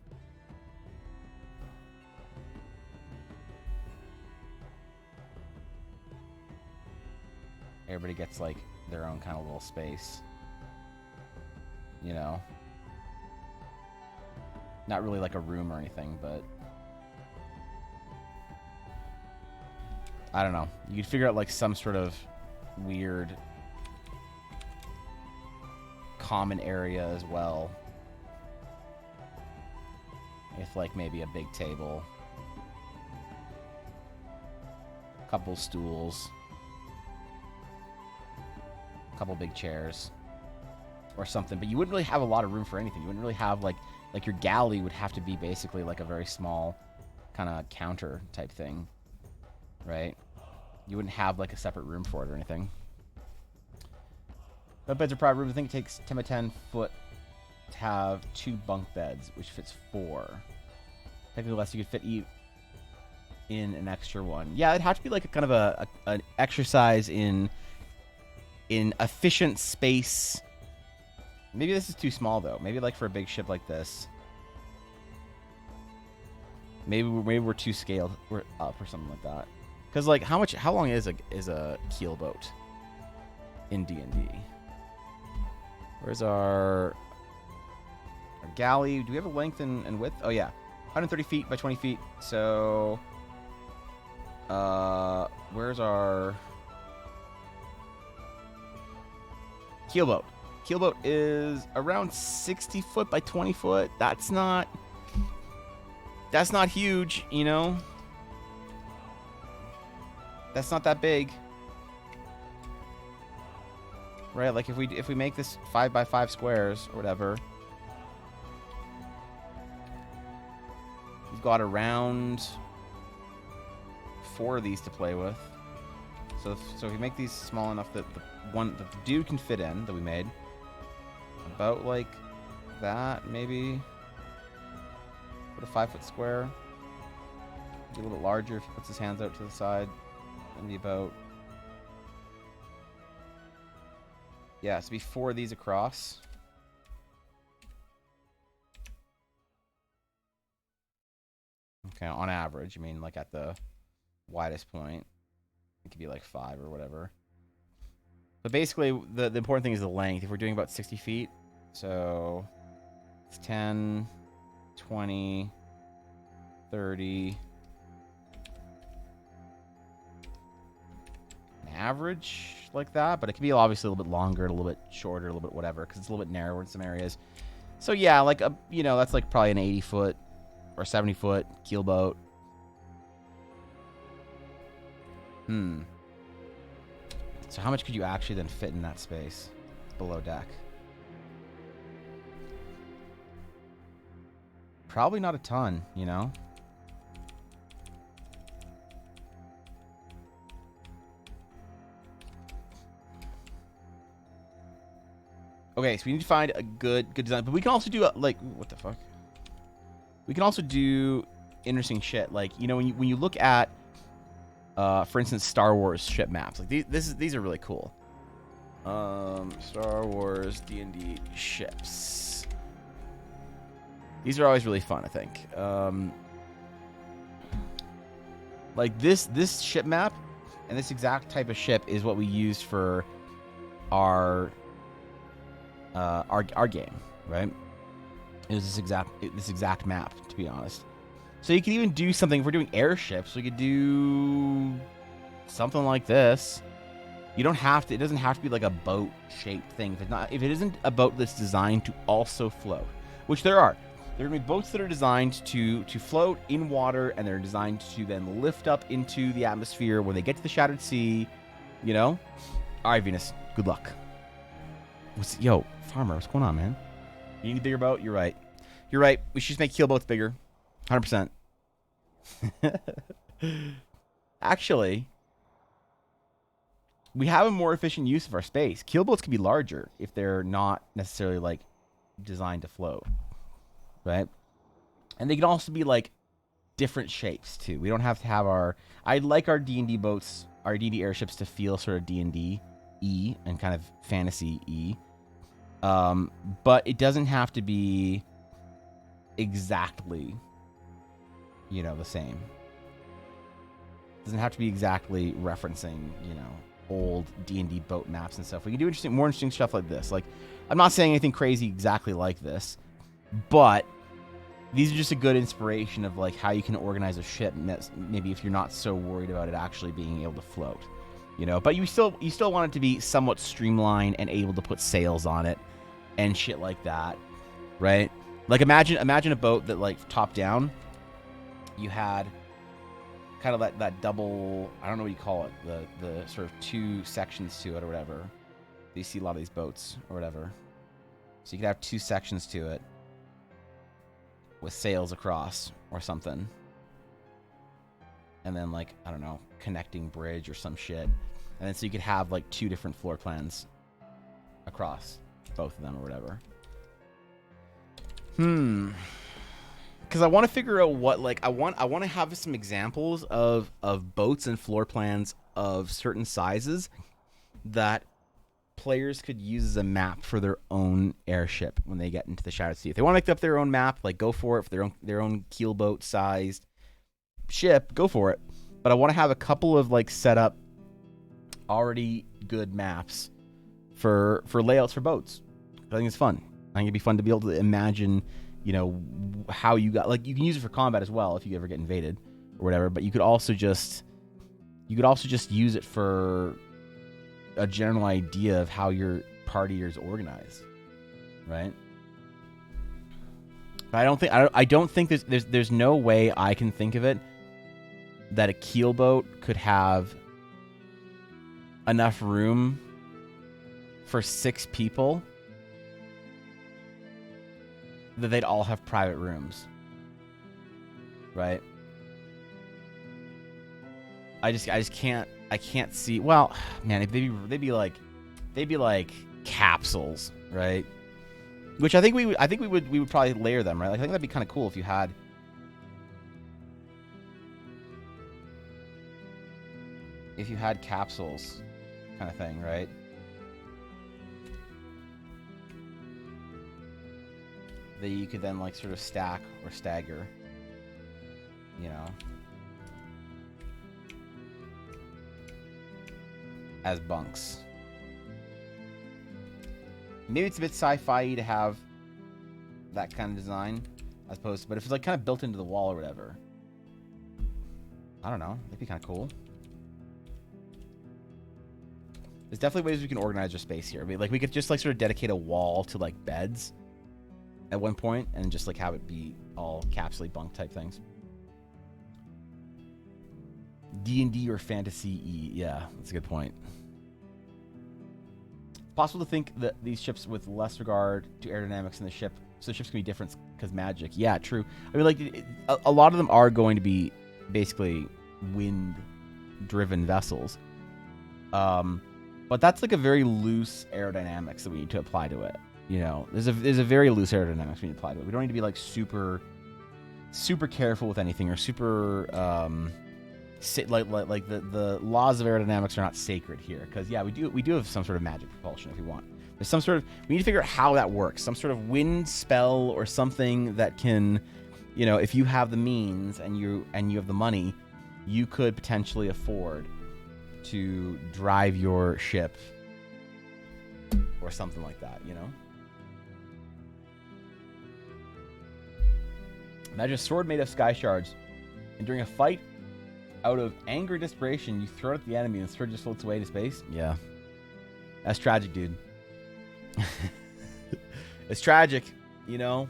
Everybody gets like their own kind of little space, you know? Not really like a room or anything, but I don't know. You could figure out like some sort of weird common area as well. With like maybe a big table, a couple stools, a couple big chairs, or something. But you wouldn't really have a lot of room for anything. You wouldn't really have like your galley would have to be basically like a very small kind of counter type thing, right? You wouldn't have like a separate room for it or anything. But beds are private rooms. I think it takes 10 by 10 foot to have 2 bunk beds, which fits 4. Technically less, you could fit in an extra one. Yeah, it'd have to be like a kind of an exercise in efficient space. Maybe this is too small though. Maybe like for a big ship like this. Maybe we're too scaled. We're up or something like that. Because like how long is a keel boat in D&D? Where's our galley? Do we have a length and width? Oh yeah, 130 feet by 20 feet. So where's our keel boat? Keel boat is around 60 foot by 20 foot. That's not huge, you know? That's not that big. Right, like if we make this 5 by 5 squares or whatever, we've got around 4 of these to play with. So if we make these small enough that the dude can fit in that we made, about like that maybe. Put a 5 foot square. Be a little bit larger if he puts his hands out to the side. And the about. Yeah, so be 4 of these across. Okay, on average, I mean, like at the widest point, it could be like 5 or whatever. But basically, the important thing is the length. If we're doing about 60 feet, so it's 10, 20, 30. Average like that, but it can be obviously a little bit longer, a little bit shorter, a little bit whatever, because it's a little bit narrower in some areas. So yeah, like that's like probably an 80 foot or 70 foot keel boat. So how much could you actually then fit in that space below deck? Probably not a ton, you know? Okay, so we need to find a good design, but we can also do like what the fuck? We can also do interesting shit, like when you look at For instance, Star Wars ship maps. Like these are really cool. Star Wars D&D ships. These are always really fun, I think. Like this ship map and this exact type of ship is what we used for our game, right? It was this exact map, to be honest. So you could even do something. If we're doing airships, we could do something like this. You don't have to. It doesn't have to be like a boat-shaped thing. If it isn't a boat that's designed to also float, which there are. There are going to be boats that are designed to float in water, and they're designed to then lift up into the atmosphere when they get to the Shattered Sea. You know. All right, Venus. Good luck. Yo, Farmer, what's going on, man? You need a bigger boat? You're right. You're right. We should just make keel boats bigger. 100%. Actually, we have a more efficient use of our space. Keel boats can be larger if they're not necessarily like designed to float, right? And they can also be like different shapes too. We don't have to have our. I like our D&D boats, our D&D airships to feel sort of D&D-y and kind of fantasy-y. But it doesn't have to be exactly, the same. It doesn't have to be exactly referencing, old D&D boat maps and stuff. We can do more interesting stuff like this. Like, I'm not saying anything crazy exactly like this, but these are just a good inspiration of like how you can organize a ship. Maybe if you're not so worried about it actually being able to float, But you still want it to be somewhat streamlined and able to put sails on it and shit like that, right? Like imagine a boat that like top down, you had kind of that double, I don't know what you call it, the sort of two sections to it or whatever. You see a lot of these boats or whatever. So you could have two sections to it with sails across or something. And then like, I don't know, connecting bridge or some shit. And then so you could have like two different floor plans across both of them or whatever. Because I want to figure out what, like, I want to have some examples of boats and floor plans of certain sizes that players could use as a map for their own airship when they get into the Shattered Sea. If they want to make up their own map, like, go for it. For their own keel boat sized ship, go for it. But I want to have a couple of like set up already good maps for layouts for boats. I think it's fun. I think it'd be fun to be able to imagine, how you got, like, you can use it for combat as well if you ever get invaded or whatever, but you could also just use it for a general idea of how your party is organized, right? But I don't think there's no way I can think of it that a keel boat could have enough room for 6 people that they'd all have private rooms, right? I can't see. Well, man, they'd be like capsules, right? Which I think we would probably layer them, right? Like, I think that'd be kind of cool if you had capsules, kind of thing, right? That you could then like sort of stack or stagger, as bunks. Maybe it's a bit sci-fi to have that kind of design as opposed to, but if it's like kind of built into the wall or whatever, I don't know, that'd be kind of cool. There's definitely ways we can organize our space here. I mean, like, we could just like sort of dedicate a wall to like beds at one point and just like have it be all capsule bunk type things. D&D or fantasy-y. Yeah, that's a good point. It's possible to think that these ships with less regard to aerodynamics in the ship, so the ships can be different because magic. Yeah, true. I mean, like, a lot of them are going to be basically wind-driven vessels. But that's like a very loose aerodynamics that we need to apply to it. There's a very loose aerodynamics we need to apply to it. We don't need to be like super careful with anything or super like the laws of aerodynamics are not sacred here, because yeah, we do have some sort of magic propulsion if we want. There's some sort of, we need to figure out how that works. Some sort of wind spell or something that can, you know, if you have the means and you have the money, you could potentially afford to drive your ship or something like that, you know? Imagine a sword made of sky shards, and during a fight, out of anger or desperation, you throw it at the enemy and the sword just floats away to space? Yeah. That's tragic, dude. It's tragic, you know?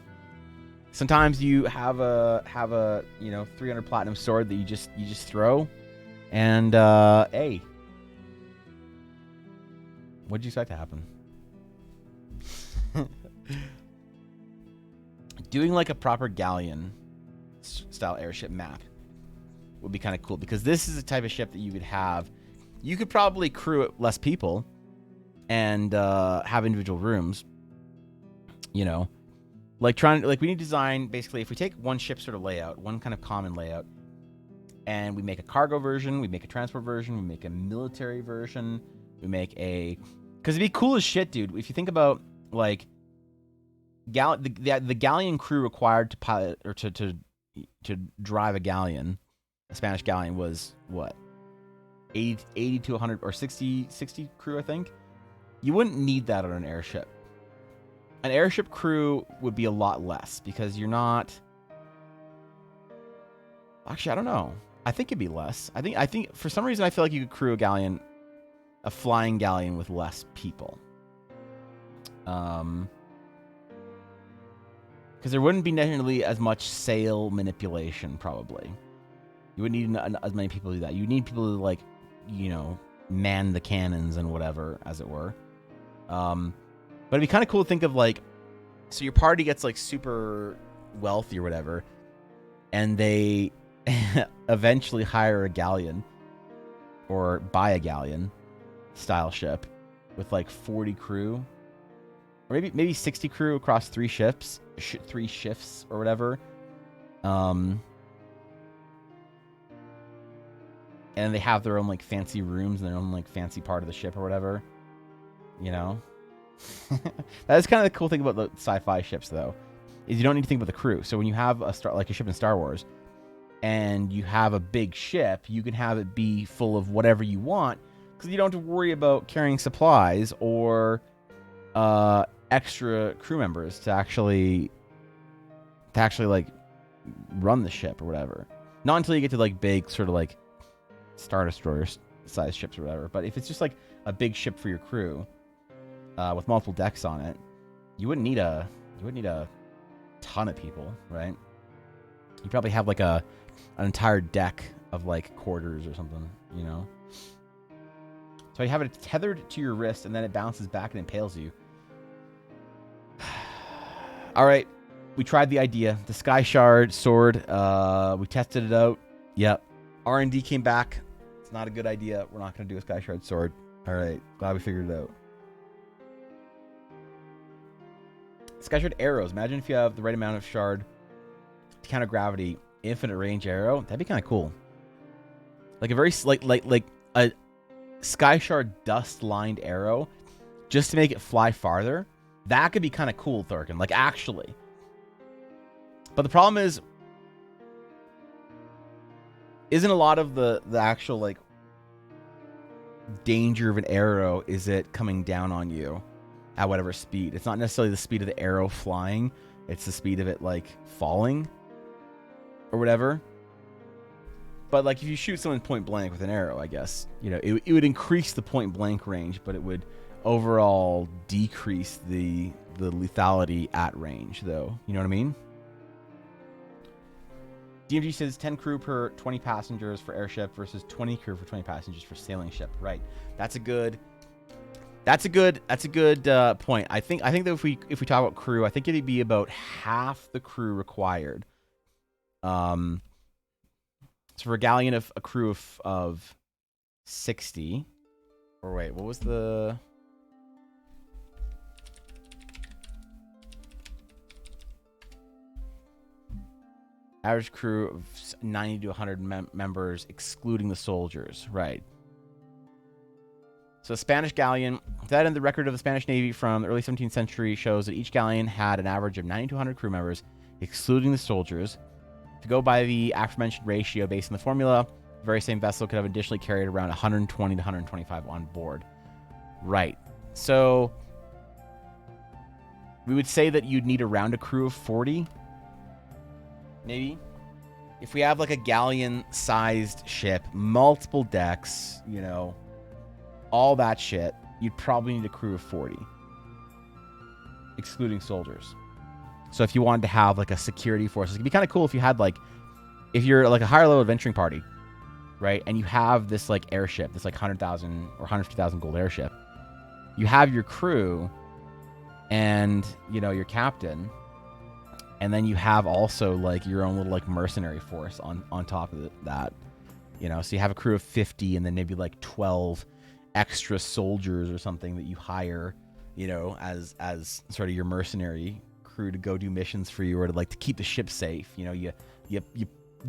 Sometimes you have a you know, 300 platinum sword that you just throw, and hey, what did you expect to happen? Doing like a proper galleon style airship map would be kind of cool, because this is the type of ship that you could have. You could probably crew it less people and have individual rooms, you know, like we need to design, basically, if we take one ship sort of layout, one kind of common layout, and we make a cargo version, we make a transport version, we make a military version, we make a, because it'd be cool as shit, dude. If you think about like the galleon crew required to pilot or to drive a galleon, a Spanish galleon, was what, 80 to 100 or 60 crew, I think. You wouldn't need that on an airship. An airship crew would be a lot less, because you're not, actually, I don't know. I think it'd be less. I think for some reason I feel like you could crew a galleon, a flying galleon, with less people. Because there wouldn't be necessarily as much sail manipulation, probably. You wouldn't need as many people to do that. You need people to, like, you know, man the cannons and whatever, as it were. But it'd be kind of cool to think of, like, so your party gets like super wealthy or whatever, and they eventually hire a galleon or buy a galleon style ship with like 40 crew, or maybe 60 crew across 3 shifts or whatever. And they have their own like fancy rooms and their own like fancy part of the ship or whatever, you know. That is kind of the cool thing about the sci-fi ships, though, is you don't need to think about the crew. So when you have a ship in Star Wars, and you have a big ship, you can have it be full of whatever you want, because you don't have to worry about carrying supplies or extra crew members to actually like run the ship or whatever. Not until you get to like big sort of like Star Destroyer size ships or whatever. But if it's just like a big ship for your crew, with multiple decks on it, you wouldn't need a ton of people, right? You probably have like an entire deck of like quarters or something, you know. So you have it tethered to your wrist, and then it bounces back and impales you. All right, we tried the idea, the Sky Shard sword. We tested it out. Yep, R&D came back. It's not a good idea. We're not going to do a Sky Shard sword. All right, glad we figured it out. Sky Shard arrows. Imagine if you have the right amount of shard to counter gravity, infinite range arrow. That'd be kind of cool. Like a very like a Sky Shard dust lined arrow, just to make it fly farther. That could be kind of cool, Thurkin. Like, actually. But the problem is, isn't a lot of the actual like danger of an arrow, is it coming down on you at whatever speed? It's not necessarily the speed of the arrow flying, it's the speed of it like falling or whatever. But like if you shoot someone point blank with an arrow, I guess, you know, it would increase the point blank range, but it would overall decrease the lethality at range, though. You know what I mean? DMG says 10 crew per 20 passengers for airship versus 20 crew for 20 passengers for sailing ship. Right. That's a good point. I think that if we talk about crew, I think it'd be about half the crew required. So for a galleon of a crew of 60, or wait, what was the? Average crew of 90 to 100 members, excluding the soldiers. Right. So, Spanish galleon. That in the record of the Spanish Navy from the early 17th century shows that each galleon had an average of 90 to 100 crew members, excluding the soldiers. To go by the aforementioned ratio based on the formula, the very same vessel could have additionally carried around 120 to 125 on board. Right. So, we would say that you'd need around a crew of 40, maybe. If we have like a galleon-sized ship, multiple decks, you know, all that shit, you'd probably need a crew of 40, excluding soldiers. So if you wanted to have like a security force, it'd be kind of cool if you had like, if you're like a higher level adventuring party, right? And you have this like airship, this like 100,000 or 150,000 gold airship. You have your crew and, you know, your captain. And then you have also like your own little like mercenary force on top of that, you know, so you have a crew of 50 and then maybe like 12 extra soldiers or something that you hire, you know, as sort of your mercenary crew to go do missions for you or to like to keep the ship safe. You know, you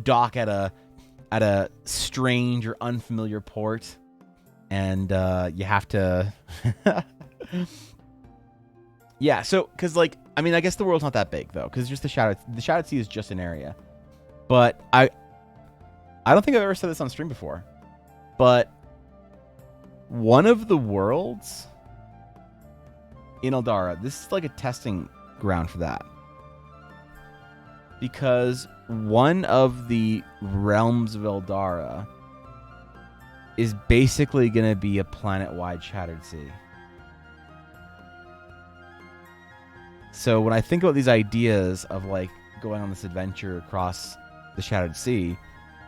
dock at a strange or unfamiliar port and you have to yeah, so because like I mean I guess the world's not that big though, because just the Shadowed Sea is just an area. But I don't think I've ever said this on stream before, but one of the worlds in Eldara, this is like a testing ground for that. Because one of the realms of Eldara is basically going to be a planet-wide Shattered Sea. So when I think about these ideas of like going on this adventure across the Shattered Sea,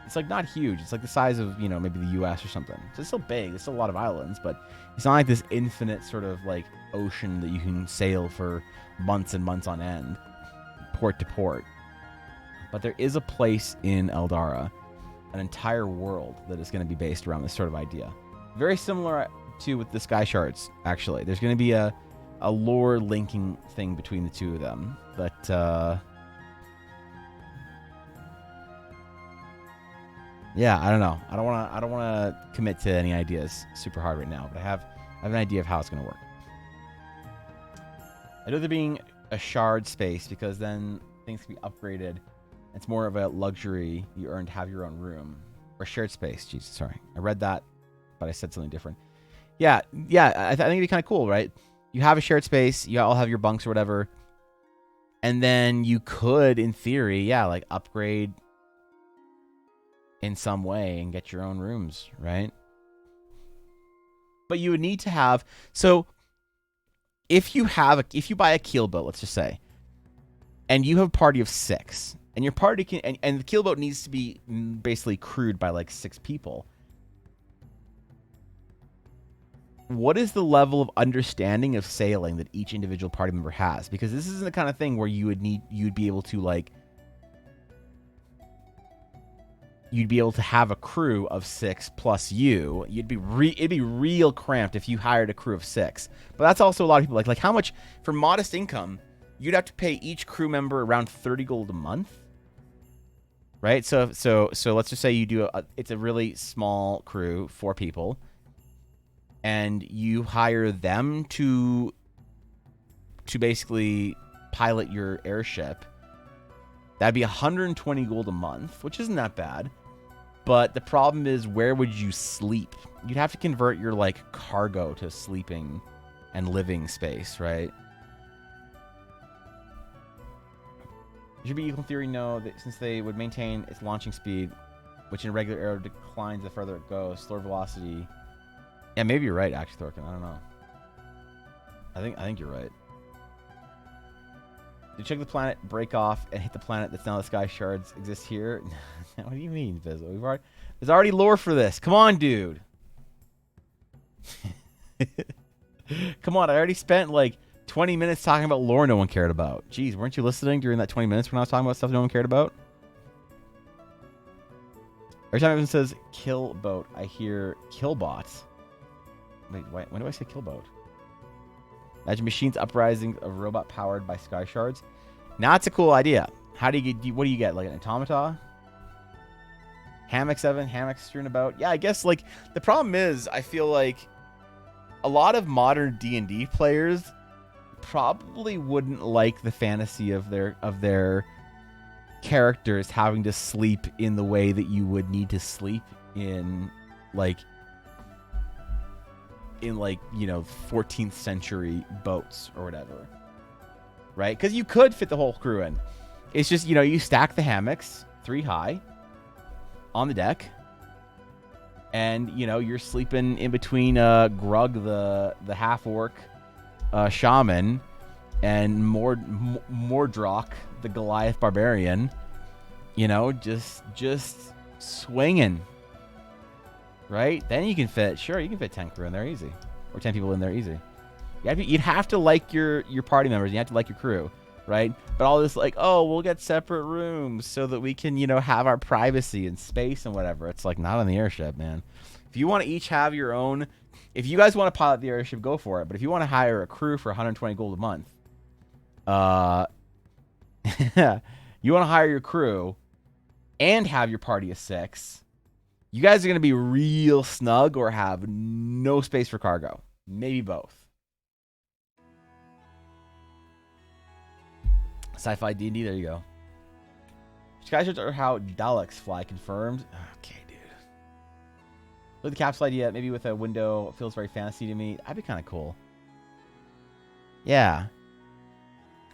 it's like not huge. It's like the size of, you know, maybe the US or something. So it's still big. There's still a lot of islands, but it's not like this infinite sort of like ocean that you can sail for months and months on end, port to port. But there is a place in Eldara, an entire world that is going to be based around this sort of idea. Very similar to with the Sky Shards, actually. There's going to be a lore linking thing between the two of them. But, yeah, I don't know. I don't want to commit to any ideas super hard right now, but I have an idea of how it's going to work. I know there being a shard space because then things can be upgraded. It's more of a luxury you earn to have your own room or shared space. Jesus, sorry, I read that, but I said something different. Yeah. I think it'd be kind of cool, right? You have a shared space. You all have your bunks or whatever, and then you could, in theory, yeah, like upgrade in some way and get your own rooms, right? But you would need to have, so if you buy a keelboat, let's just say, and you have a party of 6, and your party can, and the keelboat needs to be basically crewed by like 6 people. What is the level of understanding of sailing that each individual party member has? Because this isn't the kind of thing where you'd be able to like, you'd be able to have a crew of 6 plus you. It'd be real cramped if you hired a crew of 6. But that's also a lot of people like how much for modest income you'd have to pay each crew member around 30 gold a month, right? So let's just say you do it's a really small crew, 4 people, and you hire them to basically pilot your airship. That'd be 120 gold a month, which isn't that bad. But the problem is, where would you sleep? You'd have to convert your like cargo to sleeping and living space, right? It should be equal in theory, no, that since they would maintain its launching speed, which in regular air declines the further it goes, slower velocity. Yeah, maybe you're right, actually, Thorkin. I don't know. I think you're right. To check the planet, break off, and hit the planet that's now the Sky Shards exist here. What do you mean, Vizzo? There's already lore for this. Come on, dude. Come on, I already spent like 20 minutes talking about lore no one cared about. Jeez, weren't you listening during that 20 minutes when I was talking about stuff no one cared about? Every time it says kill boat, I hear killbot. Wait, when do I say killboat? Imagine machines uprising of robot powered by sky shards. Now it's a cool idea. How do you get? What do you get? Like an automata? Hammock 7, hammocks strewn about. Yeah, I guess like the problem is I feel like a lot of modern D&D players probably wouldn't like the fantasy of their characters having to sleep in the way that you would need to sleep in like 14th century boats or whatever. Right? Cuz you could fit the whole crew in. It's just, you stack the hammocks 3 high on the deck, and you're sleeping in between Grug the half orc shaman and Mordrock the Goliath barbarian, just swinging, right? Then you can fit 10 crew in there easy, or 10 people in there easy. You'd have to like your party members, you have to like your crew, right? But all this like, oh, we'll get separate rooms so that we can, have our privacy and space and whatever. It's like not on the airship, man. If you want to each have your own, if you guys want to pilot the airship, go for it. But if you want to hire a crew for 120 gold a month, you want to hire your crew and have your party of 6, you guys are going to be real snug or have no space for cargo. Maybe both. Sci-fi D&D, there you go. Skyships are how Daleks fly, confirmed. Okay, dude. Look at the capsule idea, maybe with a window. It feels very fantasy to me. That'd be kind of cool. Yeah.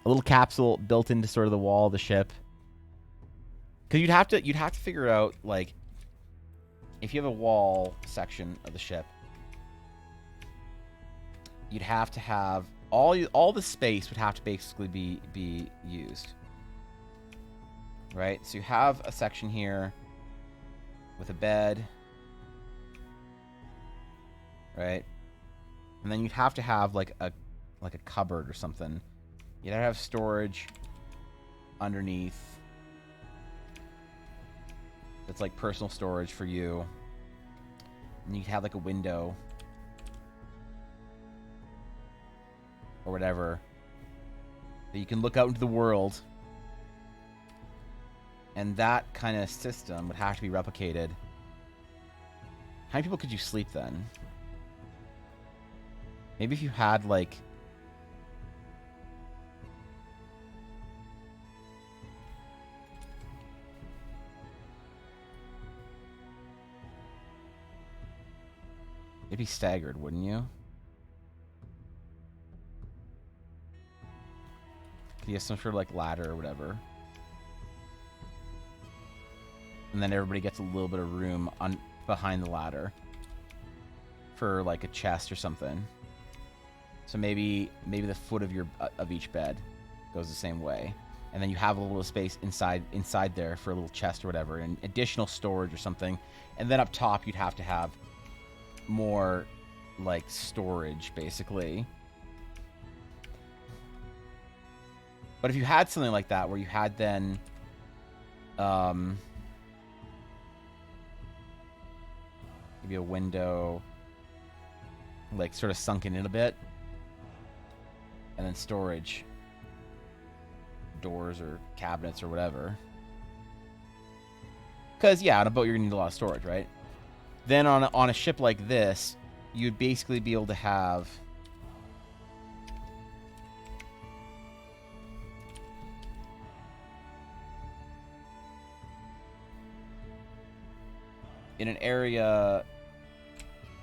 A little capsule built into sort of the wall of the ship. Because you'd have to figure out, like, if you have a wall section of the ship, you'd have to have all the space would have to basically be used, right? So you have a section here with a bed, right? And then you'd have to have like a cupboard or something. You'd have storage underneath. That's like personal storage for you. And you'd have like a window or whatever that you can look out into the world. And that kind of system would have to be replicated. How many people could you sleep then? Maybe if you had like it'd be staggered, wouldn't you? You have some sort of like ladder or whatever. And then everybody gets a little bit of room behind the ladder for like a chest or something. So maybe the foot of each bed goes the same way. And then you have a little space inside there for a little chest or whatever, and additional storage or something. And then up top you'd have to have more like storage basically. But if you had something like that, where you had then, maybe a window, like sort of sunken in a bit, and then storage, doors or cabinets or whatever. Because yeah, on a boat you're gonna need a lot of storage, right? Then on a ship like this, you'd basically be able to have in an area,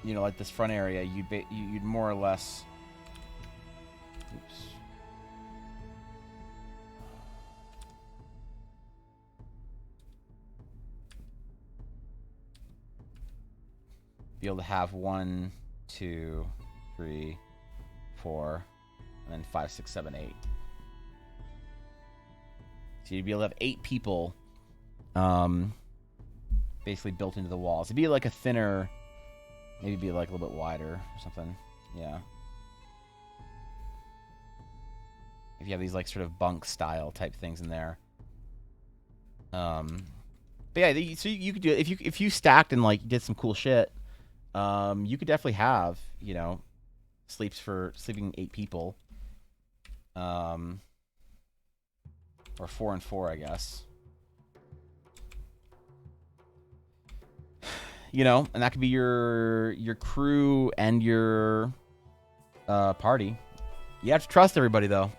like this front area, you'd more or less. Oops. Be able to have 1, 2, 3, 4, and then 5, 6, 7, 8. So you'd be able to have 8 people. Basically built into the walls. It'd be like a thinner, maybe be like a little bit wider or something. Yeah. If you have these like sort of bunk style type things in there. But yeah, so you could do it if you stacked and like did some cool shit. You could definitely have, sleeping 8 people. Or or 4 and 4, I guess. You know, and that could be your crew and your party. You have to trust everybody, though.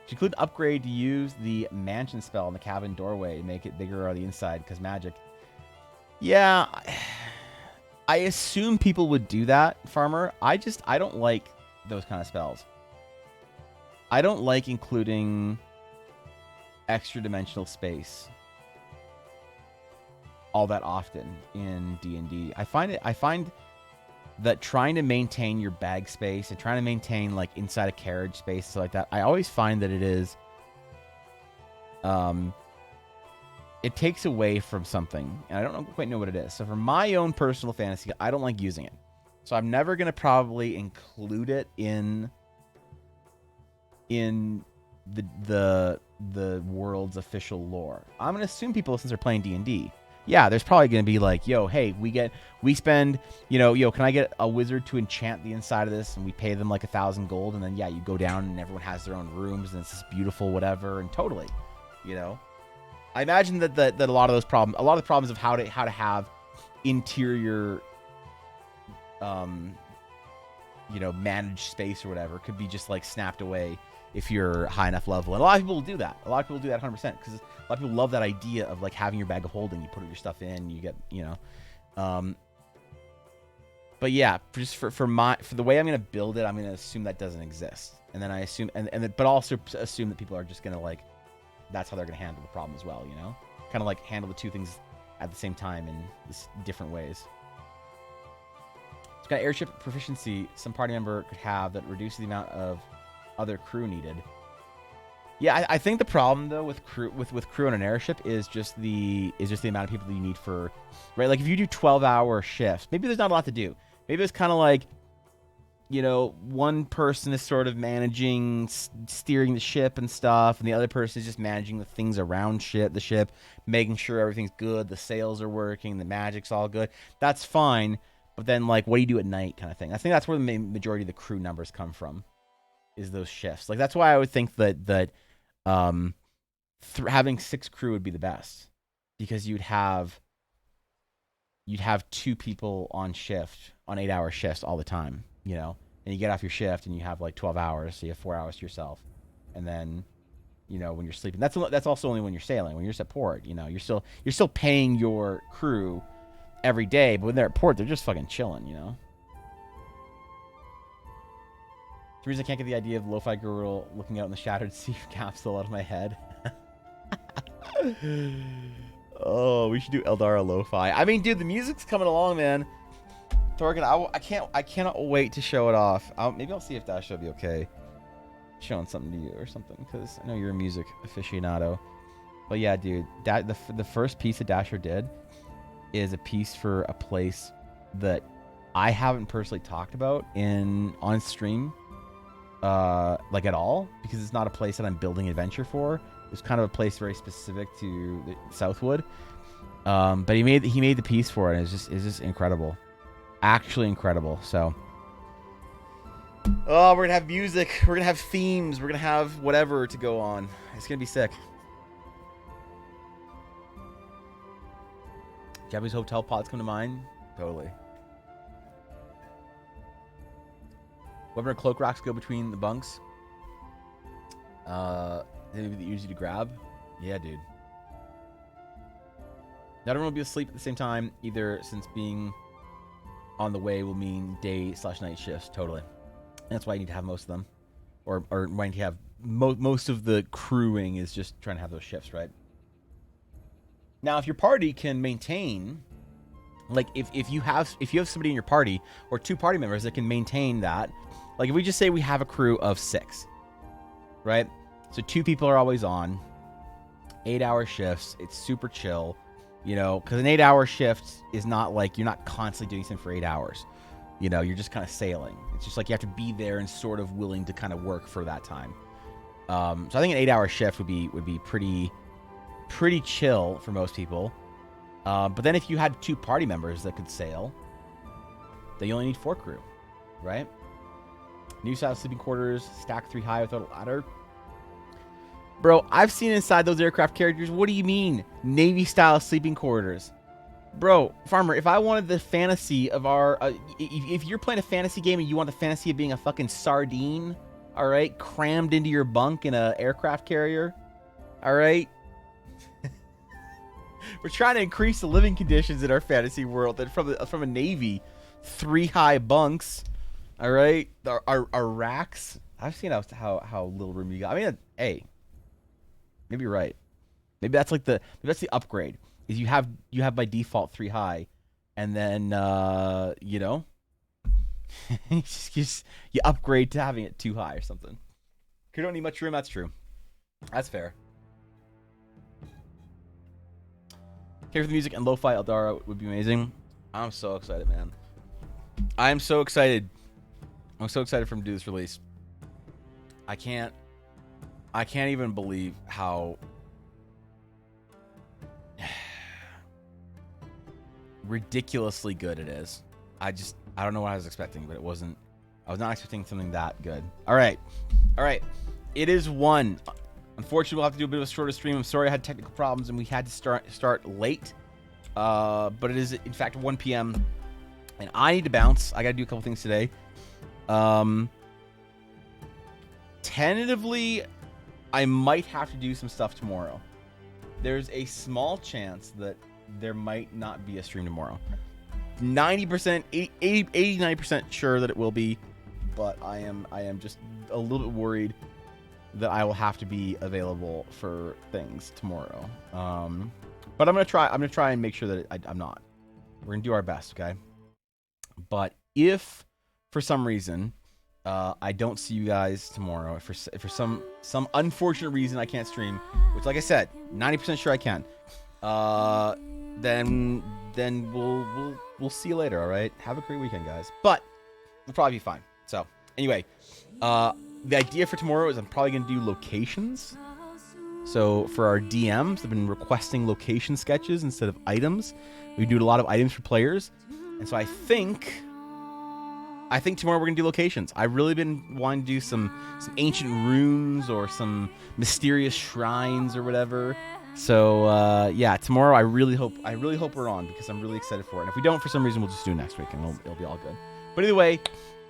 To include an upgrade to use the mansion spell in the cabin doorway to make it bigger on the inside because magic. Yeah, I assume people would do that, Farmer. I don't like those kind of spells. I don't like including extra dimensional space all that often in D&D. I find that trying to maintain your bag space and trying to maintain like inside a carriage space, stuff like that, I always find that it is it takes away from something, and I don't quite know what it is. So for my own personal fantasy, I don't like using it. So I'm never going to probably include it in the world's official lore. I'm going to assume people, since they're playing D&D, yeah, there's probably going to be like, yo, hey, we spend, yo, can I get a wizard to enchant the inside of this? And we pay them like 1,000 gold. And then, yeah, you go down and everyone has their own rooms and it's this beautiful whatever. And totally, I imagine that a lot of the problems of how to have interior, managed space or whatever could be just like snapped away if you're high enough level. And a lot of people will do that. A lot of people do that 100% because a lot of people love that idea of like having your bag of holding. You put your stuff in, you get, but yeah, just for the way I'm going to build it, I'm going to assume that doesn't exist. And then I assume, but also assume that people are just going to like, that's how they're going to handle the problem as well, kind of like handle the two things at the same time in different ways. It's got airship proficiency some party member could have that reduces the amount of other crew needed. Yeah, I think the problem though with crew on an airship is just the amount of people that you need for, right? Like if you do 12-hour shifts, maybe there's not a lot to do. Maybe it's kind of like, one person is sort of managing steering the ship and stuff, and the other person is just managing the things around the ship, making sure everything's good, the sails are working, the magic's all good. That's fine, but then like, what do you do at night, kind of thing? I think that's where the majority of the crew numbers come from, is those shifts. Like that's why I would think that having 6 crew would be the best, because you'd have 2 people on shift on 8-hour shifts all the time, and you get off your shift and you have like 12 hours, so you have 4 hours to yourself, and then when you're sleeping, that's also only when you're sailing. When you're at port, you're still paying your crew every day, but when they're at port, they're just fucking chilling. The reason I can't get the idea of lo-fi girl looking out in the shattered sea capsule out of my head. Oh, we should do Eldara lo-fi. I mean, dude, the music's coming along, man. Torgan, I cannot wait to show it off. Maybe I'll see if Dasha will be okay showing something to you or something, because I know you're a music aficionado. But yeah, dude, the first piece that Dasher did is a piece for a place that I haven't personally talked about on stream, like at all, because it's not a place that I'm building adventure for. It's kind of a place very specific to the Southwood. But he made the piece for it, and it's just incredible. Actually incredible. So we're gonna have music, we're gonna have themes, we're gonna have whatever to go on. It's gonna be sick. Japanese hotel pods come to mind. Totally. Whenever cloak racks go between the bunks, maybe easy to grab. Yeah, dude. Not everyone will be asleep at the same time either, since being on the way will mean day/night shifts. Totally. And that's why you need to have most of them, or why you need to have most of the crewing is just trying to have those shifts, right? Now, if your party can maintain, like if you have somebody in your party or 2 party members that can maintain that, like if we just say we have a crew of 6, right? So 2 people are always on, 8-hour shifts. It's super chill. Because an 8-hour shift is not like you're not constantly doing something for 8 hours. You're just kind of sailing. It's just like you have to be there and sort of willing to kind of work for that time. So I think an 8-hour shift would be pretty chill for most people. But then if you had 2 party members that could sail, then you only need 4 crew, right? New style sleeping quarters, stack 3 high without a ladder. Bro, I've seen inside those aircraft carriers. What do you mean? Navy-style sleeping quarters. Bro, Farmer, if I wanted the fantasy of our... if you're playing a fantasy game and you want the fantasy of being a fucking sardine, all right, crammed into your bunk in an aircraft carrier, all right? We're trying to increase the living conditions in our fantasy world. And from a Navy, 3 high bunks, all right? Our racks. I've seen how little room you got. I mean, hey, maybe you're right. Maybe that's like maybe that's the upgrade. Is you have by default 3 high, and then you know, you upgrade to having it 2 high or something. You don't need much room. That's true. That's fair. Care for the music and lo-fi Eldara would be amazing. I'm so excited, man. I'm so excited. I'm so excited for him to do this release. I can't even believe how ridiculously good it is. I don't know what I was expecting, but it wasn't. I was not expecting something that good. All right. It is 1. Unfortunately, we'll have to do a bit of a shorter stream. I'm sorry I had technical problems and we had to start late. But it is, in fact, 1 p.m. And I need to bounce. I got to do a couple things today. Tentatively, I might have to do some stuff tomorrow. There's a small chance that there might not be a stream tomorrow. 90%, 89% sure that it will be. But I am just a little bit worried that I will have to be available for things tomorrow. But I'm gonna try and make sure that I'm not. We're gonna do our best, okay? But if for some reason I don't see you guys tomorrow, if for some unfortunate reason I can't stream, which, like I said, 90% sure I can, then we'll see you later. All right. Have a great weekend, guys. But we'll probably be fine. So anyway, the idea for tomorrow is I'm probably gonna do locations. So for our DMs, they've been requesting location sketches instead of items. We do a lot of items for players, and so I think tomorrow we're gonna do locations. I've really been wanting to do some ancient runes or some mysterious shrines or whatever. So yeah, tomorrow I really hope we're on, because I'm really excited for it. And if we don't, for some reason, we'll just do it next week and it'll be all good. But either way,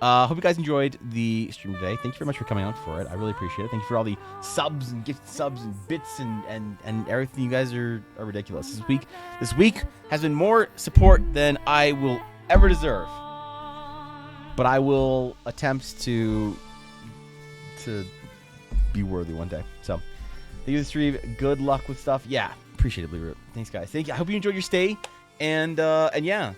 hope you guys enjoyed the stream today. Thank you very much for coming out for it. I really appreciate it. Thank you for all the subs and gift subs and bits and everything. You guys are ridiculous. This week has been more support than I will ever deserve. But I will attempt to be worthy one day. So thank you for the stream. Good luck with stuff. Yeah, appreciate it, Blue Root. Thanks, guys. Thank you. I hope you enjoyed your stay. And yeah.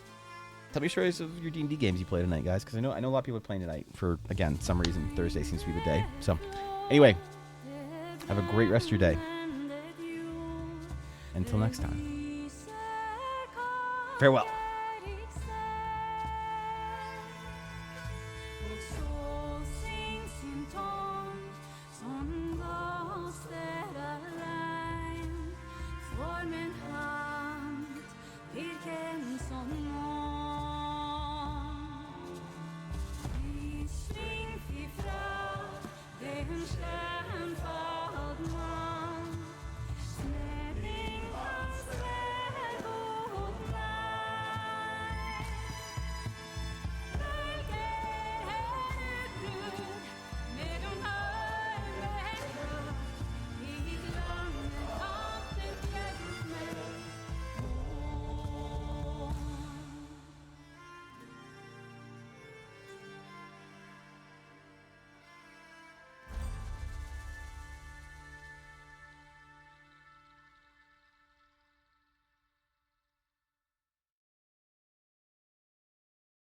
Tell me stories of your D&D games you play tonight, guys, because I know a lot of people are playing tonight for, again, some reason. Thursday seems to be the day. So, anyway, have a great rest of your day. Until next time. Farewell. Stay